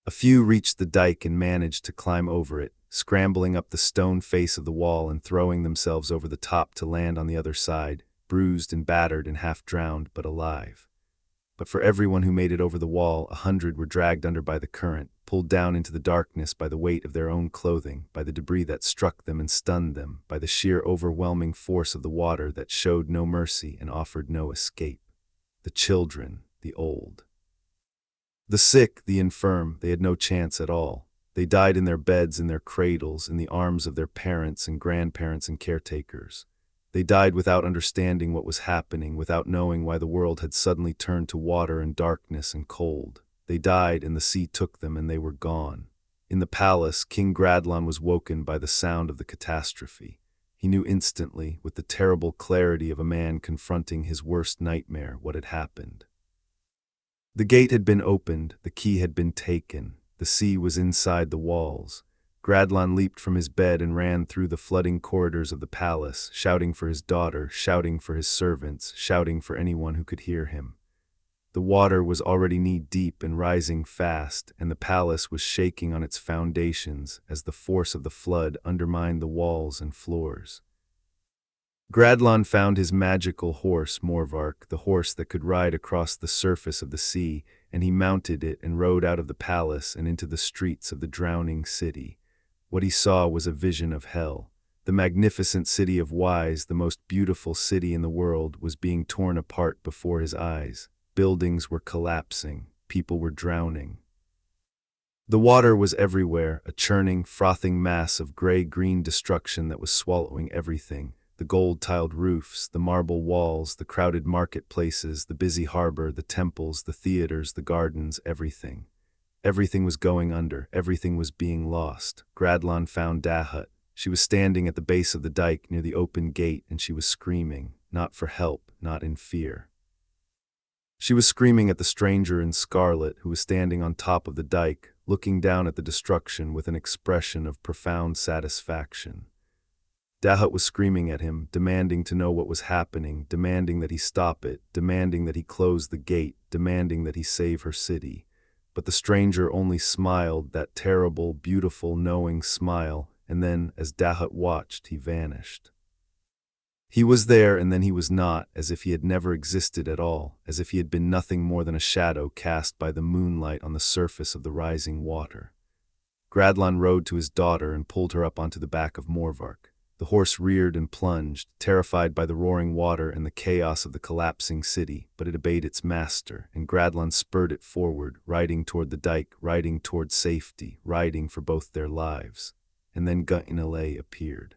A few reached the dike and managed to climb over it, scrambling up the stone face of the wall and throwing themselves over the top to land on the other side, bruised and battered and half drowned, but alive. But for everyone who made it over the wall, 100 were dragged under by the current, pulled down into the darkness by the weight of their own clothing, by the debris that struck them and stunned them, by the sheer overwhelming force of the water that showed no mercy and offered no escape. The children, the old. The sick, the infirm, they had no chance at all. They died in their beds, in their cradles, in the arms of their parents and grandparents and caretakers. They died without understanding what was happening, without knowing why the world had suddenly turned to water and darkness and cold. They died and the sea took them and they were gone. In the palace, King Gradlon was woken by the sound of the catastrophe. He knew instantly, with the terrible clarity of a man confronting his worst nightmare, what had happened. The gate had been opened, the key had been taken, the sea was inside the walls. Gradlon leaped from his bed and ran through the flooding corridors of the palace, shouting for his daughter, shouting for his servants, shouting for anyone who could hear him. The water was already knee-deep and rising fast, and the palace was shaking on its foundations as the force of the flood undermined the walls and floors. Gradlon found his magical horse, Morvarc'h, the horse that could ride across the surface of the sea, and he mounted it and rode out of the palace and into the streets of the drowning city. What he saw was a vision of hell. The magnificent city of Wise, the most beautiful city in the world, was being torn apart before his eyes. Buildings were collapsing, people were drowning. The water was everywhere, a churning, frothing mass of gray-green destruction that was swallowing everything. The gold-tiled roofs, the marble walls, the crowded marketplaces, the busy harbor, the temples, the theaters, the gardens, everything. Everything was going under, everything was being lost. Gradlon found Dahut. She was standing at the base of the dike near the open gate, and she was screaming, not for help, not in fear. She was screaming at the stranger in Scarlet, who was standing on top of the dike, looking down at the destruction with an expression of profound satisfaction. Dahut was screaming at him, demanding to know what was happening, demanding that he stop it, demanding that he close the gate, demanding that he save her city. But the stranger only smiled, that terrible, beautiful, knowing smile, and then, as Dahut watched, he vanished. He was there and then he was not, as if he had never existed at all, as if he had been nothing more than a shadow cast by the moonlight on the surface of the rising water. Gradlon rode to his daughter and pulled her up onto the back of Morvarc'h. The horse reared and plunged, terrified by the roaring water and the chaos of the collapsing city, but it obeyed its master, and Gradlon spurred it forward, riding toward the dike, riding toward safety, riding for both their lives. And then Guénolé appeared.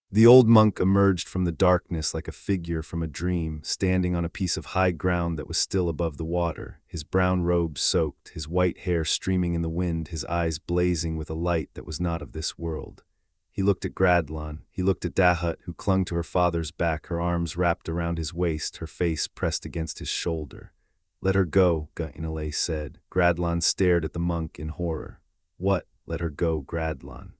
The old monk emerged from the darkness like a figure from a dream, standing on a piece of high ground that was still above the water, his brown robe soaked, his white hair streaming in the wind, his eyes blazing with a light that was not of this world. He looked at Gradlon, he looked at Dahut, who clung to her father's back, her arms wrapped around his waist, her face pressed against his shoulder. "Let her go," Guénolé said. Gradlon stared at the monk in horror. "What? Let her go, Gradlon?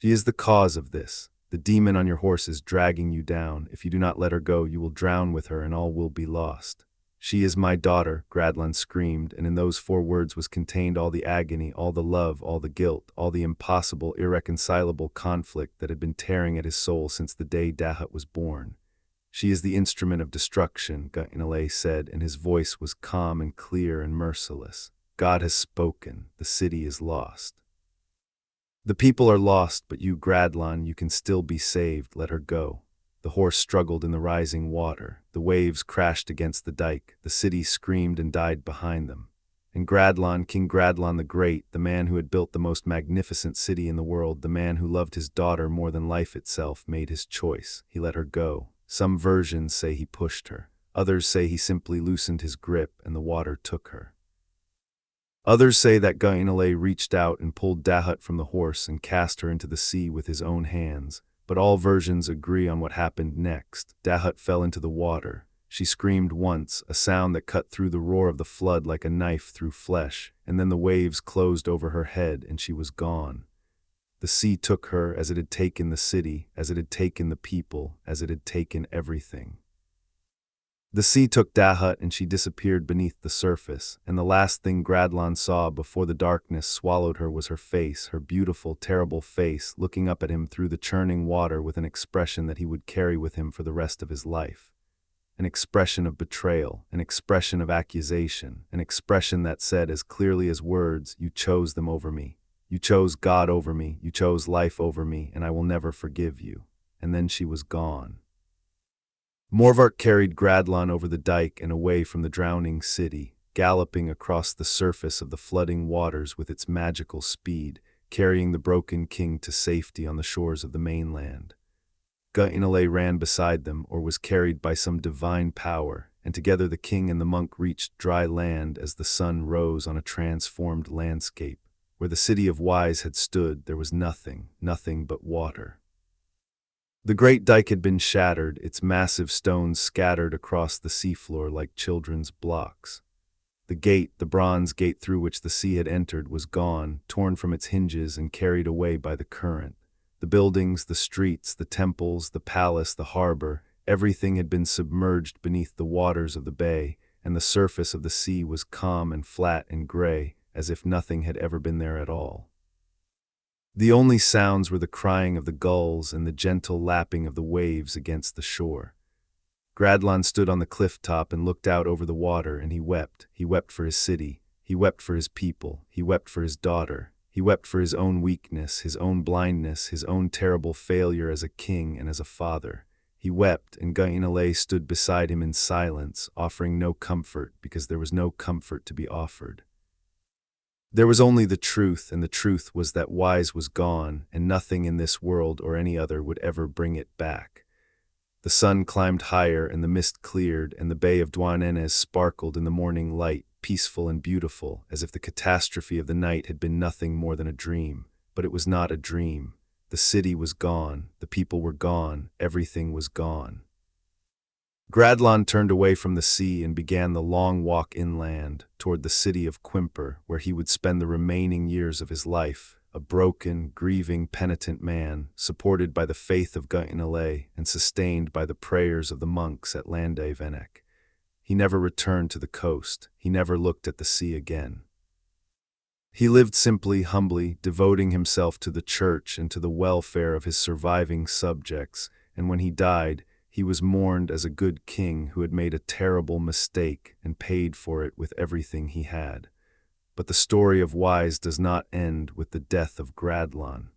She is the cause of this. The demon on your horse is dragging you down. If you do not let her go, you will drown with her and all will be lost." "She is my daughter," Gradlon screamed, and in those 4 words was contained all the agony, all the love, all the guilt, all the impossible, irreconcilable conflict that had been tearing at his soul since the day Dahut was born. "She is the instrument of destruction," Guénolé said, and his voice was calm and clear and merciless. "God has spoken. The city is lost. The people are lost, but you, Gradlon, you can still be saved. Let her go." The horse struggled in the rising water. The waves crashed against the dike. The city screamed and died behind them. And Gradlon, King Gradlon the Great, the man who had built the most magnificent city in the world, the man who loved his daughter more than life itself, made his choice. He let her go. Some versions say he pushed her. Others say he simply loosened his grip and the water took her. Others say that Guénolé reached out and pulled Dahut from the horse and cast her into the sea with his own hands. But all versions agree on what happened next. Dahut fell into the water. She screamed once, a sound that cut through the roar of the flood like a knife through flesh, and then the waves closed over her head and she was gone. The sea took her as it had taken the city, as it had taken the people, as it had taken everything. The sea took Dahut and she disappeared beneath the surface, and the last thing Gradlon saw before the darkness swallowed her was her face, her beautiful, terrible face, looking up at him through the churning water with an expression that he would carry with him for the rest of his life. An expression of betrayal, an expression of accusation, an expression that said as clearly as words, "You chose them over me. You chose God over me, you chose life over me, and I will never forgive you." And then she was gone. Morvarc'h carried Gradlon over the dike and away from the drowning city, galloping across the surface of the flooding waters with its magical speed, carrying the broken king to safety on the shores of the mainland. Guénolé ran beside them, or was carried by some divine power, and together the king and the monk reached dry land as the sun rose on a transformed landscape. Where the city of Wise had stood, there was nothing, nothing but water. The great dike had been shattered, its massive stones scattered across the seafloor like children's blocks. The gate, the bronze gate through which the sea had entered, was gone, torn from its hinges and carried away by the current. The buildings, the streets, the temples, the palace, the harbor, everything had been submerged beneath the waters of the bay, and the surface of the sea was calm and flat and gray, as if nothing had ever been there at all. The only sounds were the crying of the gulls and the gentle lapping of the waves against the shore. Gradlon stood on the cliff top and looked out over the water, and he wept. He wept for his city. He wept for his people. He wept for his daughter. He wept for his own weakness, his own blindness, his own terrible failure as a king and as a father. He wept, and Guénolé stood beside him in silence, offering no comfort because there was no comfort to be offered. There was only the truth, and the truth was that Wise was gone, and nothing in this world or any other would ever bring it back. The sun climbed higher, and the mist cleared, and the Bay of Douarnenez sparkled in the morning light, peaceful and beautiful, as if the catastrophe of the night had been nothing more than a dream. But it was not a dream. The city was gone, the people were gone, everything was gone. Gradlon turned away from the sea and began the long walk inland, toward the city of Quimper, where he would spend the remaining years of his life, a broken, grieving, penitent man, supported by the faith of Guénolé and sustained by the prayers of the monks at Landévennec. He never returned to the coast. He never looked at the sea again. He lived simply, humbly, devoting himself to the church and to the welfare of his surviving subjects, and when he died, he was mourned as a good king who had made a terrible mistake and paid for it with everything he had. But the story of Wise does not end with the death of Gradlon.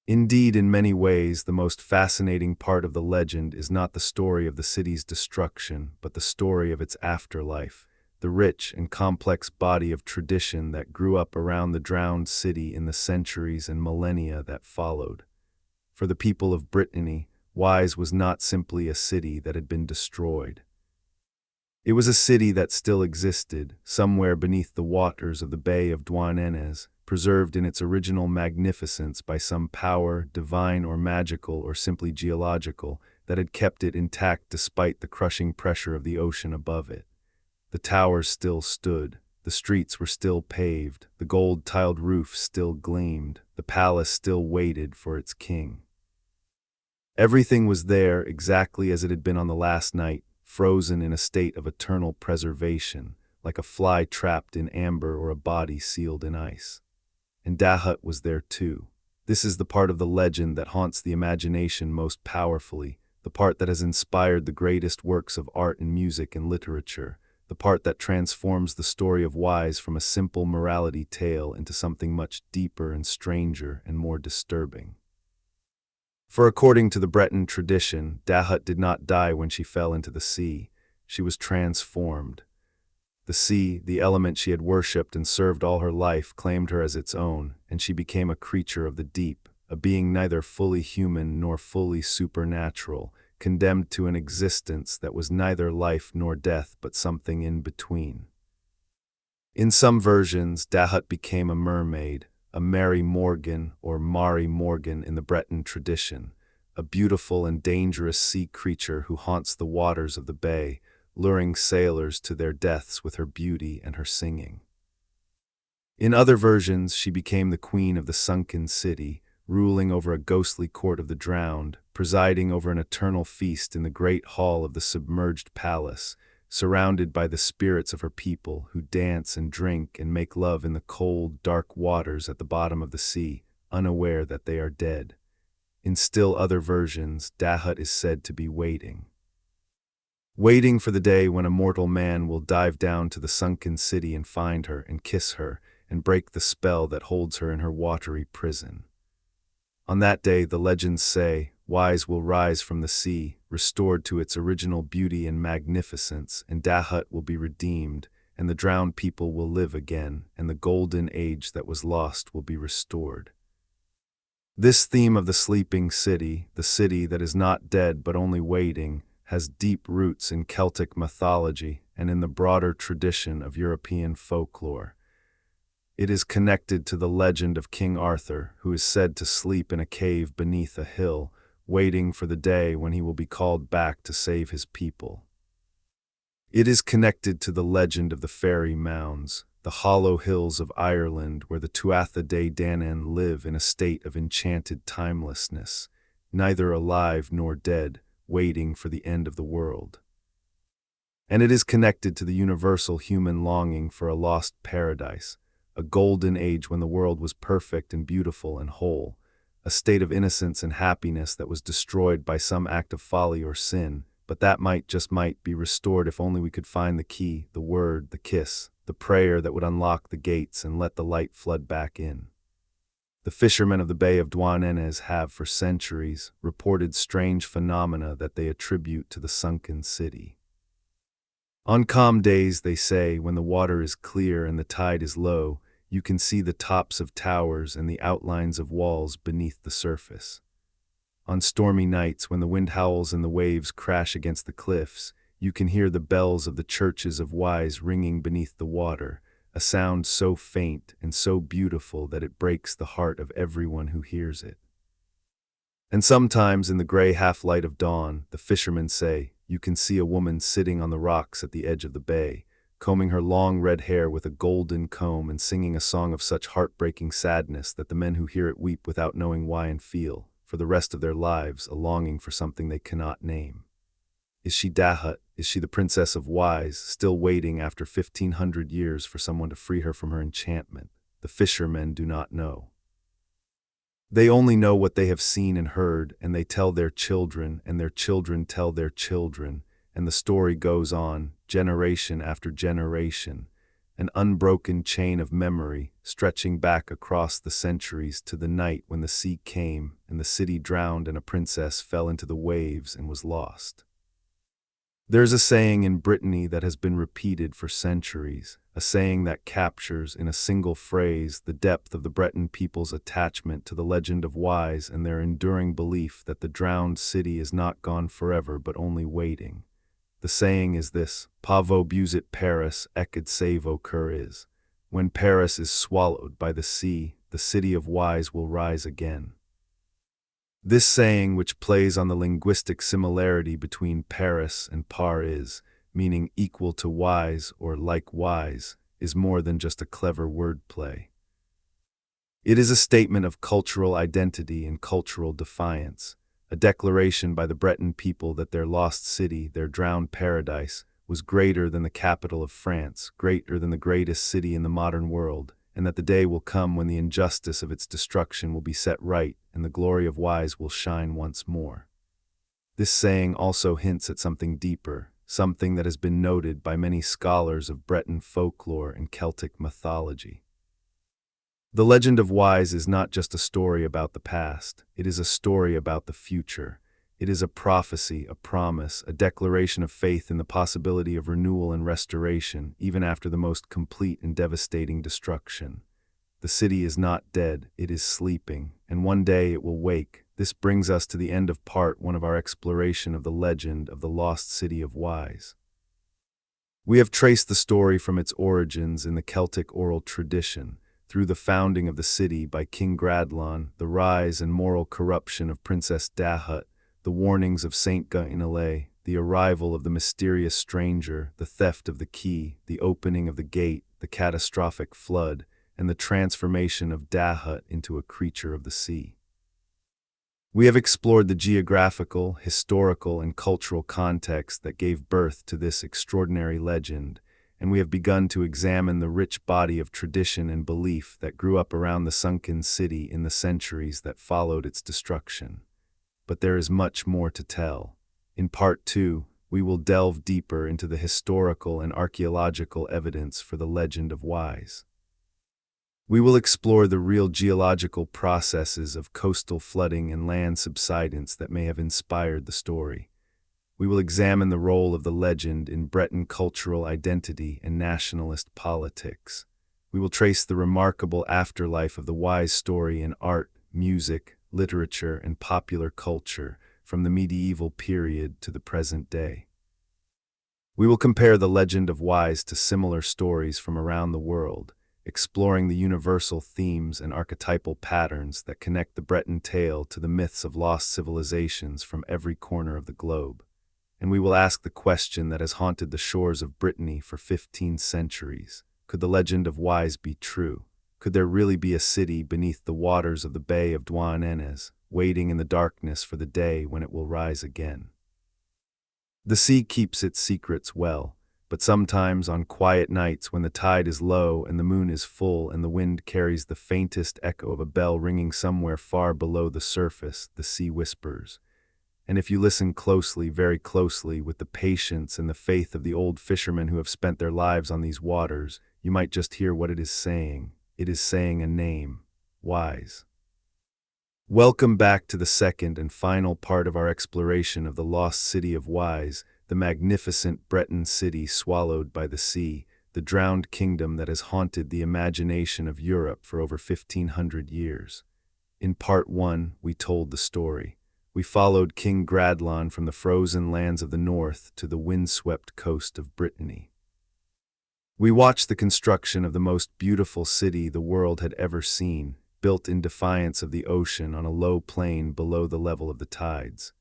Indeed, in many ways, the most fascinating part of the legend is not the story of the city's destruction, but the story of its afterlife, the rich and complex body of tradition that grew up around the drowned city in the centuries and millennia that followed. For the people of Brittany, Wise was not simply a city that had been destroyed. It was a city that still existed, somewhere beneath the waters of the Bay of Douarnenez, preserved in its original magnificence by some power, divine or magical or simply geological, that had kept it intact despite the crushing pressure of the ocean above it. The towers still stood, the streets were still paved, the gold-tiled roof still gleamed, the palace still waited for its king. Everything was there exactly as it had been on the last night, frozen in a state of eternal preservation, like a fly trapped in amber or a body sealed in ice. And Dahut was there too. This is the part of the legend that haunts the imagination most powerfully, the part that has inspired the greatest works of art and music and literature, the part that transforms the story of Wise from a simple morality tale into something much deeper and stranger and more disturbing. For according to the Breton tradition, Dahut did not die when she fell into the sea. She was transformed. The sea, the element she had worshipped and served all her life, claimed her as its own, and she became a creature of the deep, a being neither fully human nor fully supernatural, condemned to an existence that was neither life nor death but something in between. In some versions, Dahut became a mermaid, a Mary Morgan or Mari Morgan in the Breton tradition, a beautiful and dangerous sea creature who haunts the waters of the bay, luring sailors to their deaths with her beauty and her singing. In other versions, she became the queen of the sunken city, ruling over a ghostly court of the drowned, presiding over an eternal feast in the great hall of the submerged palace, surrounded by the spirits of her people who dance and drink and make love in the cold, dark waters at the bottom of the sea, unaware that they are dead. In still other versions, Dahut is said to be waiting for the day when a mortal man will dive down to the sunken city and find her and kiss her and break the spell that holds her in her watery prison. On that day, the legends say, Wise will rise from the sea, restored to its original beauty and magnificence, and Dahut will be redeemed, and the drowned people will live again, and the golden age that was lost will be restored. This theme of the sleeping city, the city that is not dead but only waiting, has deep roots in Celtic mythology and in the broader tradition of European folklore. It is connected to the legend of King Arthur, who is said to sleep in a cave beneath a hill, waiting for the day when he will be called back to save his people. It is connected to the legend of the fairy mounds, the hollow hills of Ireland where the Tuatha De Danann live in a state of enchanted timelessness, neither alive nor dead, waiting for the end of the world. And it is connected to the universal human longing for a lost paradise, a golden age when the world was perfect and beautiful and whole, a state of innocence and happiness that was destroyed by some act of folly or sin, but that might be restored if only we could find the key, the word, the kiss, the prayer that would unlock the gates and let the light flood back in. The fishermen of the Bay of Douarnenez have, for centuries, reported strange phenomena that they attribute to the sunken city. On calm days, they say, when the water is clear and the tide is low, you can see the tops of towers and the outlines of walls beneath the surface. On stormy nights, when the wind howls and the waves crash against the cliffs, you can hear the bells of the churches of Wise ringing beneath the water, a sound so faint and so beautiful that it breaks the heart of everyone who hears it. And sometimes in the gray half-light of dawn, the fishermen say, you can see a woman sitting on the rocks at the edge of the bay, combing her long red hair with a golden comb and singing a song of such heartbreaking sadness that the men who hear it weep without knowing why and feel, for the rest of their lives, a longing for something they cannot name. Is she Dahut? Is she the Princess of Wise, still waiting after 1,500 years for someone to free her from her enchantment? The fishermen do not know. They only know what they have seen and heard, and they tell their children, and their children tell their children, and the story goes on, generation after generation, an unbroken chain of memory stretching back across the centuries to the night when the sea came and the city drowned and a princess fell into the waves and was lost. There's a saying in Brittany that has been repeated for centuries, a saying that captures in a single phrase the depth of the Breton people's attachment to the legend of Wise and their enduring belief that the drowned city is not gone forever but only waiting. The saying is this: Pavo busit Paris ecid savo Ker-Is. When Paris is swallowed by the sea, the city of Wise will rise again. This saying, which plays on the linguistic similarity between Paris and par-is, meaning equal to wise or like wise, is more than just a clever wordplay. It is a statement of cultural identity and cultural defiance, a declaration by the Breton people that their lost city, their drowned paradise, was greater than the capital of France, greater than the greatest city in the modern world, and that the day will come when the injustice of its destruction will be set right and the glory of Wise will shine once more. This saying also hints at something deeper, something that has been noted by many scholars of Breton folklore and Celtic mythology. The legend of Wise is not just a story about the past, it is a story about the future. It is a prophecy, a promise, a declaration of faith in the possibility of renewal and restoration, even after the most complete and devastating destruction. The city is not dead, it is sleeping, and one day it will wake. This brings us to the end of part 1 of our exploration of the legend of the lost city of Wise. We have traced the story from its origins in the Celtic oral tradition, through the founding of the city by King Gradlon, the rise and moral corruption of Princess Dahut, the warnings of Saint Guénolé, the arrival of the mysterious stranger, the theft of the key, the opening of the gate, the catastrophic flood, and the transformation of Dahut into a creature of the sea. We have explored the geographical, historical, and cultural context that gave birth to this extraordinary legend, and we have begun to examine the rich body of tradition and belief that grew up around the sunken city in the centuries that followed its destruction. But there is much more to tell. In Part 2, we will delve deeper into the historical and archaeological evidence for the legend of Wise. We will explore the real geological processes of coastal flooding and land subsidence that may have inspired the story. We will examine the role of the legend in Breton cultural identity and nationalist politics. We will trace the remarkable afterlife of the Wise story in art, music, literature, and popular culture, from the medieval period to the present day. We will compare the legend of Wise to similar stories from around the world, exploring the universal themes and archetypal patterns that connect the Breton tale to the myths of lost civilizations from every corner of the globe. And we will ask the question that has haunted the shores of Brittany for 15 centuries. Could the legend of Wise be true? Could there really be a city beneath the waters of the Bay of Douarnenez, waiting in the darkness for the day when it will rise again? The sea keeps its secrets well, but sometimes on quiet nights when the tide is low and the moon is full and the wind carries the faintest echo of a bell ringing somewhere far below the surface, the sea whispers. And if you listen closely, very closely, with the patience and the faith of the old fishermen who have spent their lives on these waters, you might just hear what it is saying. It is saying a name: Wise. Welcome back to the second and final part of our exploration of the lost city of Wise, the magnificent Breton city swallowed by the sea, the drowned kingdom that has haunted the imagination of Europe for over 1,500 years. In Part 1, we told the story. We followed King Gradlon from the frozen lands of the north to the windswept coast of Brittany. We watched the construction of the most beautiful city the world had ever seen, built in defiance of the ocean on a low plain below the level of the tides.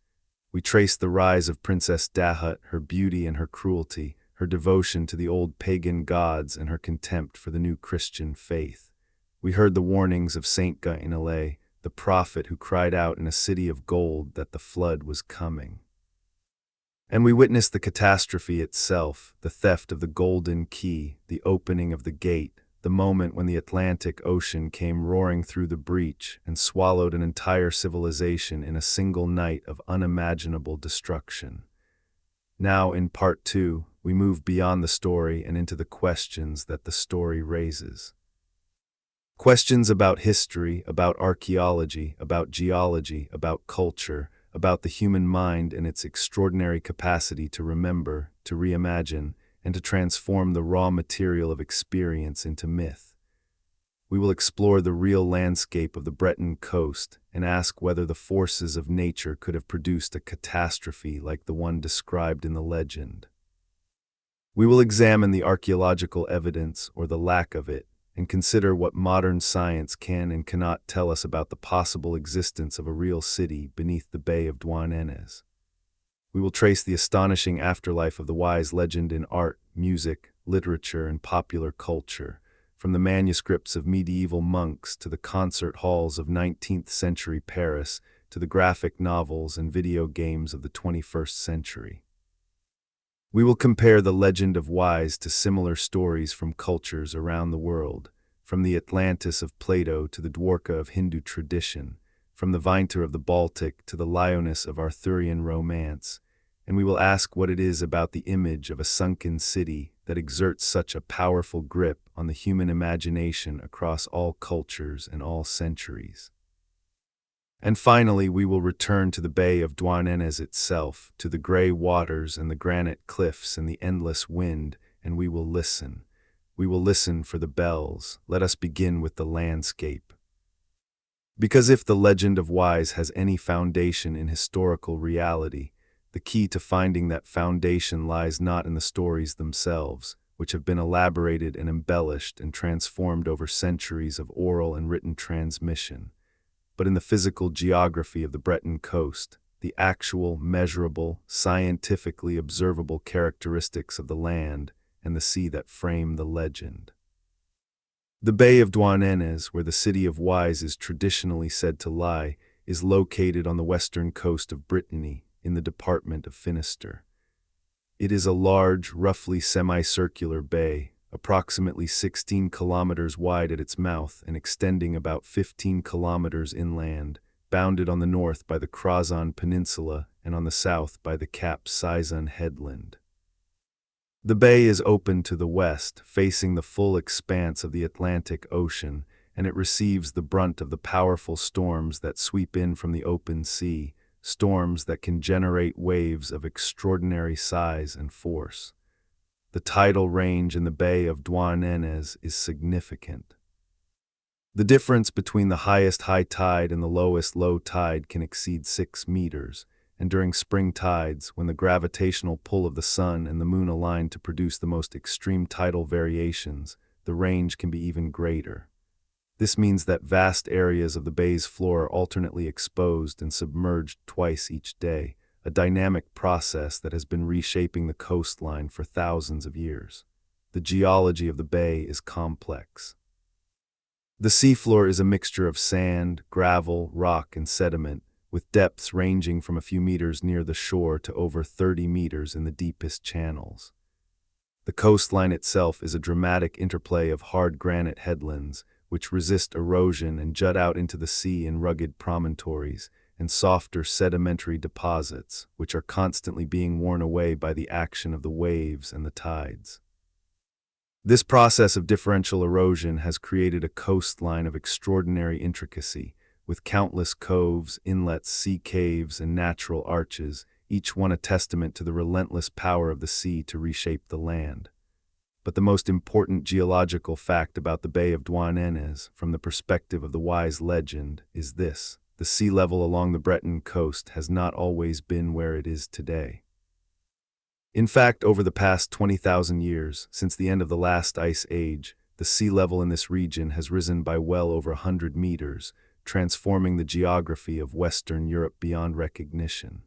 We traced the rise of Princess Dahut, her beauty and her cruelty, her devotion to the old pagan gods and her contempt for the new Christian faith. We heard the warnings of Saint Guénolé, the prophet who cried out in a city of gold that the flood was coming. And we witnessed the catastrophe itself, the theft of the golden key, the opening of the gate, the moment when the Atlantic Ocean came roaring through the breach and swallowed an entire civilization in a single night of unimaginable destruction. Now, in Part 2, we move beyond the story and into the questions that the story raises. Questions about history, about archaeology, about geology, about culture, about the human mind and its extraordinary capacity to remember, to reimagine, and to transform the raw material of experience into myth. We will explore the real landscape of the Breton coast and ask whether the forces of nature could have produced a catastrophe like the one described in the legend. We will examine the archaeological evidence, or the lack of it, and consider what modern science can and cannot tell us about the possible existence of a real city beneath the Bay of Douarnenez. We will trace the astonishing afterlife of the Wise legend in art, music, literature, and popular culture, from the manuscripts of medieval monks to the concert halls of 19th century Paris to the graphic novels and video games of the 21st century. We will compare the legend of Wise to similar stories from cultures around the world, from the Atlantis of Plato to the Dwarka of Hindu tradition, from the Vintner of the Baltic to the Lyonesse of Arthurian romance, and we will ask what it is about the image of a sunken city that exerts such a powerful grip on the human imagination across all cultures and all centuries. And finally, we will return to the Bay of Douarnenez itself, to the gray waters and the granite cliffs and the endless wind, and we will listen. We will listen for the bells. Let us begin with the landscape. Because if the legend of Wise has any foundation in historical reality, the key to finding that foundation lies not in the stories themselves, which have been elaborated and embellished and transformed over centuries of oral and written transmission, but in the physical geography of the Breton coast, the actual, measurable, scientifically observable characteristics of the land and the sea that frame the legend. The Bay of Douarnenez, where the city of Wise is traditionally said to lie, is located on the western coast of Brittany, in the department of Finistère. It is a large, roughly semicircular bay, approximately 16 kilometers wide at its mouth and extending about 15 kilometers inland, bounded on the north by the Crozon Peninsula and on the south by the Cap Sizun headland. The bay is open to the west, facing the full expanse of the Atlantic Ocean, and it receives the brunt of the powerful storms that sweep in from the open sea, storms that can generate waves of extraordinary size and force. The tidal range in the Bay of Douarnenez is significant. The difference between the highest high tide and the lowest low tide can exceed 6 meters, and during spring tides, when the gravitational pull of the sun and the moon align to produce the most extreme tidal variations, the range can be even greater. This means that vast areas of the bay's floor are alternately exposed and submerged twice each day, a dynamic process that has been reshaping the coastline for thousands of years. The geology of the bay is complex. The seafloor is a mixture of sand, gravel, rock, and sediment, with depths ranging from a few meters near the shore to over 30 meters in the deepest channels. The coastline itself is a dramatic interplay of hard granite headlands, which resist erosion and jut out into the sea in rugged promontories, and softer sedimentary deposits, which are constantly being worn away by the action of the waves and the tides. This process of differential erosion has created a coastline of extraordinary intricacy, with countless coves, inlets, sea caves, and natural arches, each one a testament to the relentless power of the sea to reshape the land. But the most important geological fact about the Bay of Douarnenez, from the perspective of the wise legend, is this: the sea level along the Breton coast has not always been where it is today. In fact, over the past 20,000 years, since the end of the last ice age, the sea level in this region has risen by well over 100 meters, transforming the geography of Western Europe beyond recognition.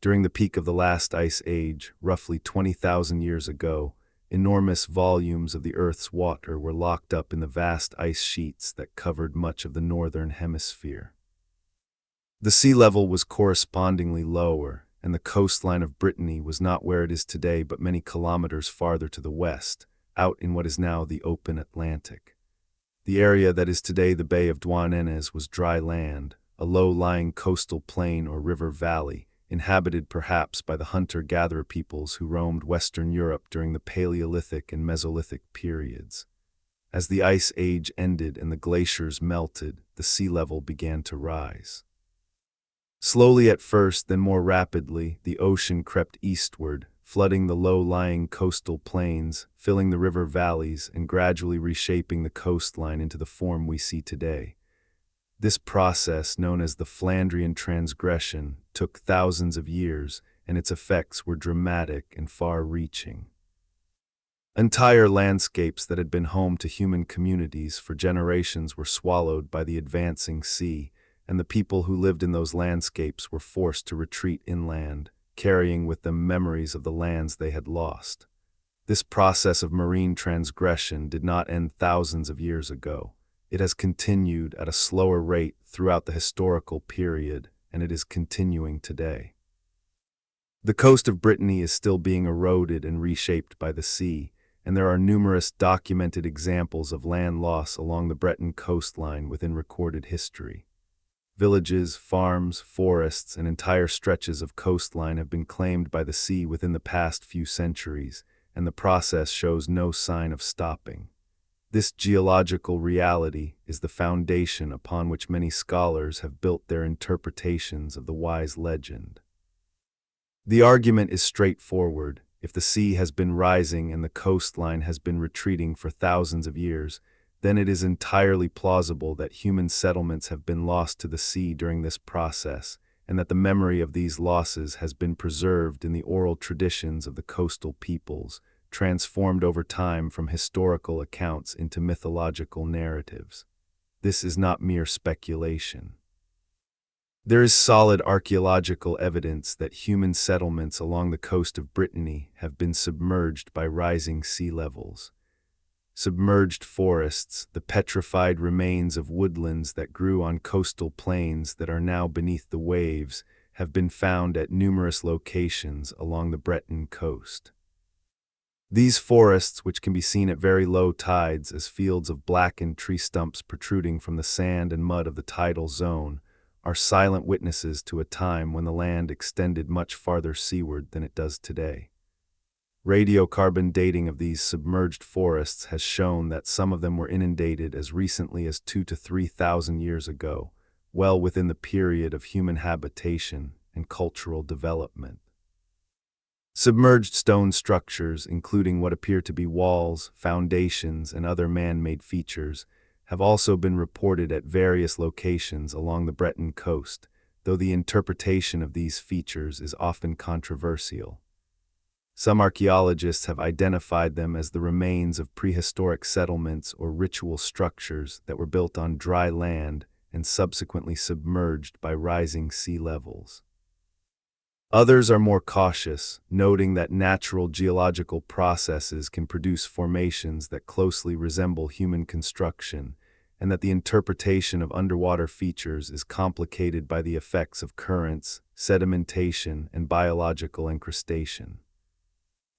During the peak of the last ice age, roughly 20,000 years ago, enormous volumes of the Earth's water were locked up in the vast ice sheets that covered much of the northern hemisphere. The sea level was correspondingly lower, and the coastline of Brittany was not where it is today but many kilometers farther to the west, out in what is now the open Atlantic. The area that is today the Bay of Douarnenez was dry land, a low-lying coastal plain or river valley, inhabited perhaps by the hunter-gatherer peoples who roamed Western Europe during the Paleolithic and Mesolithic periods. As the Ice Age ended and the glaciers melted, the sea level began to rise. Slowly at first, then more rapidly, the ocean crept eastward, flooding the low-lying coastal plains, filling the river valleys, and gradually reshaping the coastline into the form we see today. This process, known as the Flandrian transgression, took thousands of years, and its effects were dramatic and far-reaching. Entire landscapes that had been home to human communities for generations were swallowed by the advancing sea, and the people who lived in those landscapes were forced to retreat inland, carrying with them memories of the lands they had lost. This process of marine transgression did not end thousands of years ago. It has continued at a slower rate throughout the historical period, and it is continuing today. The coast of Brittany is still being eroded and reshaped by the sea, and there are numerous documented examples of land loss along the Breton coastline within recorded history. Villages, farms, forests, and entire stretches of coastline have been claimed by the sea within the past few centuries, and the process shows no sign of stopping. This geological reality is the foundation upon which many scholars have built their interpretations of the wise legend. The argument is straightforward. If the sea has been rising and the coastline has been retreating for thousands of years, then it is entirely plausible that human settlements have been lost to the sea during this process, and that the memory of these losses has been preserved in the oral traditions of the coastal peoples, transformed over time from historical accounts into mythological narratives. This is not mere speculation. There is solid archaeological evidence that human settlements along the coast of Brittany have been submerged by rising sea levels. Submerged forests, the petrified remains of woodlands that grew on coastal plains that are now beneath the waves, have been found at numerous locations along the Breton coast. These forests, which can be seen at very low tides as fields of blackened tree stumps protruding from the sand and mud of the tidal zone, are silent witnesses to a time when the land extended much farther seaward than it does today. Radiocarbon dating of these submerged forests has shown that some of them were inundated as recently as 2,000 to 3,000 years ago, well within the period of human habitation and cultural development. Submerged stone structures, including what appear to be walls, foundations, and other man-made features, have also been reported at various locations along the Breton coast, though the interpretation of these features is often controversial. Some archaeologists have identified them as the remains of prehistoric settlements or ritual structures that were built on dry land and subsequently submerged by rising sea levels. Others are more cautious, noting that natural geological processes can produce formations that closely resemble human construction, and that the interpretation of underwater features is complicated by the effects of currents, sedimentation, and biological incrustation.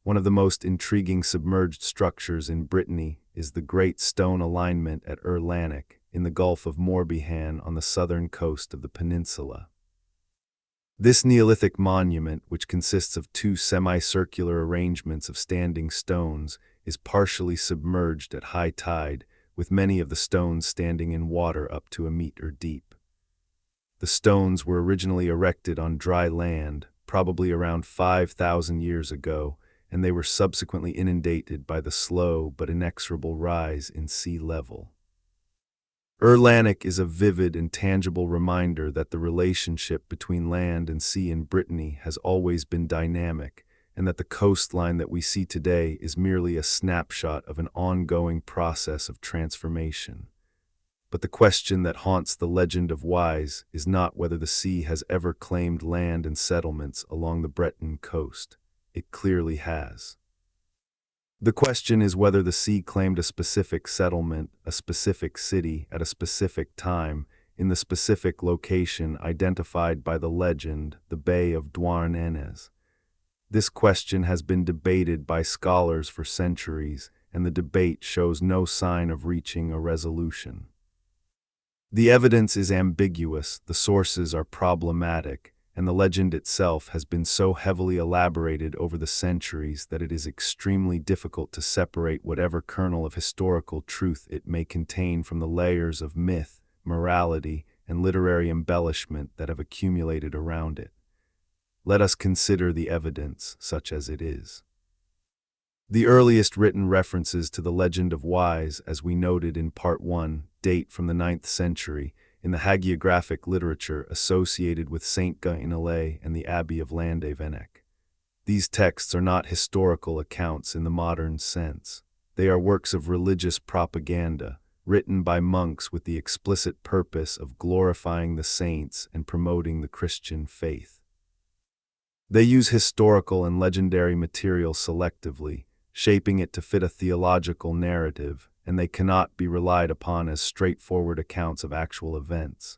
One of the most intriguing submerged structures in Brittany is the Great Stone Alignment at Lyonesse, in the Gulf of Morvarc'h on the southern coast of the peninsula. This Neolithic monument, which consists of two semicircular arrangements of standing stones, is partially submerged at high tide, with many of the stones standing in water up to a meter deep. The stones were originally erected on dry land, probably around 5,000 years ago, and they were subsequently inundated by the slow but inexorable rise in sea level. Lyonesse is a vivid and tangible reminder that the relationship between land and sea in Brittany has always been dynamic, and that the coastline that we see today is merely a snapshot of an ongoing process of transformation. But the question that haunts the legend of Ahès is not whether the sea has ever claimed land and settlements along the Breton coast. It clearly has. The question is whether the sea claimed a specific settlement, a specific city, at a specific time, in the specific location identified by the legend, the Bay of Douarnenez. This question has been debated by scholars for centuries, and the debate shows no sign of reaching a resolution. The evidence is ambiguous, the sources are problematic, and the legend itself has been so heavily elaborated over the centuries that it is extremely difficult to separate whatever kernel of historical truth it may contain from the layers of myth, morality, and literary embellishment that have accumulated around it. Let us consider the evidence, such as it is. The earliest written references to the legend of Ahès, as we noted in Part 1, date from the 9th century, in the hagiographic literature associated with Saint Guénolé and the Abbey of Landévennec. These texts are not historical accounts in the modern sense. They are works of religious propaganda, written by monks with the explicit purpose of glorifying the saints and promoting the Christian faith. They use historical and legendary material selectively, shaping it to fit a theological narrative, and they cannot be relied upon as straightforward accounts of actual events.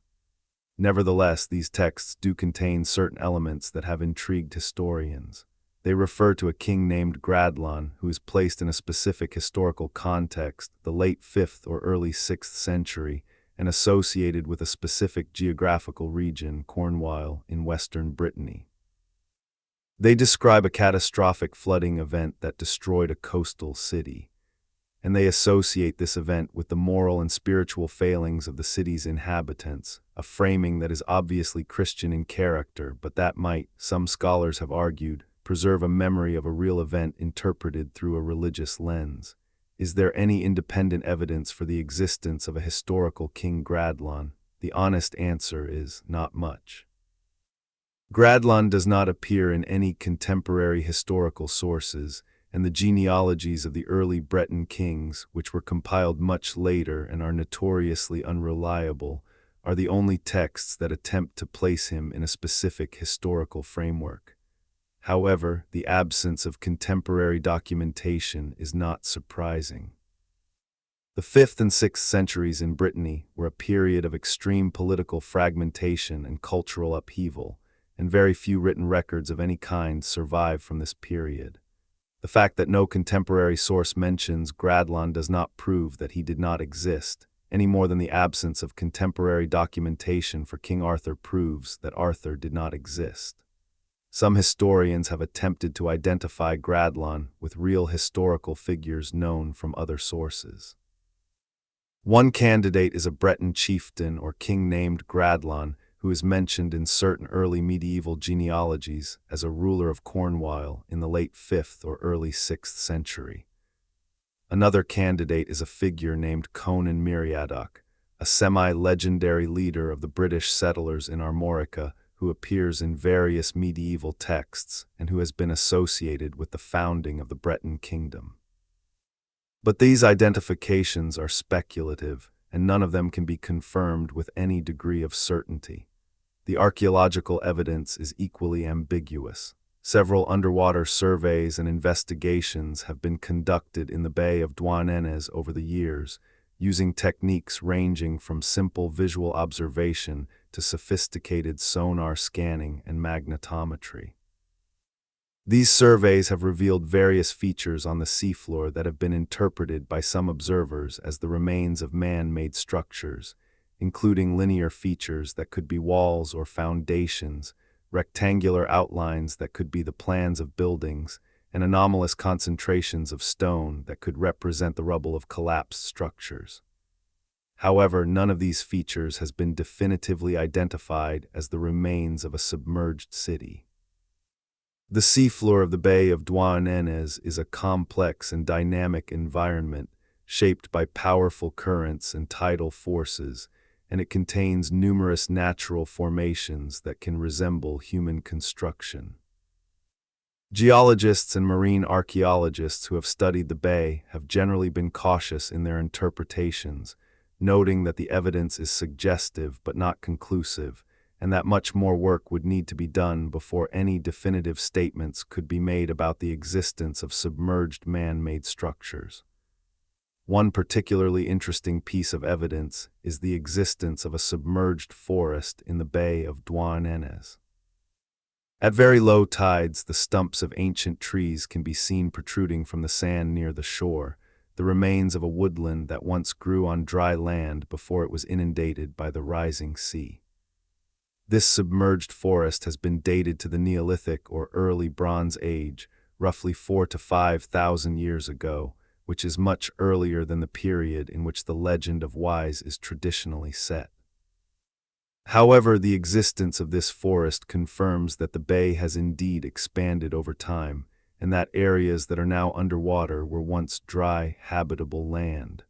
Nevertheless, these texts do contain certain elements that have intrigued historians. They refer to a king named Gradlon, who is placed in a specific historical context, the late 5th or early 6th century, and associated with a specific geographical region, Cornwall, in western Brittany. They describe a catastrophic flooding event that destroyed a coastal city, and they associate this event with the moral and spiritual failings of the city's inhabitants, a framing that is obviously Christian in character, but that might, some scholars have argued, preserve a memory of a real event interpreted through a religious lens. Is there any independent evidence for the existence of a historical King Gradlon? The honest answer is not much. Gradlon does not appear in any contemporary historical sources, and the genealogies of the early Breton kings, which were compiled much later and are notoriously unreliable, are the only texts that attempt to place him in a specific historical framework. However, the absence of contemporary documentation is not surprising. The 5th and 6th centuries in Brittany were a period of extreme political fragmentation and cultural upheaval, and very few written records of any kind survive from this period. The fact that no contemporary source mentions Gradlon does not prove that he did not exist, any more than the absence of contemporary documentation for King Arthur proves that Arthur did not exist. Some historians have attempted to identify Gradlon with real historical figures known from other sources. One candidate is a Breton chieftain or king named Gradlon, who is mentioned in certain early medieval genealogies as a ruler of Cornwall in the late 5th or early 6th century. Another candidate is a figure named Conan Miriadoc, a semi-legendary leader of the British settlers in Morvarc'h, who appears in various medieval texts and who has been associated with the founding of the Breton kingdom. But these identifications are speculative, and none of them can be confirmed with any degree of certainty. The archaeological evidence is equally ambiguous. Several underwater surveys and investigations have been conducted in the Bay of Douarnenez over the years, using techniques ranging from simple visual observation to sophisticated sonar scanning and magnetometry. These surveys have revealed various features on the seafloor that have been interpreted by some observers as the remains of man-made structures, including linear features that could be walls or foundations, rectangular outlines that could be the plans of buildings, and anomalous concentrations of stone that could represent the rubble of collapsed structures. However, none of these features has been definitively identified as the remains of a submerged city. The seafloor of the Bay of Douarnenez is a complex and dynamic environment shaped by powerful currents and tidal forces, and it contains numerous natural formations that can resemble human construction. Geologists and marine archaeologists who have studied the bay have generally been cautious in their interpretations, noting that the evidence is suggestive but not conclusive, and that much more work would need to be done before any definitive statements could be made about the existence of submerged man-made structures. One particularly interesting piece of evidence is the existence of a submerged forest in the Bay of Douarnenez. At very low tides, the stumps of ancient trees can be seen protruding from the sand near the shore, the remains of a woodland that once grew on dry land before it was inundated by the rising sea. This submerged forest has been dated to the Neolithic or early Bronze Age, roughly 4,000 to 5,000 years ago, which is much earlier than the period in which the legend of Wise is traditionally set. However, the existence of this forest confirms that the bay has indeed expanded over time, and that areas that are now underwater were once dry, habitable land.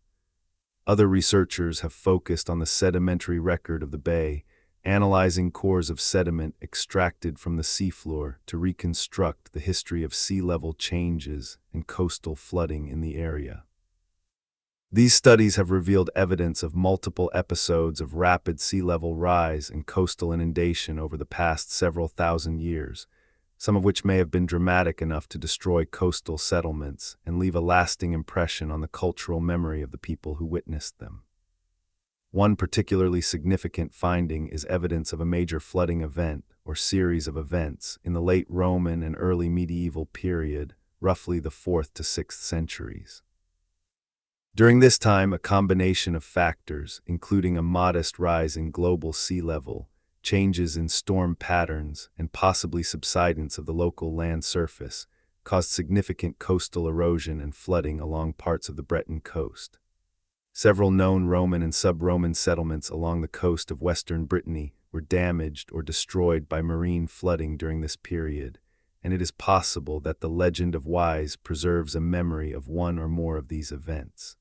Other researchers have focused on the sedimentary record of the bay, analyzing cores of sediment extracted from the seafloor to reconstruct the history of sea level changes and coastal flooding in the area. These studies have revealed evidence of multiple episodes of rapid sea level rise and coastal inundation over the past several thousand years, some of which may have been dramatic enough to destroy coastal settlements and leave a lasting impression on the cultural memory of the people who witnessed them. One particularly significant finding is evidence of a major flooding event or series of events in the late Roman and early medieval period, roughly the 4th to 6th centuries. During this time, a combination of factors, including a modest rise in global sea level, changes in storm patterns, and possibly subsidence of the local land surface, caused significant coastal erosion and flooding along parts of the Breton coast. Several known Roman and sub-Roman settlements along the coast of western Brittany were damaged or destroyed by marine flooding during this period, and it is possible that the legend of Wise preserves a memory of one or more of these events.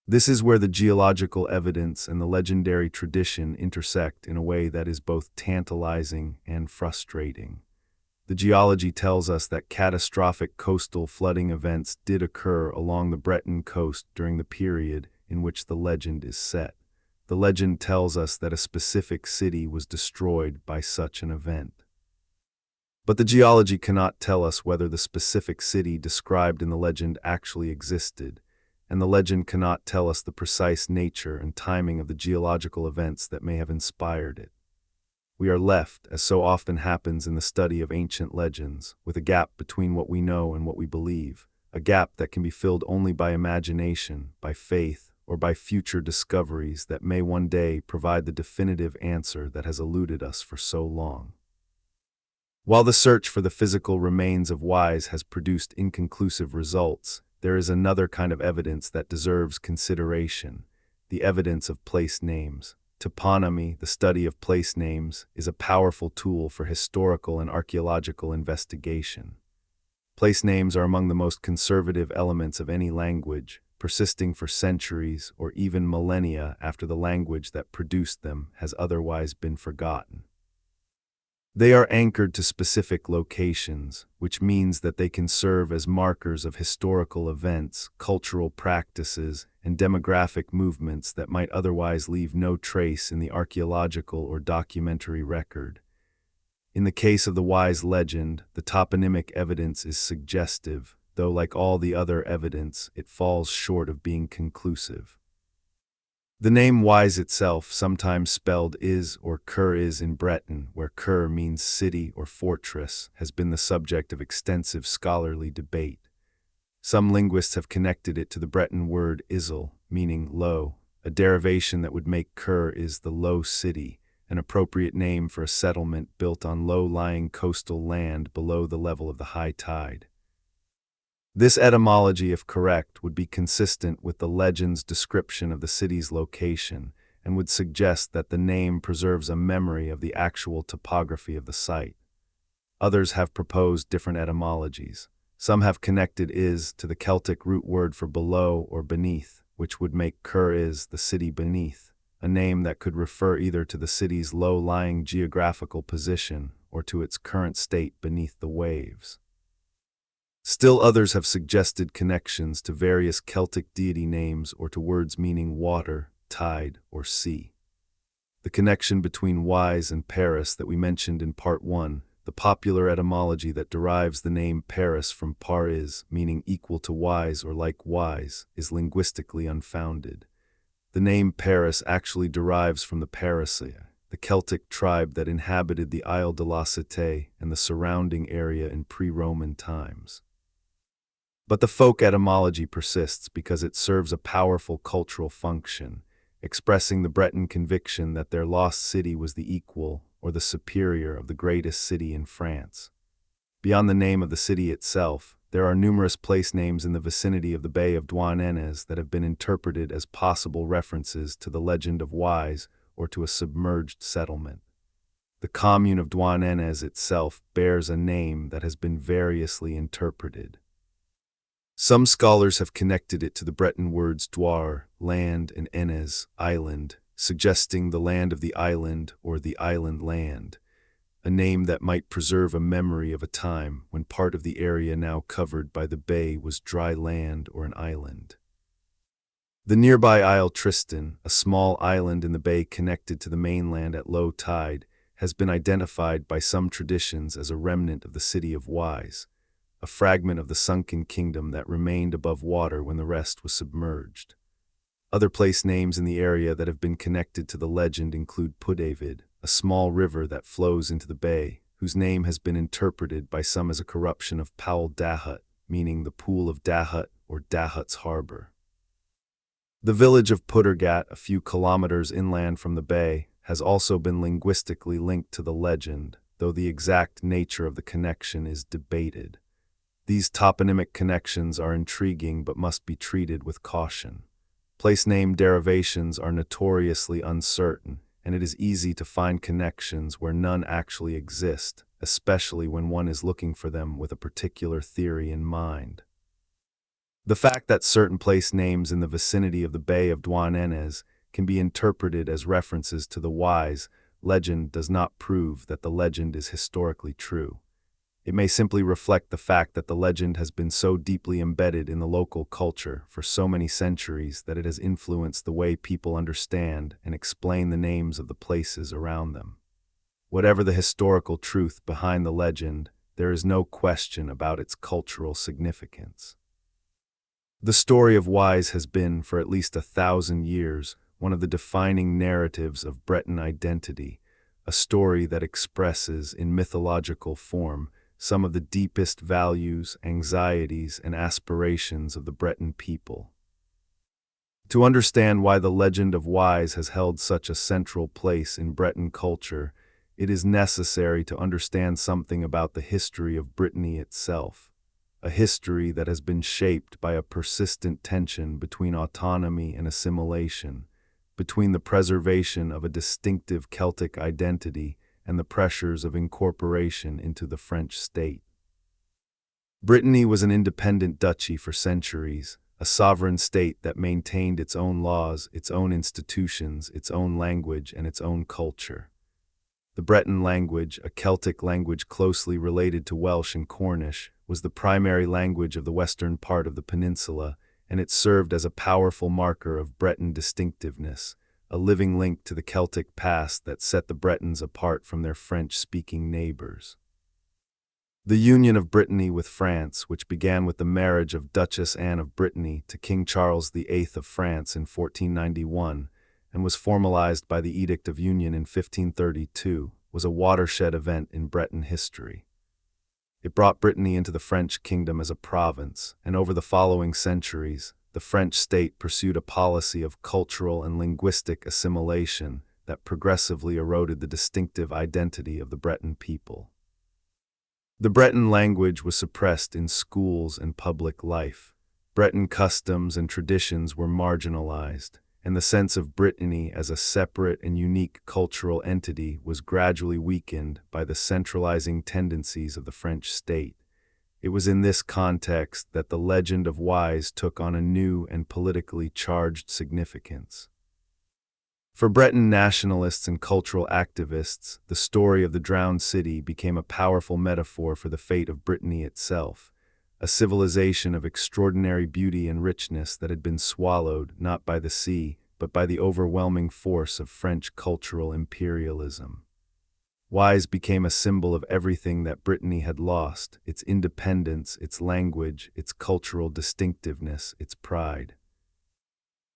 This is where the geological evidence and the legendary tradition intersect in a way that is both tantalizing and frustrating. The geology tells us that catastrophic coastal flooding events did occur along the Breton coast during the period in which the legend is set. The legend tells us that a specific city was destroyed by such an event. But the geology cannot tell us whether the specific city described in the legend actually existed, and the legend cannot tell us the precise nature and timing of the geological events that may have inspired it. We are left, as so often happens in the study of ancient legends, with a gap between what we know and what we believe, a gap that can be filled only by imagination, by faith, or by future discoveries that may one day provide the definitive answer that has eluded us for so long. While the search for the physical remains of Wise has produced inconclusive results, there is another kind of evidence that deserves consideration: the evidence of place names. Toponymy, the study of place names, is a powerful tool for historical and archaeological investigation. Place names are among the most conservative elements of any language, persisting for centuries or even millennia after the language that produced them has otherwise been forgotten. They are anchored to specific locations, which means that they can serve as markers of historical events, cultural practices, and demographic movements that might otherwise leave no trace in the archaeological or documentary record. In the case of the Wise legend, the toponymic evidence is suggestive, though like all the other evidence, it falls short of being conclusive. The name Wise itself, sometimes spelled Is or Ker-Is in Breton, where Ker means city or fortress, has been the subject of extensive scholarly debate. Some linguists have connected it to the Breton word Isle, meaning low, a derivation that would make Ker-Is the low city, an appropriate name for a settlement built on low-lying coastal land below the level of the high tide. This etymology, if correct, would be consistent with the legend's description of the city's location and would suggest that the name preserves a memory of the actual topography of the site. Others have proposed different etymologies. Some have connected Is to the Celtic root word for below or beneath, which would make Ker-Is the city beneath, a name that could refer either to the city's low-lying geographical position or to its current state beneath the waves. Still others have suggested connections to various Celtic deity names or to words meaning water, tide, or sea. The connection between Wise and Paris that we mentioned in Part 1, the popular etymology that derives the name Paris from par-is, meaning equal to wise or like wise, is linguistically unfounded. The name Paris actually derives from the Parisii, the Celtic tribe that inhabited the Isle de la Cité and the surrounding area in pre-Roman times. But the folk etymology persists because it serves a powerful cultural function, expressing the Breton conviction that their lost city was the equal or the superior of the greatest city in France. Beyond the name of the city itself, there are numerous place names in the vicinity of the Bay of Douarnenez that have been interpreted as possible references to the legend of Wise or to a submerged settlement. The commune of Douarnenez itself bears a name that has been variously interpreted. Some scholars have connected it to the Breton words Dwar, land, and Enez, island, suggesting the land of the island or the island land, a name that might preserve a memory of a time when part of the area now covered by the bay was dry land or an island. The nearby Isle Tristan, a small island in the bay connected to the mainland at low tide, has been identified by some traditions as a remnant of the city of Wise, a fragment of the Sunken kingdom that remained above water when the rest was submerged. Other place names in the area that have been connected to the legend include Pudavid, a small river that flows into the bay, whose name has been interpreted by some as a corruption of Powell Dahut, meaning the pool of Dahut or Dahut's harbor. The village of Putergat, a few kilometers inland from the bay, has also been linguistically linked to the legend, though the exact nature of the connection is debated. These toponymic connections are intriguing but must be treated with caution. Place name derivations are notoriously uncertain, and it is easy to find connections where none actually exist, especially when one is looking for them with a particular theory in mind. The fact that certain place names in the vicinity of the Bay of Douarnenez can be interpreted as references to the Wise legend does not prove that the legend is historically true. It may simply reflect the fact that the legend has been so deeply embedded in the local culture for so many centuries that it has influenced the way people understand and explain the names of the places around them. Whatever the historical truth behind the legend, there is no question about its cultural significance. The story of Wise has been, for at least 1,000 years, one of the defining narratives of Breton identity, a story that expresses, in mythological form, some of the deepest values, anxieties, and aspirations of the Breton people. To understand why the legend of Wise has held such a central place in Breton culture, it is necessary to understand something about the history of Brittany itself, a history that has been shaped by a persistent tension between autonomy and assimilation, between the preservation of a distinctive Celtic identity and the pressures of incorporation into the French state. Brittany was an independent duchy for centuries, a sovereign state that maintained its own laws, its own institutions, its own language, and its own culture. The Breton language, a Celtic language closely related to Welsh and Cornish, was the primary language of the western part of the peninsula, and it served as a powerful marker of Breton distinctiveness, a living link to the Celtic past that set the Bretons apart from their French-speaking neighbors. The union of Brittany with France, which began with the marriage of Duchess Anne of Brittany to King Charles VIII of France in 1491, and was formalized by the Edict of Union in 1532, was a watershed event in Breton history. It brought Brittany into the French kingdom as a province, and over the following centuries, the French state pursued a policy of cultural and linguistic assimilation that progressively eroded the distinctive identity of the Breton people. The Breton language was suppressed in schools and public life. Breton customs and traditions were marginalized, and the sense of Brittany as a separate and unique cultural entity was gradually weakened by the centralizing tendencies of the French state. It was in this context that the legend of Wise took on a new and politically charged significance. For Breton nationalists and cultural activists, the story of the drowned city became a powerful metaphor for the fate of Brittany itself, a civilization of extraordinary beauty and richness that had been swallowed not by the sea, but by the overwhelming force of French cultural imperialism. Wise became a symbol of everything that Brittany had lost: its independence, its language, its cultural distinctiveness, its pride.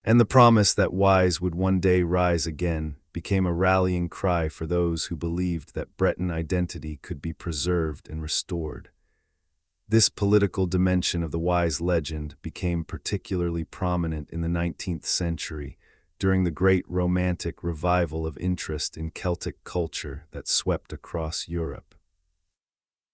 And the promise that Wise would one day rise again became a rallying cry for those who believed that Breton identity could be preserved and restored. This political dimension of the Wise legend became particularly prominent in the 19th century, during the Great Romantic Revival of interest in Celtic culture that swept across Europe.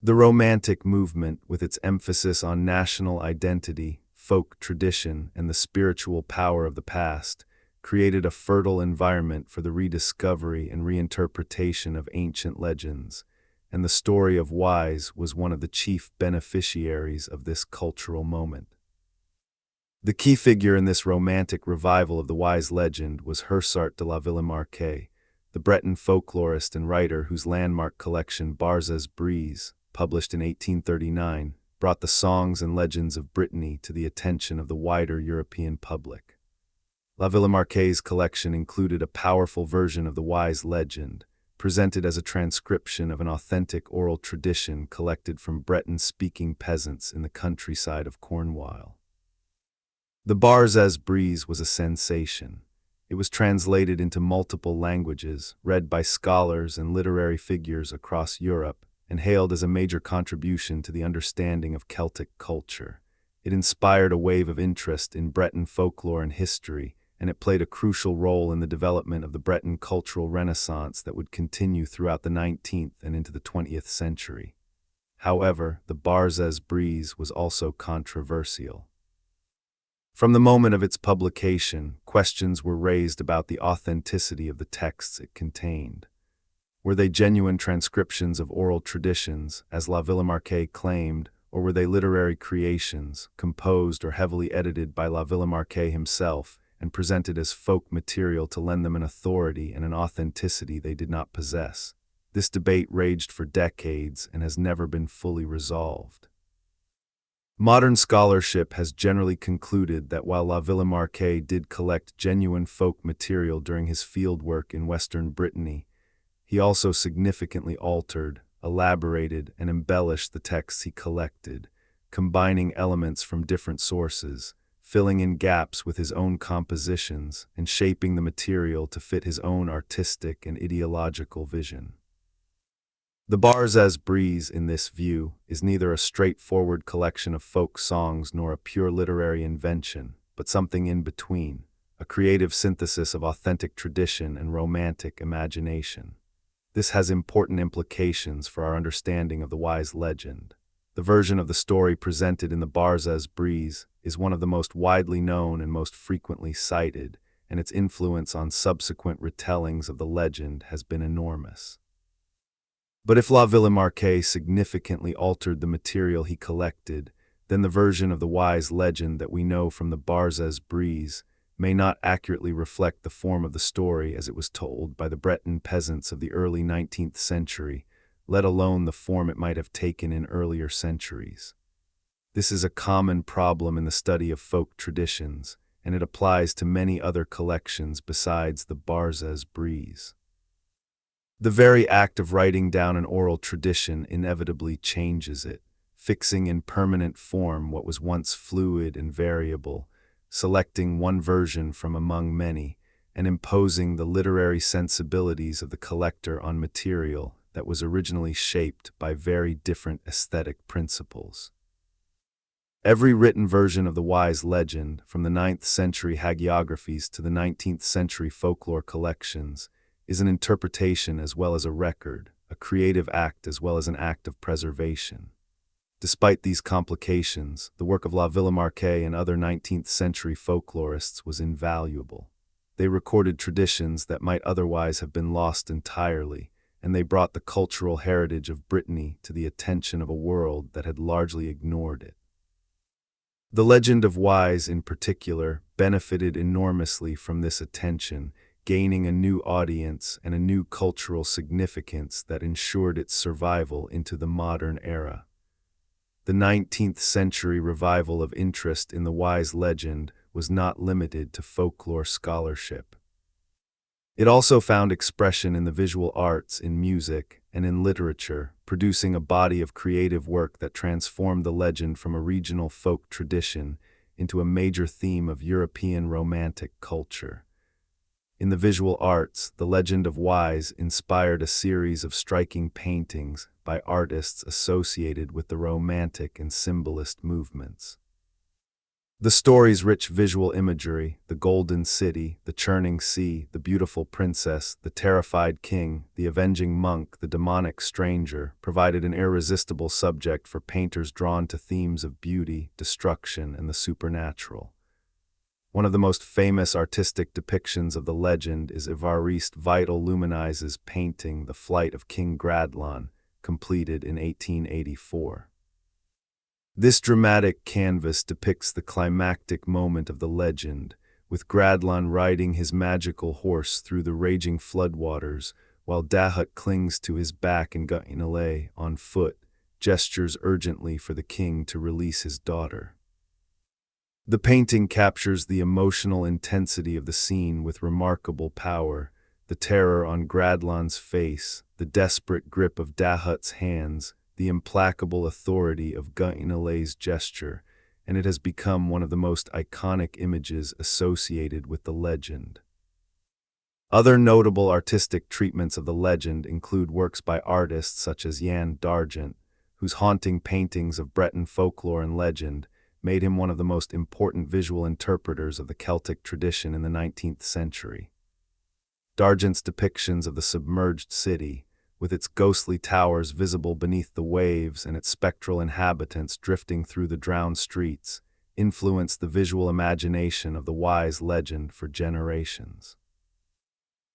The Romantic movement, with its emphasis on national identity, folk tradition, and the spiritual power of the past, created a fertile environment for the rediscovery and reinterpretation of ancient legends, and the story of Wise was one of the chief beneficiaries of this cultural moment. The key figure in this romantic revival of the Wise legend was Hersart de la Villemarqué, the Breton folklorist and writer whose landmark collection Barzez Brise, published in 1839, brought the songs and legends of Brittany to the attention of the wider European public. La Villemarqué's collection included a powerful version of the Wise legend, presented as a transcription of an authentic oral tradition collected from Breton-speaking peasants in the countryside of Cornwall. The Barzez Brise was a sensation. It was translated into multiple languages, read by scholars and literary figures across Europe, and hailed as a major contribution to the understanding of Celtic culture. It inspired a wave of interest in Breton folklore and history, and it played a crucial role in the development of the Breton cultural renaissance that would continue throughout the 19th and into the 20th century. However, the Barzez Brise was also controversial. From the moment of its publication, questions were raised about the authenticity of the texts it contained. Were they genuine transcriptions of oral traditions, as La Villemarqué claimed, or were they literary creations, composed or heavily edited by La Villemarqué himself, and presented as folk material to lend them an authority and an authenticity they did not possess? This debate raged for decades and has never been fully resolved. Modern scholarship has generally concluded that while La Villemarqué did collect genuine folk material during his fieldwork in western Brittany, he also significantly altered, elaborated, and embellished the texts he collected, combining elements from different sources, filling in gaps with his own compositions and shaping the material to fit his own artistic and ideological vision. The Barza's Breeze, in this view, is neither a straightforward collection of folk songs nor a pure literary invention, but something in between, a creative synthesis of authentic tradition and romantic imagination. This has important implications for our understanding of the wise legend. The version of the story presented in the Barza's Breeze is one of the most widely known and most frequently cited, and its influence on subsequent retellings of the legend has been enormous. But if La Villemarqué significantly altered the material he collected, then the version of the wise legend that we know from the Barza's Breeze may not accurately reflect the form of the story as it was told by the Breton peasants of the early 19th century, let alone the form it might have taken in earlier centuries. This is a common problem in the study of folk traditions, and it applies to many other collections besides the Barza's Breeze. The very act of writing down an oral tradition inevitably changes it, fixing in permanent form what was once fluid and variable, selecting one version from among many, and imposing the literary sensibilities of the collector on material that was originally shaped by very different aesthetic principles. Every written version of the wise legend, from the 9th century hagiographies to the 19th century folklore collections, is an interpretation as well as a record, a creative act as well as an act of preservation. Despite these complications, the work of La Villemarqué and other 19th century folklorists was invaluable. They recorded traditions that might otherwise have been lost entirely, and they brought the cultural heritage of Brittany to the attention of a world that had largely ignored it. The legend of Wise, in particular, benefited enormously from this attention, gaining a new audience and a new cultural significance that ensured its survival into the modern era. The 19th century revival of interest in the wise legend was not limited to folklore scholarship. It also found expression in the visual arts, in music, and in literature, producing a body of creative work that transformed the legend from a regional folk tradition into a major theme of European Romantic culture. In the visual arts, the legend of Wise inspired a series of striking paintings by artists associated with the Romantic and Symbolist movements. The story's rich visual imagery, the golden city, the churning sea, the beautiful princess, the terrified king, the avenging monk, the demonic stranger, provided an irresistible subject for painters drawn to themes of beauty, destruction, and the supernatural. One of the most famous artistic depictions of the legend is Évariste Vital-Luminaise's painting The Flight of King Gradlon, completed in 1884. This dramatic canvas depicts the climactic moment of the legend, with Gradlon riding his magical horse through the raging floodwaters, while Dahut clings to his back and Guénolé, on foot, gestures urgently for the king to release his daughter. The painting captures the emotional intensity of the scene with remarkable power, the terror on Gradlon's face, the desperate grip of Dahut's hands, the implacable authority of Guénolé's gesture, and it has become one of the most iconic images associated with the legend. Other notable artistic treatments of the legend include works by artists such as Jan d'Argent, whose haunting paintings of Breton folklore and legend made him one of the most important visual interpreters of the Celtic tradition in the 19th century. D'Argent's depictions of the submerged city, with its ghostly towers visible beneath the waves and its spectral inhabitants drifting through the drowned streets, influenced the visual imagination of the Wise legend for generations.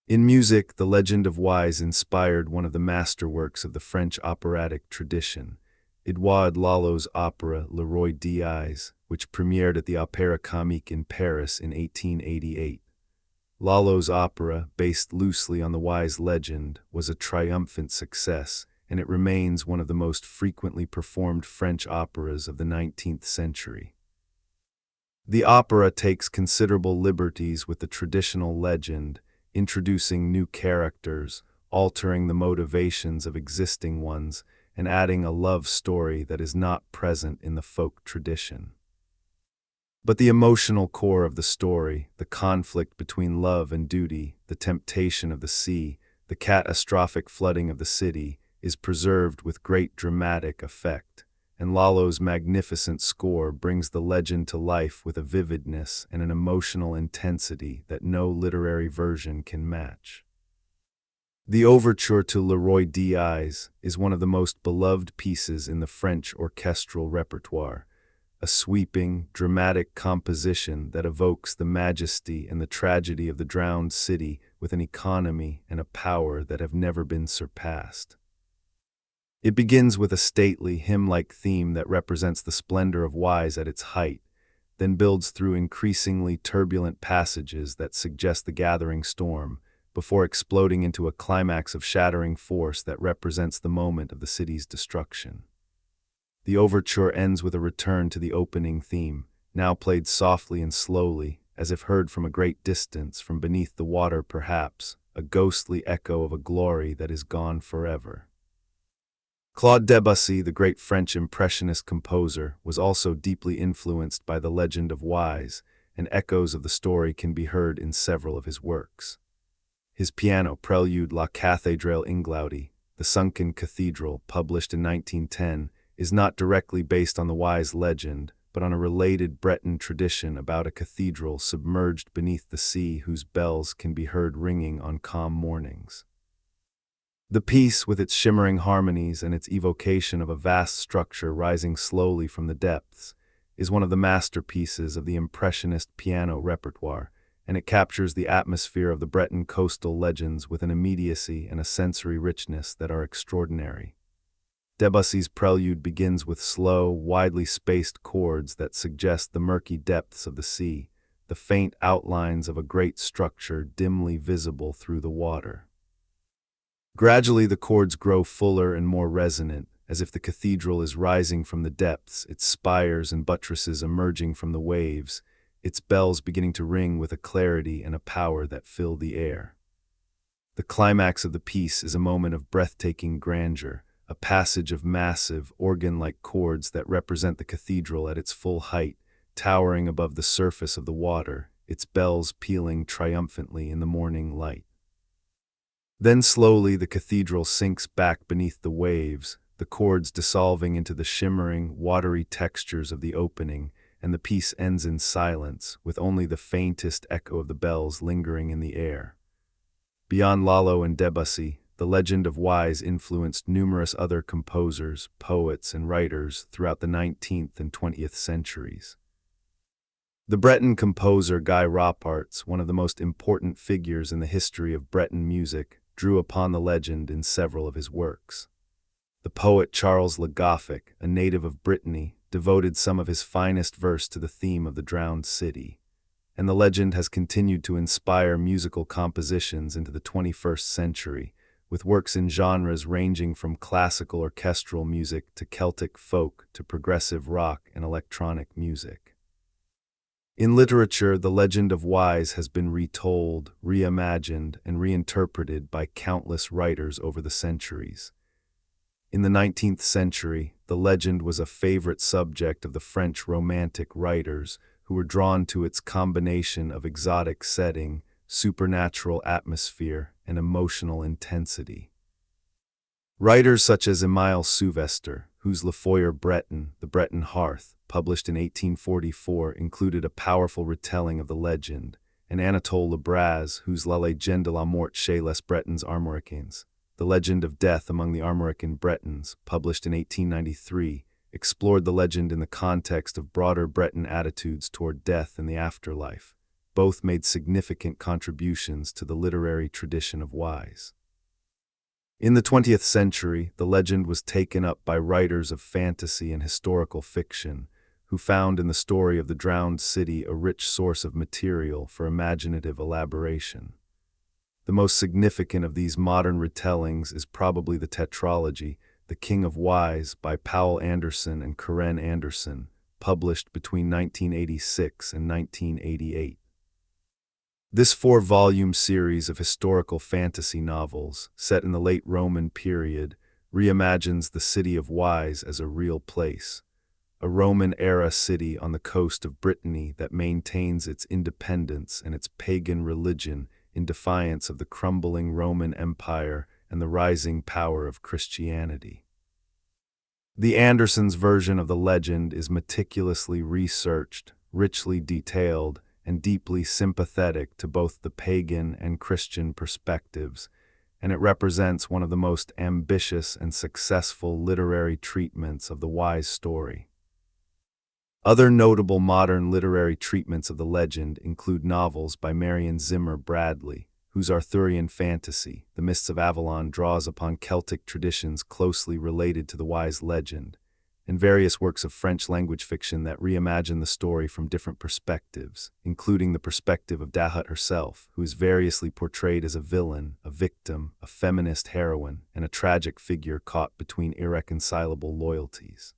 In music, the legend of Wise inspired one of the masterworks of the French operatic tradition, Édouard Lalo's opera Le Roi d'Ahès, which premiered at the Opéra Comique in Paris in 1888. Lalo's opera, based loosely on the Wise legend, was a triumphant success, and it remains one of the most frequently performed French operas of the 19th century. The opera takes considerable liberties with the traditional legend, introducing new characters, altering the motivations of existing ones, and adding a love story that is not present in the folk tradition. But the emotional core of the story, the conflict between love and duty, the temptation of the sea, the catastrophic flooding of the city, is preserved with great dramatic effect, and Lalo's magnificent score brings the legend to life with a vividness and an emotional intensity that no literary version can match. The overture to Le Roi d'Is is one of the most beloved pieces in the French orchestral repertoire, a sweeping, dramatic composition that evokes the majesty and the tragedy of the drowned city with an economy and a power that have never been surpassed. It begins with a stately, hymn-like theme that represents the splendor of Wise at its height, then builds through increasingly turbulent passages that suggest the gathering storm, before exploding into a climax of shattering force that represents the moment of the city's destruction. The overture ends with a return to the opening theme, now played softly and slowly, as if heard from a great distance, from beneath the water perhaps, a ghostly echo of a glory that is gone forever. Claude Debussy, the great French Impressionist composer, was also deeply influenced by the legend of Wise, and echoes of the story can be heard in several of his works. His piano prelude La Cathédrale Inglaudi, the Sunken Cathedral, published in 1910, is not directly based on the Wise legend, but on a related Breton tradition about a cathedral submerged beneath the sea whose bells can be heard ringing on calm mornings. The piece, with its shimmering harmonies and its evocation of a vast structure rising slowly from the depths, is one of the masterpieces of the Impressionist piano repertoire, and it captures the atmosphere of the Breton coastal legends with an immediacy and a sensory richness that are extraordinary. Debussy's prelude begins with slow, widely spaced chords that suggest the murky depths of the sea, the faint outlines of a great structure dimly visible through the water. Gradually the chords grow fuller and more resonant, as if the cathedral is rising from the depths, its spires and buttresses emerging from the waves, its bells beginning to ring with a clarity and a power that fill the air. The climax of the piece is a moment of breathtaking grandeur, a passage of massive, organ-like chords that represent the cathedral at its full height, towering above the surface of the water, its bells pealing triumphantly in the morning light. Then slowly the cathedral sinks back beneath the waves, the chords dissolving into the shimmering, watery textures of the opening, and the piece ends in silence, with only the faintest echo of the bells lingering in the air. Beyond Lalo and Debussy, the legend of Wise influenced numerous other composers, poets, and writers throughout the 19th and 20th centuries. The Breton composer Guy Roparts, one of the most important figures in the history of Breton music, drew upon the legend in several of his works. The poet Charles Le Goffec, a native of Brittany, devoted some of his finest verse to the theme of the drowned city, and the legend has continued to inspire musical compositions into the 21st century, with works in genres ranging from classical orchestral music to Celtic folk to progressive rock and electronic music. In literature, the legend of Wise has been retold, reimagined, and reinterpreted by countless writers over the centuries. In the 19th century, the legend was a favorite subject of the French Romantic writers, who were drawn to its combination of exotic setting, supernatural atmosphere, and emotional intensity. Writers such as Émile Souvestre, whose Le Foyer Breton, The Breton Hearth, published in 1844, included a powerful retelling of the legend, and Anatole Lebras, whose La Légende de la Mort chez les Bretons Armoricains, The Legend of Death Among the Armorican Bretons, published in 1893, explored the legend in the context of broader Breton attitudes toward death and the afterlife. Both made significant contributions to the literary tradition of Wise. In the 20th century, the legend was taken up by writers of fantasy and historical fiction, who found in the story of the drowned city a rich source of material for imaginative elaboration. The most significant of these modern retellings is probably the tetralogy, The King of Wise, by Powell Anderson and Karen Anderson, published between 1986 and 1988. This 4-volume series of historical fantasy novels, set in the late Roman period, reimagines the city of Wise as a real place, a Roman-era city on the coast of Brittany that maintains its independence and its pagan religion in defiance of the crumbling Roman Empire and the rising power of Christianity. The Andersons' version of the legend is meticulously researched, richly detailed, and deeply sympathetic to both the pagan and Christian perspectives, and it represents one of the most ambitious and successful literary treatments of the wise story. Other notable modern literary treatments of the legend include novels by Marion Zimmer Bradley, whose Arthurian fantasy, The Mists of Avalon, draws upon Celtic traditions closely related to the wise legend, and various works of French-language fiction that reimagine the story from different perspectives, including the perspective of Dahut herself, who is variously portrayed as a villain, a victim, a feminist heroine, and a tragic figure caught between irreconcilable loyalties.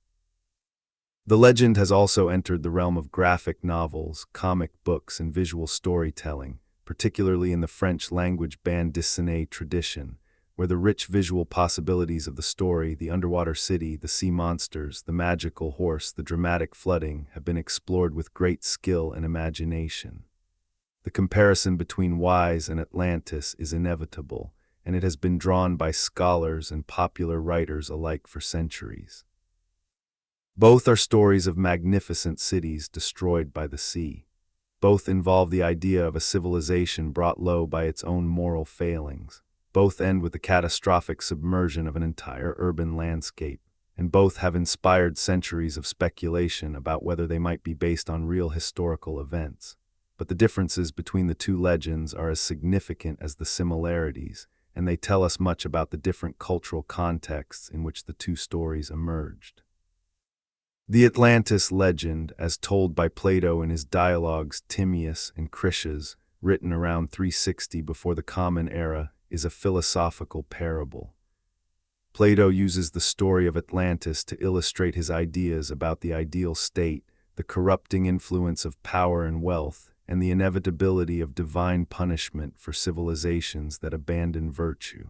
The legend has also entered the realm of graphic novels, comic books, and visual storytelling, particularly in the French-language bande dessinée tradition, where the rich visual possibilities of the story, the underwater city, the sea monsters, the magical horse, the dramatic flooding, have been explored with great skill and imagination. The comparison between Wise and Atlantis is inevitable, and it has been drawn by scholars and popular writers alike for centuries. Both are stories of magnificent cities destroyed by the sea. Both involve the idea of a civilization brought low by its own moral failings. Both end with the catastrophic submersion of an entire urban landscape, and both have inspired centuries of speculation about whether they might be based on real historical events. But the differences between the two legends are as significant as the similarities, and they tell us much about the different cultural contexts in which the two stories emerged. The Atlantis legend, as told by Plato in his dialogues Timaeus and Critias, written around 360 before the Common Era, is a philosophical parable. Plato uses the story of Atlantis to illustrate his ideas about the ideal state, the corrupting influence of power and wealth, and the inevitability of divine punishment for civilizations that abandon virtue.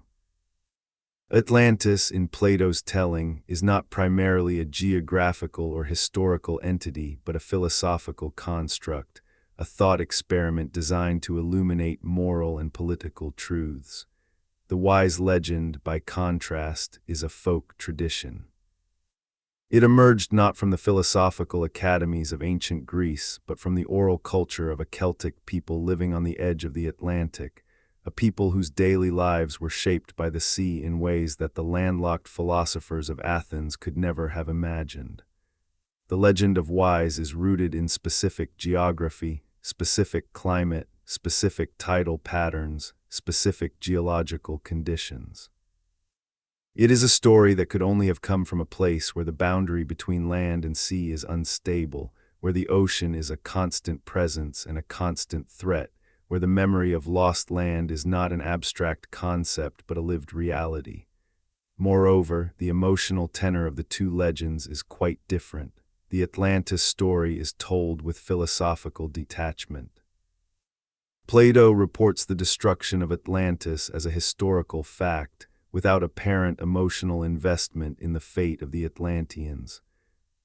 Atlantis, in Plato's telling, is not primarily a geographical or historical entity, but a philosophical construct, a thought experiment designed to illuminate moral and political truths. The wise legend, by contrast, is a folk tradition. It emerged not from the philosophical academies of ancient Greece, but from the oral culture of a Celtic people living on the edge of the Atlantic, a people whose daily lives were shaped by the sea in ways that the landlocked philosophers of Athens could never have imagined. The legend of Wise is rooted in specific geography, specific climate, specific tidal patterns, specific geological conditions. It is a story that could only have come from a place where the boundary between land and sea is unstable, where the ocean is a constant presence and a constant threat, where the memory of lost land is not an abstract concept but a lived reality. Moreover, the emotional tenor of the two legends is quite different. The Atlantis story is told with philosophical detachment. Plato reports the destruction of Atlantis as a historical fact, without apparent emotional investment in the fate of the Atlanteans.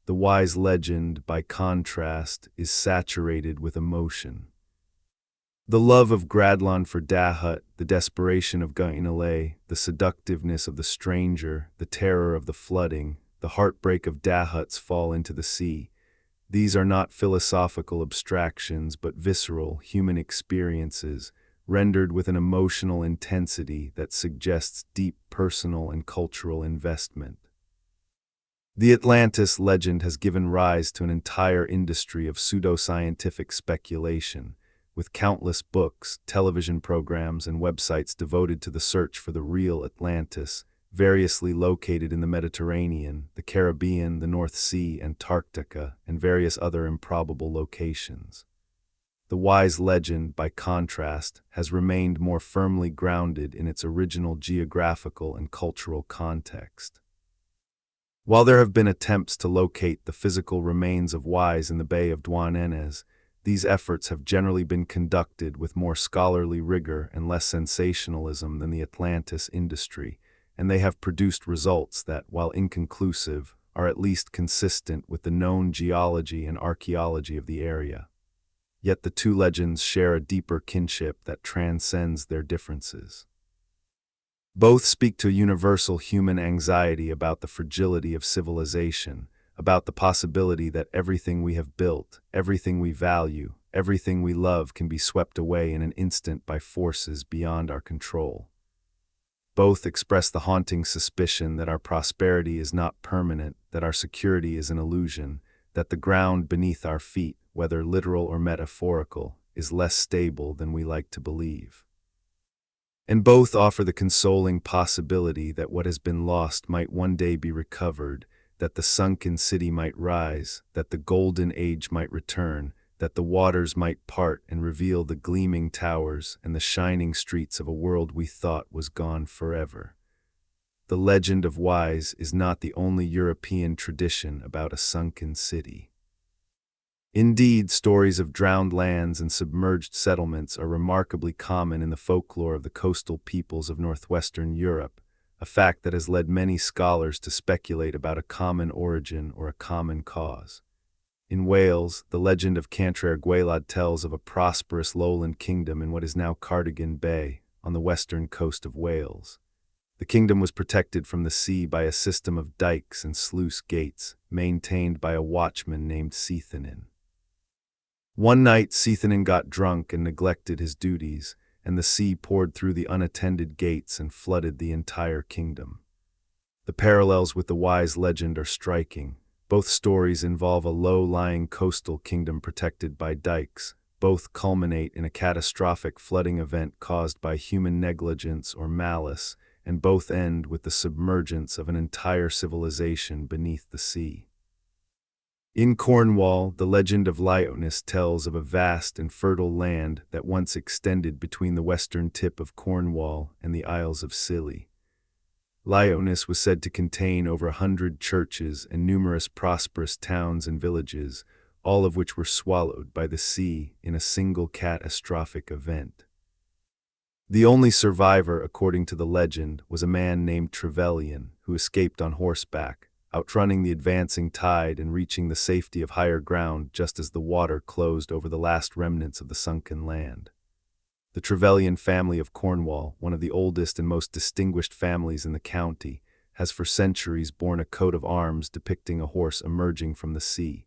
The wise legend, by contrast, is saturated with emotion. The love of Gradlon for Dahut, the desperation of Guénolé, the seductiveness of the stranger, the terror of the flooding, the heartbreak of Dahut's fall into the sea. These are not philosophical abstractions but visceral, human experiences, rendered with an emotional intensity that suggests deep personal and cultural investment. The Atlantis legend has given rise to an entire industry of pseudoscientific speculation, with countless books, television programs, and websites devoted to the search for the real Atlantis, variously located in the Mediterranean, the Caribbean, the North Sea, Antarctica, and various other improbable locations. The wise legend, by contrast, has remained more firmly grounded in its original geographical and cultural context. While there have been attempts to locate the physical remains of Wise in the Bay of Douarnenez, these efforts have generally been conducted with more scholarly rigor and less sensationalism than the Atlantis industry, and they have produced results that, while inconclusive, are at least consistent with the known geology and archaeology of the area. Yet the two legends share a deeper kinship that transcends their differences. Both speak to universal human anxiety about the fragility of civilization, about the possibility that everything we have built, everything we value, everything we love can be swept away in an instant by forces beyond our control. Both express the haunting suspicion that our prosperity is not permanent, that our security is an illusion, that the ground beneath our feet, whether literal or metaphorical, is less stable than we like to believe. And both offer the consoling possibility that what has been lost might one day be recovered, that the sunken city might rise, that the golden age might return, that the waters might part and reveal the gleaming towers and the shining streets of a world we thought was gone forever. The legend of Wise is not the only European tradition about a sunken city. Indeed, stories of drowned lands and submerged settlements are remarkably common in the folklore of the coastal peoples of northwestern Europe, a fact that has led many scholars to speculate about a common origin or a common cause. In Wales, the legend of Cantre'r Gwaelod tells of a prosperous lowland kingdom in what is now Cardigan Bay, on the western coast of Wales. The kingdom was protected from the sea by a system of dikes and sluice gates, maintained by a watchman named Cethanin. One night, Cethanin got drunk and neglected his duties, and the sea poured through the unattended gates and flooded the entire kingdom. The parallels with the Wise legend are striking. Both stories involve a low-lying coastal kingdom protected by dikes. Both culminate in a catastrophic flooding event caused by human negligence or malice, and both end with the submergence of an entire civilization beneath the sea. In Cornwall, the legend of Lyonesse tells of a vast and fertile land that once extended between the western tip of Cornwall and the Isles of Scilly. Lyonesse was said to contain over 100 churches and numerous prosperous towns and villages, all of which were swallowed by the sea in a single catastrophic event. The only survivor, according to the legend, was a man named Trevelyan, who escaped on horseback, outrunning the advancing tide and reaching the safety of higher ground just as the water closed over the last remnants of the sunken land. The Trevelyan family of Cornwall, one of the oldest and most distinguished families in the county, has for centuries borne a coat of arms depicting a horse emerging from the sea,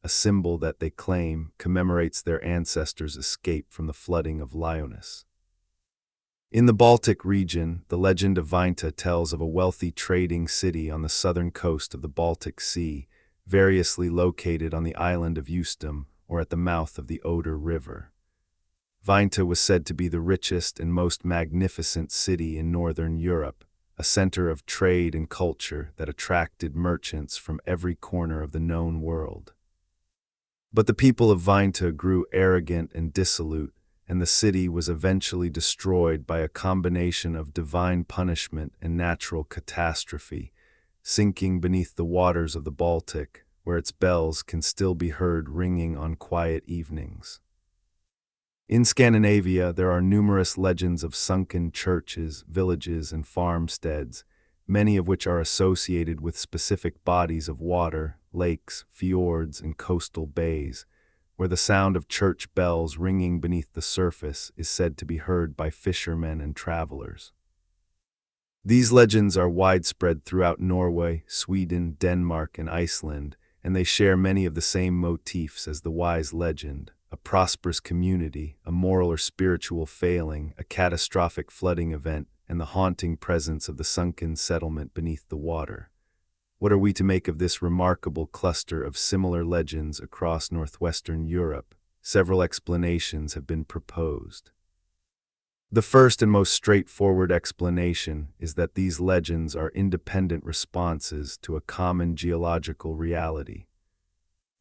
a symbol that they claim commemorates their ancestors' escape from the flooding of Lyonesse. In the Baltic region, the legend of Vinta tells of a wealthy trading city on the southern coast of the Baltic Sea, variously located on the island of Eustom or at the mouth of the Oder River. Vinta was said to be the richest and most magnificent city in northern Europe, a center of trade and culture that attracted merchants from every corner of the known world. But the people of Vinta grew arrogant and dissolute, and the city was eventually destroyed by a combination of divine punishment and natural catastrophe, sinking beneath the waters of the Baltic, where its bells can still be heard ringing on quiet evenings. In Scandinavia, there are numerous legends of sunken churches, villages, and farmsteads, many of which are associated with specific bodies of water, lakes, fjords, and coastal bays, where the sound of church bells ringing beneath the surface is said to be heard by fishermen and travelers. These legends are widespread throughout Norway, Sweden, Denmark, and Iceland, and they share many of the same motifs as the Wise legend: a prosperous community, a moral or spiritual failing, a catastrophic flooding event, and the haunting presence of the sunken settlement beneath the water. What are we to make of this remarkable cluster of similar legends across northwestern Europe? Several explanations have been proposed. The first and most straightforward explanation is that these legends are independent responses to a common geological reality.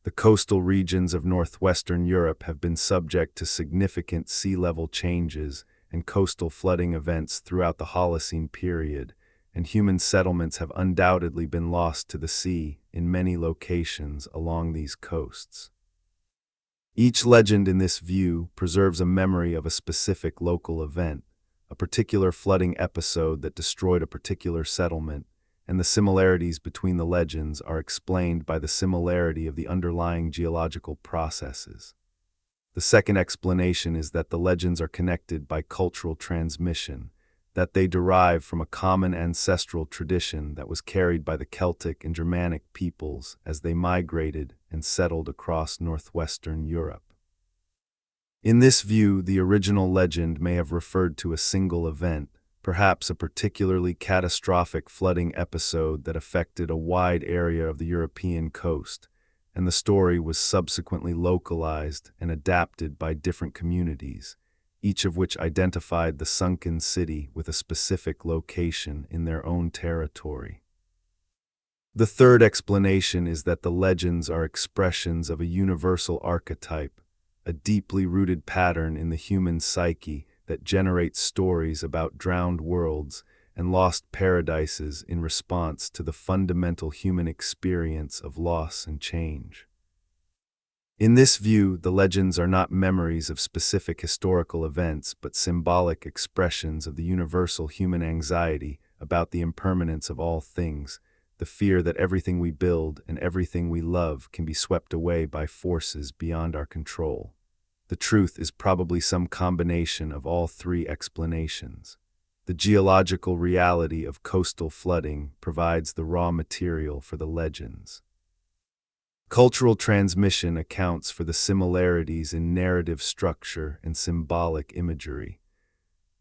The coastal regions of northwestern Europe have been subject to significant sea level changes and coastal flooding events throughout the Holocene period, and human settlements have undoubtedly been lost to the sea in many locations along these coasts. Each legend in this view preserves a memory of a specific local event, a particular flooding episode that destroyed a particular settlement, and the similarities between the legends are explained by the similarity of the underlying geological processes. The second explanation is that the legends are connected by cultural transmission, that they derive from a common ancestral tradition that was carried by the Celtic and Germanic peoples as they migrated and settled across northwestern Europe. In this view, the original legend may have referred to a single event, perhaps a particularly catastrophic flooding episode that affected a wide area of the European coast, and the story was subsequently localized and adapted by different communities, each of which identified the sunken city with a specific location in their own territory. The third explanation is that the legends are expressions of a universal archetype, a deeply rooted pattern in the human psyche that generates stories about drowned worlds and lost paradises in response to the fundamental human experience of loss and change. In this view, the legends are not memories of specific historical events, but symbolic expressions of the universal human anxiety about the impermanence of all things, the fear that everything we build and everything we love can be swept away by forces beyond our control. The truth is probably some combination of all three explanations. The geological reality of coastal flooding provides the raw material for the legends. Cultural transmission accounts for the similarities in narrative structure and symbolic imagery,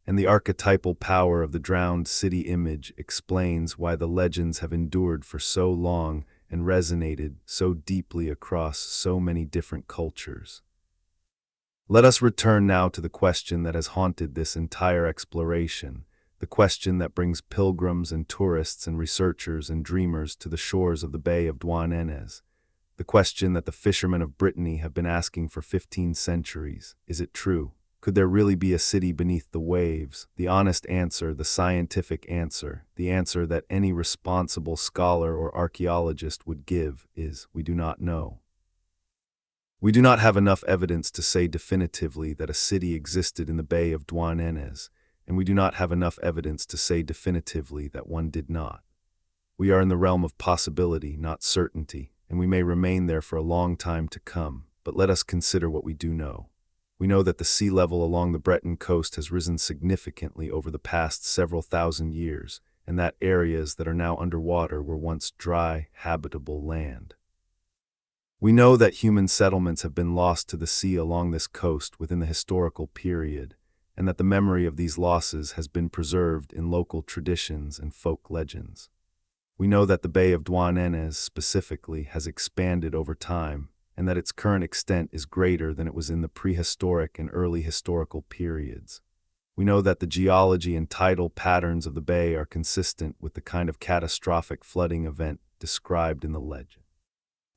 and the archetypal power of the drowned city image explains why the legends have endured for so long and resonated so deeply across so many different cultures. Let us return now to the question that has haunted this entire exploration, the question that brings pilgrims and tourists and researchers and dreamers to the shores of the Bay of Douarnenez. The question that the fishermen of Brittany have been asking for 15 centuries. Is it true? Could there really be a city beneath the waves? The honest answer, the scientific answer, the answer that any responsible scholar or archaeologist would give is, we do not know. We do not have enough evidence to say definitively that a city existed in the Bay of Douarnenez, and we do not have enough evidence to say definitively that one did not. We are in the realm of possibility, not certainty, and we may remain there for a long time to come, but let us consider what we do know. We know that the sea level along the Breton coast has risen significantly over the past several thousand years, and that areas that are now underwater were once dry, habitable land. We know that human settlements have been lost to the sea along this coast within the historical period, and that the memory of these losses has been preserved in local traditions and folk legends. We know that the Bay of Douarnenez specifically has expanded over time, and that its current extent is greater than it was in the prehistoric and early historical periods. We know that the geology and tidal patterns of the bay are consistent with the kind of catastrophic flooding event described in the legend.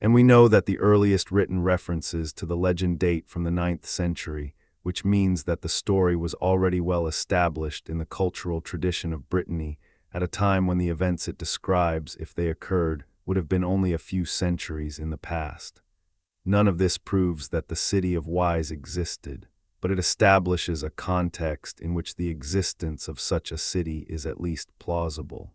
And we know that the earliest written references to the legend date from the 9th century, which means that the story was already well established in the cultural tradition of Brittany at a time when the events it describes, if they occurred, would have been only a few centuries in the past. None of this proves that the city of Wise existed, but it establishes a context in which the existence of such a city is at least plausible.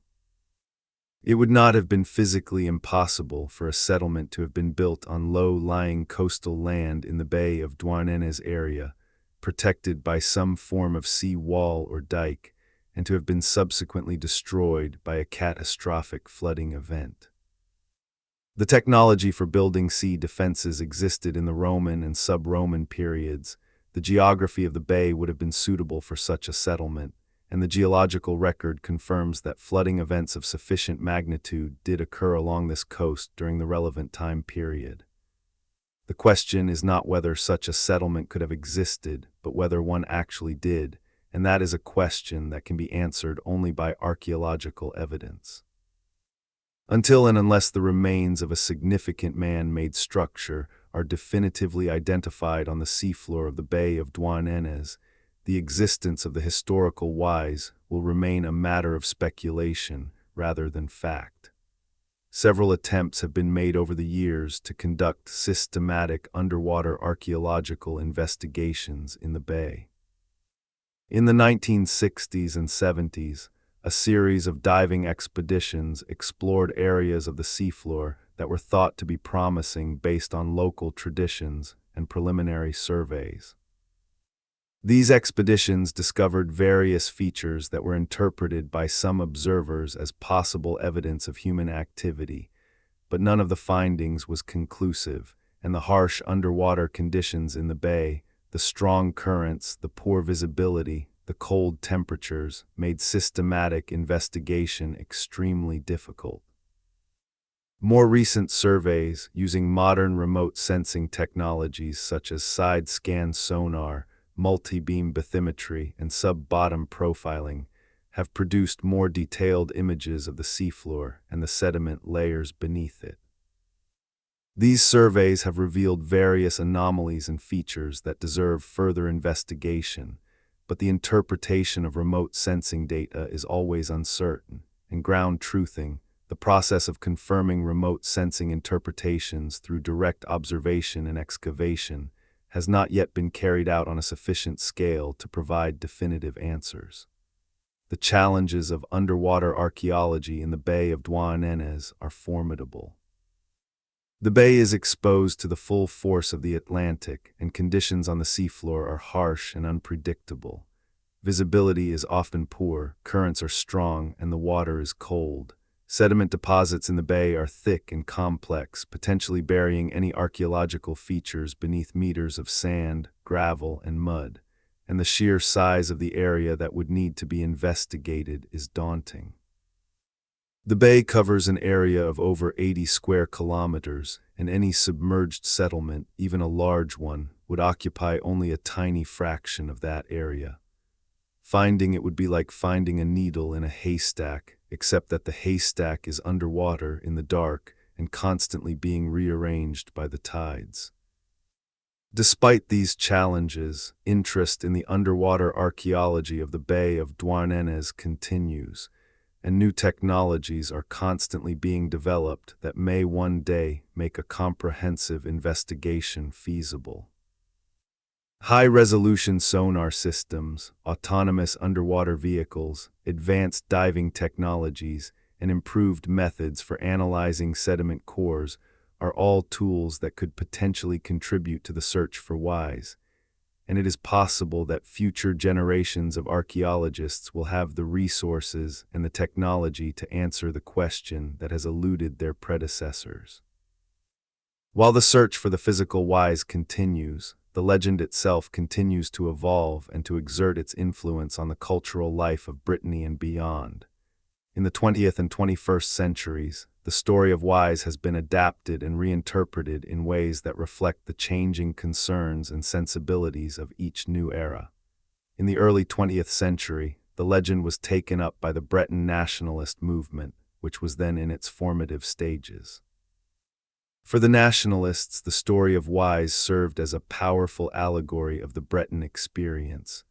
It would not have been physically impossible for a settlement to have been built on low-lying coastal land in the Bay of Douarnenez area, protected by some form of sea wall or dike, and to have been subsequently destroyed by a catastrophic flooding event. The technology for building sea defenses existed in the Roman and sub-Roman periods. The geography of the bay would have been suitable for such a settlement, and the geological record confirms that flooding events of sufficient magnitude did occur along this coast during the relevant time period. The question is not whether such a settlement could have existed, but whether one actually did, and that is a question that can be answered only by archaeological evidence. Until and unless the remains of a significant man-made structure are definitively identified on the seafloor of the Bay of Douarnenez, the existence of the historical Wise will remain a matter of speculation rather than fact. Several attempts have been made over the years to conduct systematic underwater archaeological investigations in the bay. In the 1960s and 70s, A series of diving expeditions explored areas of the seafloor that were thought to be promising based on local traditions and preliminary surveys. These expeditions discovered various features that were interpreted by some observers as possible evidence of human activity, but none of the findings was conclusive, and the harsh underwater conditions in the bay, the strong currents, the poor visibility, the cold temperatures made systematic investigation extremely difficult. More recent surveys, using modern remote sensing technologies such as side-scan sonar, multi-beam bathymetry, and sub-bottom profiling, have produced more detailed images of the seafloor and the sediment layers beneath it. These surveys have revealed various anomalies and features that deserve further investigation, but the interpretation of remote sensing data is always uncertain, and ground truthing, the process of confirming remote sensing interpretations through direct observation and excavation, has not yet been carried out on a sufficient scale to provide definitive answers. The challenges of underwater archaeology in the Bay of Douarnenez are formidable. The bay is exposed to the full force of the Atlantic, and conditions on the seafloor are harsh and unpredictable. Visibility is often poor, currents are strong, and the water is cold. Sediment deposits in the bay are thick and complex, potentially burying any archaeological features beneath meters of sand, gravel, and mud, and the sheer size of the area that would need to be investigated is daunting. The bay covers an area of over 80 square kilometers, and any submerged settlement, even a large one, would occupy only a tiny fraction of that area. Finding it would be like finding a needle in a haystack, except that the haystack is underwater in the dark and constantly being rearranged by the tides. Despite these challenges, interest in the underwater archaeology of the Bay of Douarnenez continues, and new technologies are constantly being developed that may one day make a comprehensive investigation feasible. High-resolution sonar systems, autonomous underwater vehicles, advanced diving technologies, and improved methods for analyzing sediment cores are all tools that could potentially contribute to the search for whys, and it is possible that future generations of archaeologists will have the resources and the technology to answer the question that has eluded their predecessors. While the search for the physical whys continues, the legend itself continues to evolve and to exert its influence on the cultural life of Brittany and beyond. In the 20th and 21st centuries, the story of whys has been adapted and reinterpreted in ways that reflect the changing concerns and sensibilities of each new era. In the early 20th century, the legend was taken up by the Breton nationalist movement, which was then in its formative stages. For the nationalists, the story of whys served as a powerful allegory of the Breton experience,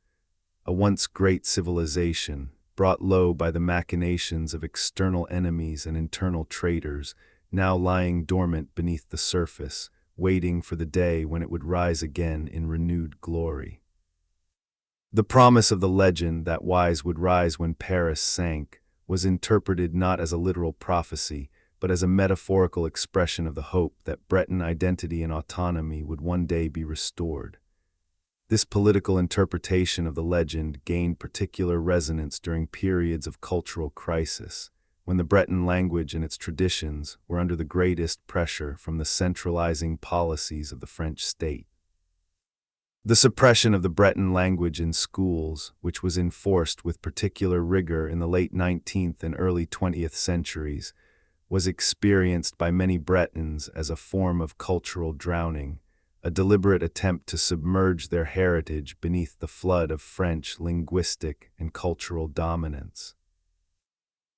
a once great civilization, brought low by the machinations of external enemies and internal traitors, now lying dormant beneath the surface, waiting for the day when it would rise again in renewed glory. The promise of the legend that whys would rise when Paris sank was interpreted not as a literal prophecy, but as a metaphorical expression of the hope that Breton identity and autonomy would one day be restored. This political interpretation of the legend gained particular resonance during periods of cultural crisis, when the Breton language and its traditions were under the greatest pressure from the centralizing policies of the French state. The suppression of the Breton language in schools, which was enforced with particular rigor in the late 19th and early 20th centuries, was experienced by many Bretons as a form of cultural drowning, a deliberate attempt to submerge their heritage beneath the flood of French linguistic and cultural dominance.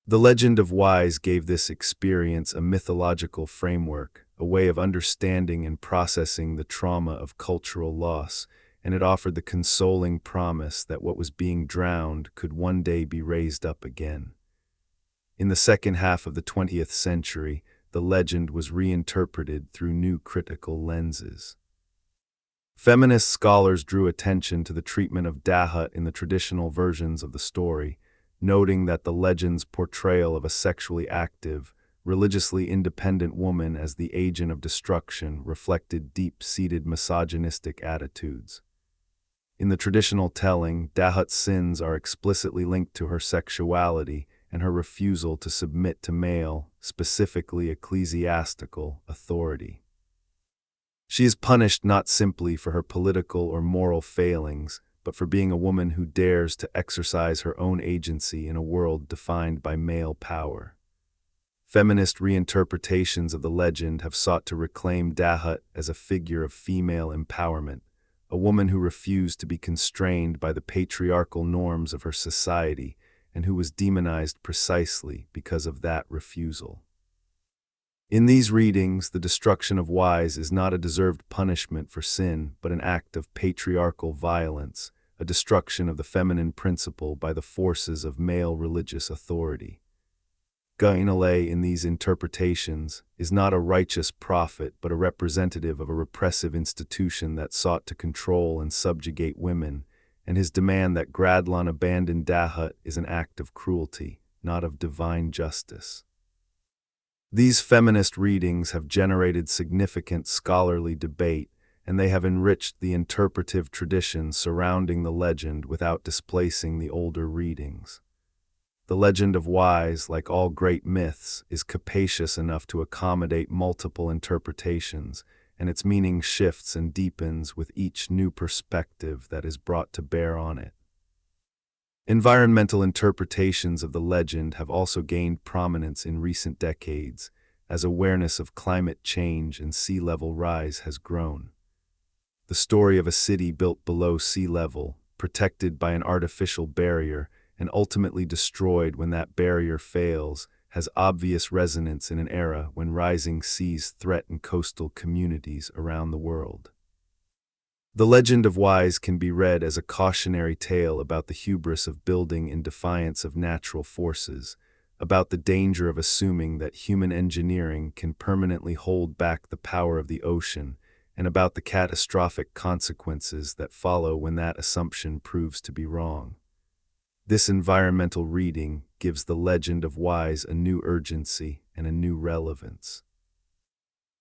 The legend of whys gave this experience a mythological framework, a way of understanding and processing the trauma of cultural loss, and it offered the consoling promise that what was being drowned could one day be raised up again. In the second half of the 20th century, the legend was reinterpreted through new critical lenses. Feminist scholars drew attention to the treatment of Dahut in the traditional versions of the story, noting that the legend's portrayal of a sexually active, religiously independent woman as the agent of destruction reflected deep-seated misogynistic attitudes. In the traditional telling, Dahut's sins are explicitly linked to her sexuality and her refusal to submit to male, specifically ecclesiastical, authority. She is punished not simply for her political or moral failings, but for being a woman who dares to exercise her own agency in a world defined by male power. Feminist reinterpretations of the legend have sought to reclaim Dahut as a figure of female empowerment, a woman who refused to be constrained by the patriarchal norms of her society and who was demonized precisely because of that refusal. In these readings, the destruction of Wise is not a deserved punishment for sin, but an act of patriarchal violence, a destruction of the feminine principle by the forces of male religious authority. Guénolé in these interpretations is not a righteous prophet but a representative of a repressive institution that sought to control and subjugate women, and his demand that Gradlon abandon Dahut is an act of cruelty, not of divine justice. These feminist readings have generated significant scholarly debate, and they have enriched the interpretive tradition surrounding the legend without displacing the older readings. The legend of Wise, like all great myths, is capacious enough to accommodate multiple interpretations, and its meaning shifts and deepens with each new perspective that is brought to bear on it. Environmental interpretations of the legend have also gained prominence in recent decades, as awareness of climate change and sea level rise has grown. The story of a city built below sea level, protected by an artificial barrier, and ultimately destroyed when that barrier fails, has obvious resonance in an era when rising seas threaten coastal communities around the world. The legend of Wise can be read as a cautionary tale about the hubris of building in defiance of natural forces, about the danger of assuming that human engineering can permanently hold back the power of the ocean, and about the catastrophic consequences that follow when that assumption proves to be wrong. This environmental reading gives the legend of Wise a new urgency and a new relevance.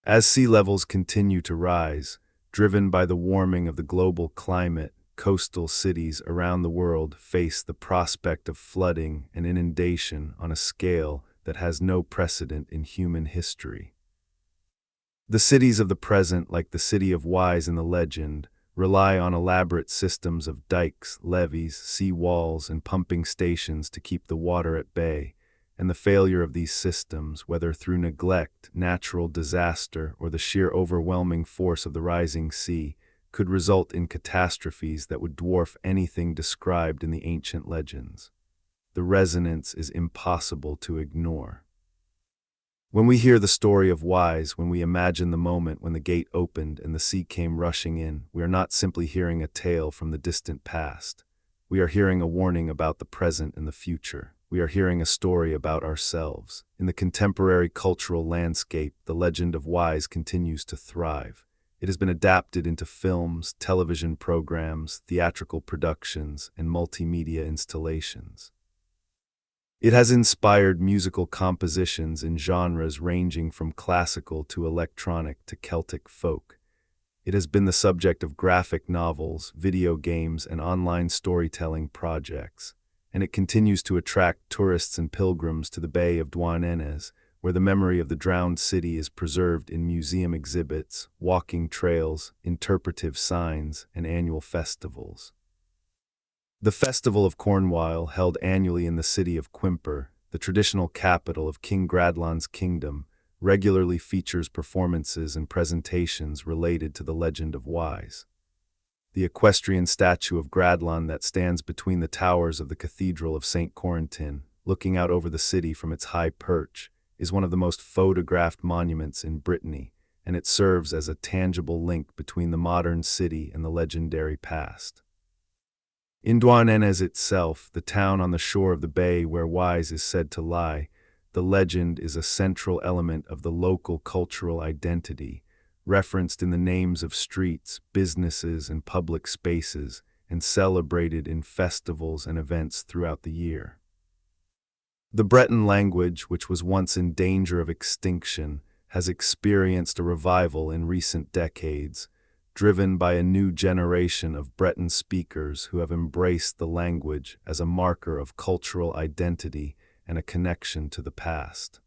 As sea levels continue to rise, driven by the warming of the global climate, coastal cities around the world face the prospect of flooding and inundation on a scale that has no precedent in human history. The cities of the present, like the city of Wise in the legend, rely on elaborate systems of dikes, levees, sea walls, and pumping stations to keep the water at bay, and the failure of these systems, whether through neglect, natural disaster, or the sheer overwhelming force of the rising sea, could result in catastrophes that would dwarf anything described in the ancient legends. The resonance is impossible to ignore. When we hear the story of Wise, when we imagine the moment when the gate opened and the sea came rushing in, we are not simply hearing a tale from the distant past. We are hearing a warning about the present and the future. We are hearing a story about ourselves. In the contemporary cultural landscape, the legend of Wise continues to thrive. It has been adapted into films, television programs, theatrical productions, and multimedia installations. It has inspired musical compositions in genres ranging from classical to electronic to Celtic folk. It has been the subject of graphic novels, video games, and online storytelling projects, and it continues to attract tourists and pilgrims to the Bay of Douarnenez, where the memory of the drowned city is preserved in museum exhibits, walking trails, interpretive signs, and annual festivals. The Festival of Cornwall, held annually in the city of Quimper, the traditional capital of King Gradlon's kingdom, regularly features performances and presentations related to the legend of Wise. The equestrian statue of Gradlon that stands between the towers of the Cathedral of St. Corentin, looking out over the city from its high perch, is one of the most photographed monuments in Brittany, and it serves as a tangible link between the modern city and the legendary past. In Douarnenez itself, the town on the shore of the bay where Wise is said to lie, the legend is a central element of the local cultural identity, referenced in the names of streets, businesses, and public spaces, and celebrated in festivals and events throughout the year. The Breton language, which was once in danger of extinction, has experienced a revival in recent decades, driven by a new generation of Breton speakers who have embraced the language as a marker of cultural identity and a connection to the past.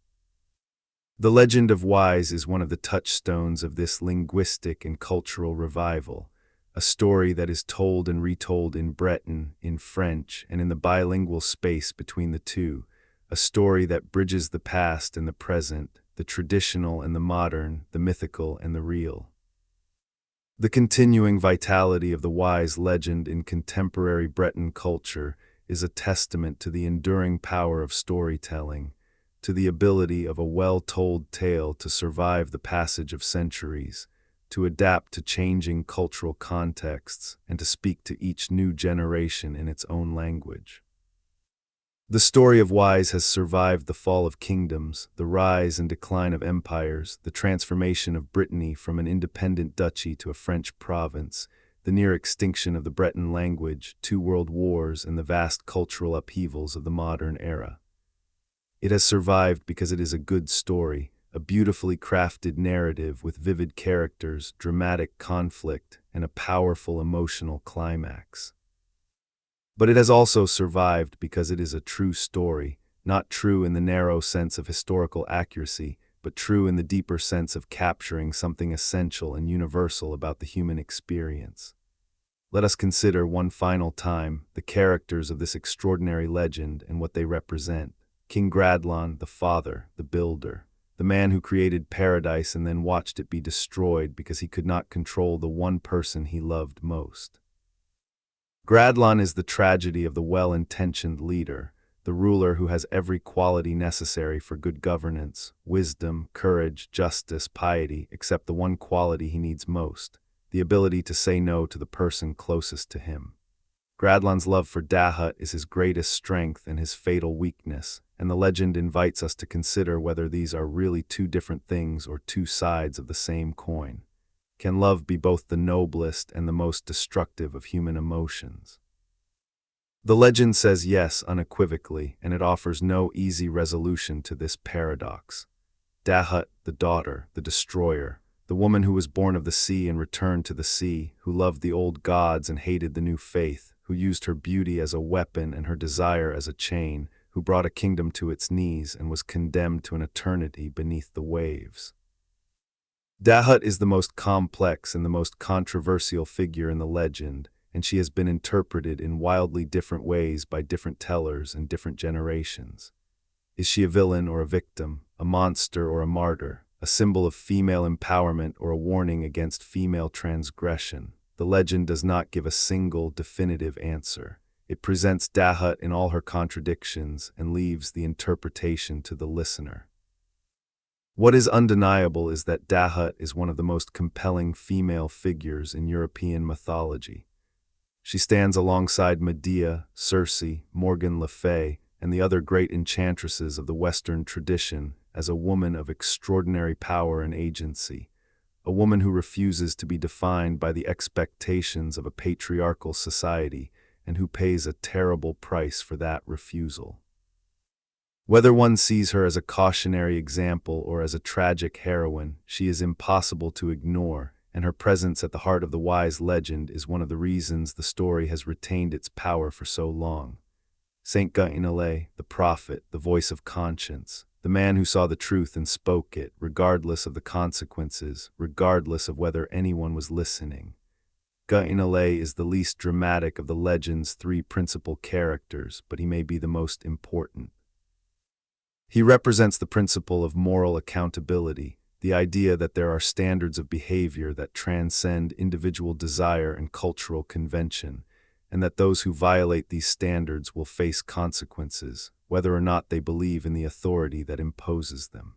The legend of Wise is one of the touchstones of this linguistic and cultural revival, a story that is told and retold in Breton, in French, and in the bilingual space between the two, a story that bridges the past and the present, the traditional and the modern, the mythical and the real. The continuing vitality of the Wise legend in contemporary Breton culture is a testament to the enduring power of storytelling, to the ability of a well-told tale to survive the passage of centuries, to adapt to changing cultural contexts, and to speak to each new generation in its own language. The story of Wise has survived the fall of kingdoms, the rise and decline of empires, the transformation of Brittany from an independent duchy to a French province, the near extinction of the Breton language, 2 world wars, and the vast cultural upheavals of the modern era. It has survived because it is a good story, a beautifully crafted narrative with vivid characters, dramatic conflict, and a powerful emotional climax. But it has also survived because it is a true story, not true in the narrow sense of historical accuracy, but true in the deeper sense of capturing something essential and universal about the human experience. Let us consider one final time the characters of this extraordinary legend and what they represent. King Gradlon, the father, the builder, the man who created paradise and then watched it be destroyed because he could not control the one person he loved most. Gradlon is the tragedy of the well-intentioned leader, the ruler who has every quality necessary for good governance, wisdom, courage, justice, piety, except the one quality he needs most, the ability to say no to the person closest to him. Gradlon's love for Dahut is his greatest strength and his fatal weakness, and the legend invites us to consider whether these are really 2 different things or 2 sides of the same coin. Can love be both the noblest and the most destructive of human emotions? The legend says yes unequivocally, and it offers no easy resolution to this paradox. Dahut, the daughter, the destroyer, the woman who was born of the sea and returned to the sea, who loved the old gods and hated the new faith, who used her beauty as a weapon and her desire as a chain, who brought a kingdom to its knees and was condemned to an eternity beneath the waves. Dahut is the most complex and the most controversial figure in the legend, and she has been interpreted in wildly different ways by different tellers and different generations. Is she a villain or a victim, a monster or a martyr, a symbol of female empowerment or a warning against female transgression? The legend does not give a single definitive answer. It presents Dahut in all her contradictions and leaves the interpretation to the listener. What is undeniable is that Dahut is one of the most compelling female figures in European mythology. She stands alongside Medea, Circe, Morgan Le Fay, and the other great enchantresses of the Western tradition as a woman of extraordinary power and agency, a woman who refuses to be defined by the expectations of a patriarchal society and who pays a terrible price for that refusal. Whether one sees her as a cautionary example or as a tragic heroine, she is impossible to ignore, and her presence at the heart of the Wise legend is one of the reasons the story has retained its power for so long. Saint Guénolé, the prophet, the voice of conscience, the man who saw the truth and spoke it, regardless of the consequences, regardless of whether anyone was listening. Guénolé is the least dramatic of the legend's 3 principal characters, but he may be the most important. He represents the principle of moral accountability, the idea that there are standards of behavior that transcend individual desire and cultural convention, and that those who violate these standards will face consequences, whether or not they believe in the authority that imposes them.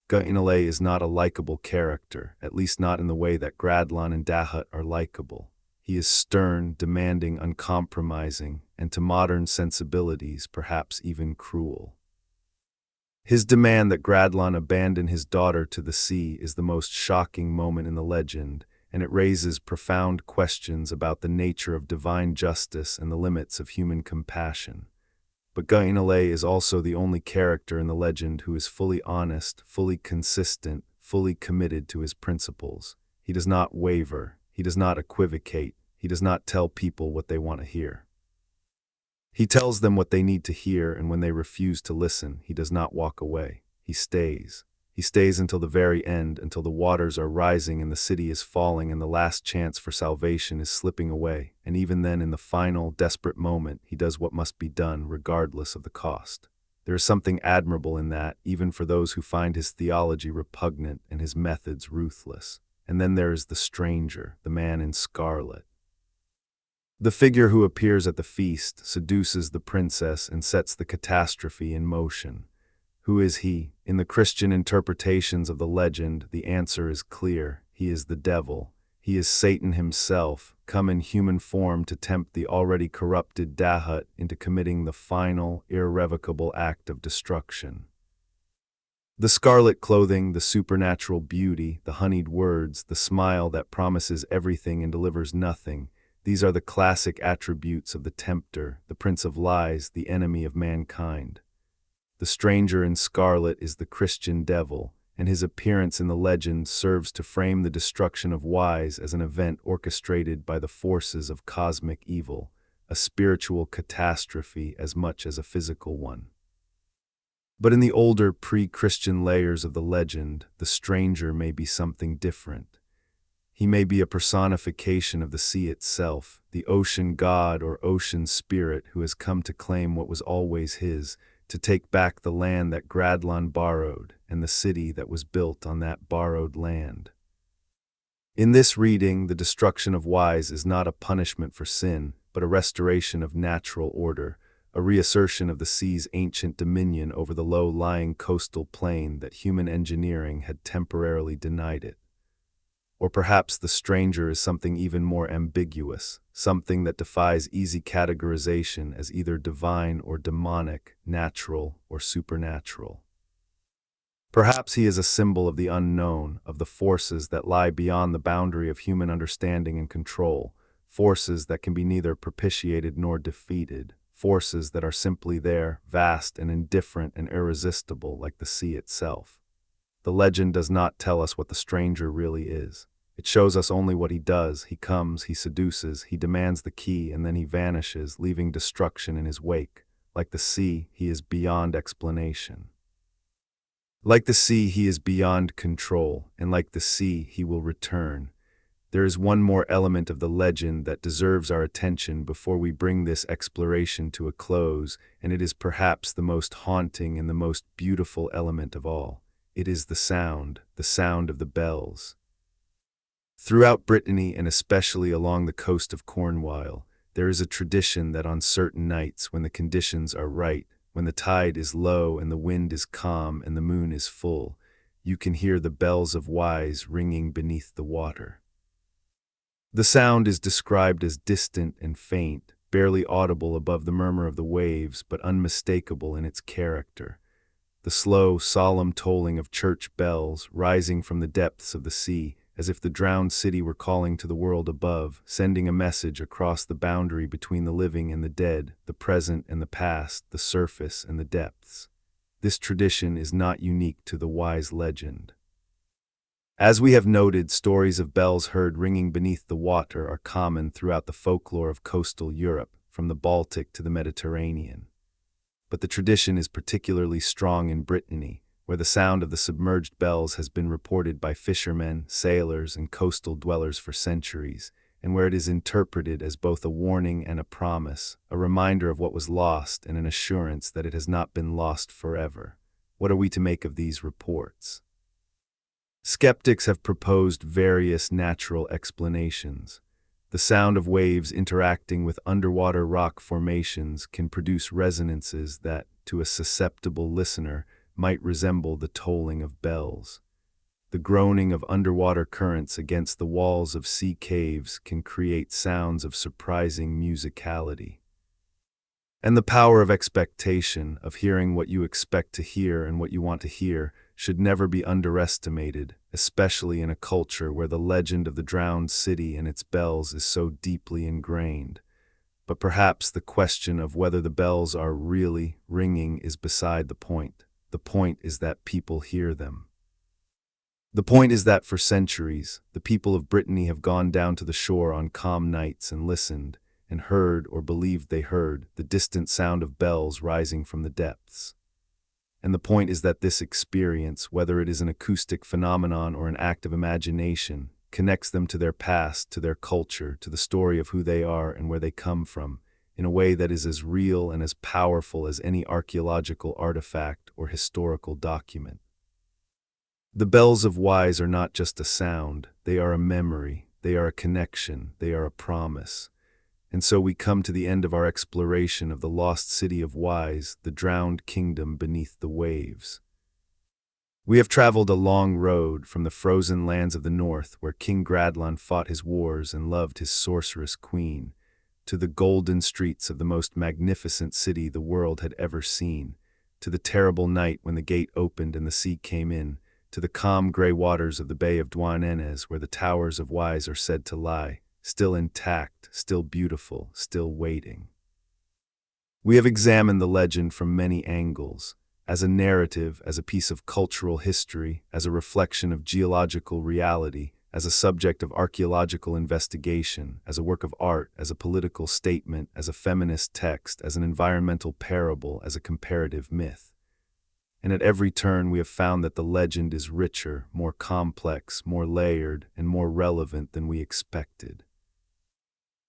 Guénolé is not a likable character, at least not in the way that Gradlon and Dahut are likable. He is stern, demanding, uncompromising, and to modern sensibilities, perhaps even cruel. His demand that Gradlon abandon his daughter to the sea is the most shocking moment in the legend, and it raises profound questions about the nature of divine justice and the limits of human compassion. But Guénolé is also the only character in the legend who is fully honest, fully consistent, fully committed to his principles. He does not waver, he does not equivocate, he does not tell people what they want to hear. He tells them what they need to hear, and when they refuse to listen, he does not walk away. He stays. He stays until the very end, until the waters are rising and the city is falling and the last chance for salvation is slipping away. And even then, in the final, desperate moment, he does what must be done, regardless of the cost. There is something admirable in that, even for those who find his theology repugnant and his methods ruthless. And then there is the stranger, the man in scarlet. The figure who appears at the feast, seduces the princess, and sets the catastrophe in motion. Who is he? In the Christian interpretations of the legend, the answer is clear. He is the devil. He is Satan himself, come in human form to tempt the already corrupted Dahut into committing the final, irrevocable act of destruction. The scarlet clothing, the supernatural beauty, the honeyed words, the smile that promises everything and delivers nothing, these are the classic attributes of the tempter, the prince of lies, the enemy of mankind. The stranger in scarlet is the Christian devil, and his appearance in the legend serves to frame the destruction of wise as an event orchestrated by the forces of cosmic evil, a spiritual catastrophe as much as a physical one. But in the older pre-Christian layers of the legend, the stranger may be something different. He may be a personification of the sea itself, the ocean god or ocean spirit who has come to claim what was always his, to take back the land that Gradlon borrowed and the city that was built on that borrowed land. In this reading, the destruction of wise is not a punishment for sin, but a restoration of natural order, a reassertion of the sea's ancient dominion over the low-lying coastal plain that human engineering had temporarily denied it. Or perhaps the stranger is something even more ambiguous, something that defies easy categorization as either divine or demonic, natural or supernatural. Perhaps he is a symbol of the unknown, of the forces that lie beyond the boundary of human understanding and control, forces that can be neither propitiated nor defeated, forces that are simply there, vast and indifferent and irresistible like the sea itself. The legend does not tell us what the stranger really is. It shows us only what he does. He comes, he seduces, he demands the key, and then he vanishes, leaving destruction in his wake. Like the sea, he is beyond explanation. Like the sea, he is beyond control, and like the sea, he will return. There is one more element of the legend that deserves our attention before we bring this exploration to a close, and it is perhaps the most haunting and the most beautiful element of all. It is the sound of the bells. Throughout Brittany, and especially along the coast of Cornwall, there is a tradition that on certain nights, when the conditions are right, when the tide is low and the wind is calm and the moon is full, you can hear the bells of wise ringing beneath the water. The sound is described as distant and faint, barely audible above the murmur of the waves, but unmistakable in its character. The slow, solemn tolling of church bells, rising from the depths of the sea, as if the drowned city were calling to the world above, sending a message across the boundary between the living and the dead, the present and the past, the surface and the depths. This tradition is not unique to the wise legend. As we have noted, stories of bells heard ringing beneath the water are common throughout the folklore of coastal Europe, from the Baltic to the Mediterranean. But the tradition is particularly strong in Brittany, where the sound of the submerged bells has been reported by fishermen, sailors, and coastal dwellers for centuries, and where it is interpreted as both a warning and a promise, a reminder of what was lost and an assurance that it has not been lost forever. What are we to make of these reports? Skeptics have proposed various natural explanations. The sound of waves interacting with underwater rock formations can produce resonances that, to a susceptible listener, might resemble the tolling of bells. The groaning of underwater currents against the walls of sea caves can create sounds of surprising musicality. And the power of expectation, of hearing what you expect to hear and what you want to hear, should never be underestimated, especially in a culture where the legend of the drowned city and its bells is so deeply ingrained. But perhaps the question of whether the bells are really ringing is beside the point. The point is that people hear them. The point is that for centuries, the people of Brittany have gone down to the shore on calm nights and listened, and heard or believed they heard the distant sound of bells rising from the depths. And the point is that this experience, whether it is an acoustic phenomenon or an act of imagination, connects them to their past, to their culture, to the story of who they are and where they come from, in a way that is as real and as powerful as any archaeological artifact or historical document. The bells of Wise are not just a sound, they are a memory, they are a connection, they are a promise. And so we come to the end of our exploration of the lost city of Wise, the drowned kingdom beneath the waves. We have traveled a long road from the frozen lands of the north, where King Gradlon fought his wars and loved his sorceress queen, to the golden streets of the most magnificent city the world had ever seen, to the terrible night when the gate opened and the sea came in, to the calm gray waters of the Bay of Douarnenez, where the towers of Wise are said to lie, still intact, still beautiful, still waiting. We have examined the legend from many angles, as a narrative, as a piece of cultural history, as a reflection of geological reality, as a subject of archaeological investigation, as a work of art, as a political statement, as a feminist text, as an environmental parable, as a comparative myth. And at every turn we have found that the legend is richer, more complex, more layered, and more relevant than we expected.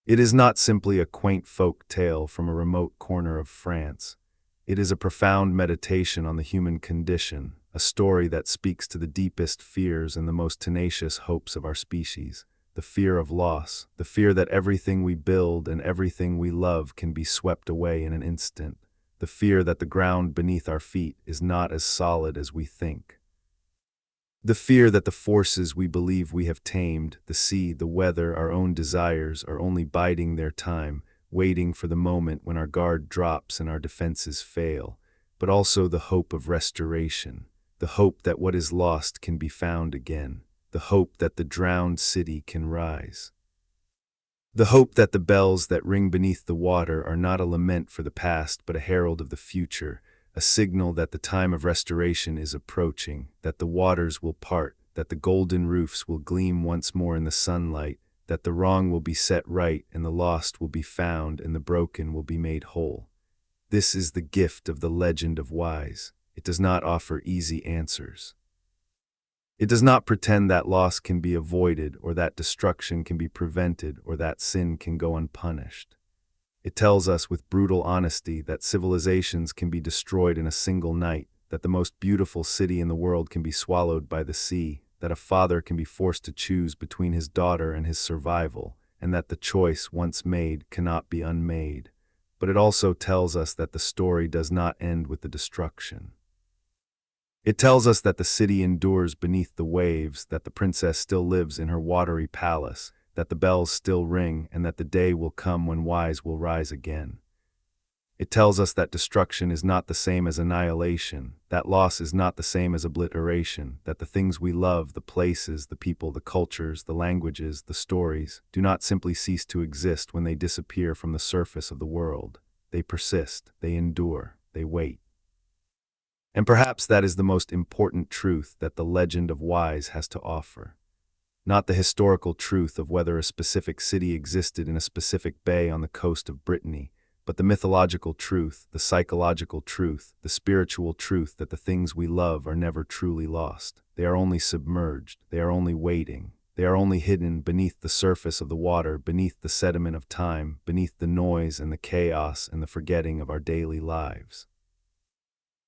It is not simply a quaint folk tale from a remote corner of France. It is a profound meditation on the human condition, a story that speaks to the deepest fears and the most tenacious hopes of our species, the fear of loss, the fear that everything we build and everything we love can be swept away in an instant, the fear that the ground beneath our feet is not as solid as we think. The fear that the forces we believe we have tamed, the sea, the weather, our own desires, are only biding their time, waiting for the moment when our guard drops and our defenses fail, but also the hope of restoration, the hope that what is lost can be found again, the hope that the drowned city can rise. The hope that the bells that ring beneath the water are not a lament for the past but a herald of the future, a signal that the time of restoration is approaching, that the waters will part, that the golden roofs will gleam once more in the sunlight, that the wrong will be set right and the lost will be found and the broken will be made whole. This is the gift of the legend of Wise. It does not offer easy answers. It does not pretend that loss can be avoided or that destruction can be prevented or that sin can go unpunished. It tells us with brutal honesty that civilizations can be destroyed in a single night, that the most beautiful city in the world can be swallowed by the sea, that a father can be forced to choose between his daughter and his survival, and that the choice once made cannot be unmade. But it also tells us that the story does not end with the destruction. It tells us that the city endures beneath the waves, that the princess still lives in her watery palace, that the bells still ring, and that the day will come when Wise will rise again. It tells us that destruction is not the same as annihilation, that loss is not the same as obliteration, that the things we love, the places, the people, the cultures, the languages, the stories, do not simply cease to exist when they disappear from the surface of the world. They persist, they endure, they wait. And perhaps that is the most important truth that the legend of Wise has to offer. Not the historical truth of whether a specific city existed in a specific bay on the coast of Brittany, but the mythological truth, the psychological truth, the spiritual truth that the things we love are never truly lost. They are only submerged, they are only waiting, they are only hidden beneath the surface of the water, beneath the sediment of time, beneath the noise and the chaos and the forgetting of our daily lives.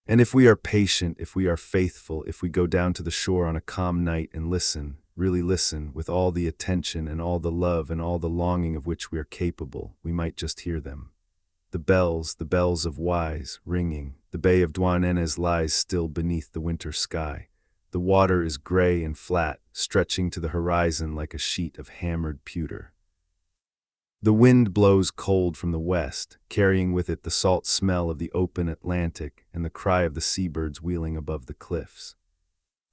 And if we are patient, if we are faithful, if we go down to the shore on a calm night and listen, really listen, with all the attention and all the love and all the longing of which we are capable, we might just hear them. The bells of Wise, ringing. The Bay of Douarnenez lies still beneath the winter sky. The water is gray and flat, stretching to the horizon like a sheet of hammered pewter. The wind blows cold from the west, carrying with it the salt smell of the open Atlantic and the cry of the seabirds wheeling above the cliffs.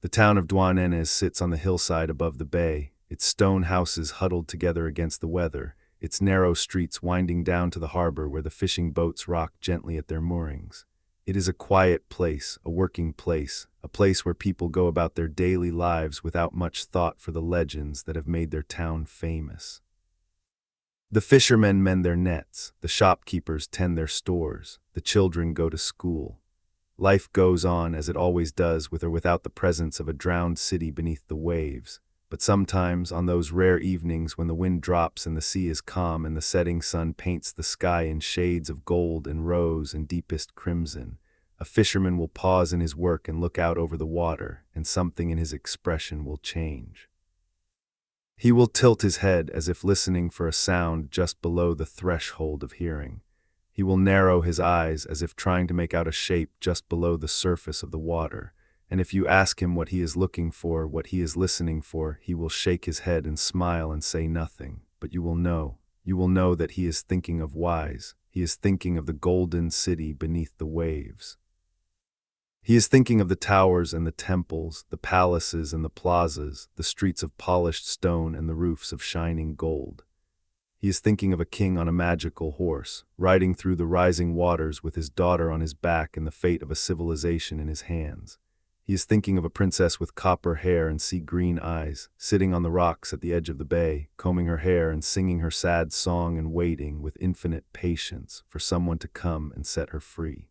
The town of Douarnenez sits on the hillside above the bay, its stone houses huddled together against the weather, its narrow streets winding down to the harbor where the fishing boats rock gently at their moorings. It is a quiet place, a working place, a place where people go about their daily lives without much thought for the legends that have made their town famous. The fishermen mend their nets, the shopkeepers tend their stores, the children go to school. Life goes on as it always does with or without the presence of a drowned city beneath the waves. But sometimes, on those rare evenings when the wind drops and the sea is calm and the setting sun paints the sky in shades of gold and rose and deepest crimson, a fisherman will pause in his work and look out over the water, and something in his expression will change. He will tilt his head as if listening for a sound just below the threshold of hearing. He will narrow his eyes as if trying to make out a shape just below the surface of the water. And if you ask him what he is looking for, what he is listening for, he will shake his head and smile and say nothing. But you will know that he is thinking of Wise. He is thinking of the golden city beneath the waves. He is thinking of the towers and the temples, the palaces and the plazas, the streets of polished stone and the roofs of shining gold. He is thinking of a king on a magical horse, riding through the rising waters with his daughter on his back and the fate of a civilization in his hands. He is thinking of a princess with copper hair and sea-green eyes, sitting on the rocks at the edge of the bay, combing her hair and singing her sad song and waiting with infinite patience for someone to come and set her free.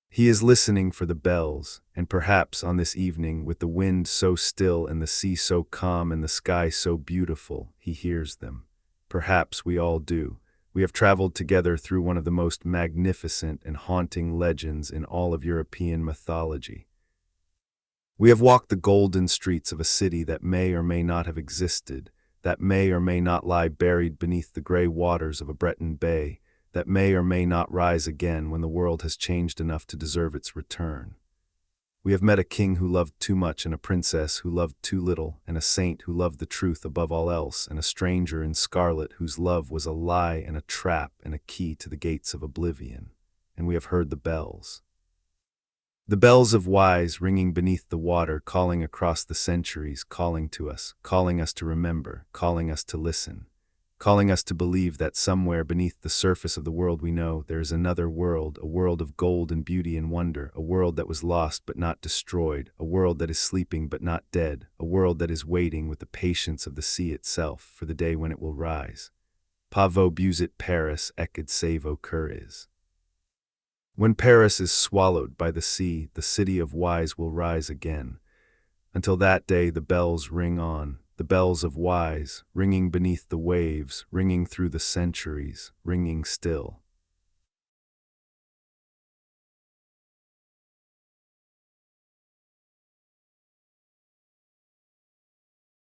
He is listening for the bells, and perhaps on this evening, with the wind so still and the sea so calm and the sky so beautiful, he hears them. Perhaps we all do. We have traveled together through one of the most magnificent and haunting legends in all of European mythology. We have walked the golden streets of a city that may or may not have existed, that may or may not lie buried beneath the gray waters of a Breton bay, that may or may not rise again when the world has changed enough to deserve its return. We have met a king who loved too much and a princess who loved too little, and a saint who loved the truth above all else, and a stranger in Scarlet whose love was a lie and a trap and a key to the gates of oblivion. And we have heard the bells. The bells of Wise ringing beneath the water, calling across the centuries, calling to us, calling us to remember, calling us to listen, calling us to believe that somewhere beneath the surface of the world we know there is another world, a world of gold and beauty and wonder, a world that was lost but not destroyed, a world that is sleeping but not dead, a world that is waiting with the patience of the sea itself for the day when it will rise. Pavo busit Paris ecid savo Ker-Is. When Paris is swallowed by the sea, the city of Wise will rise again. Until that day the bells ring on, the bells of Wise, ringing beneath the waves, ringing through the centuries, ringing still.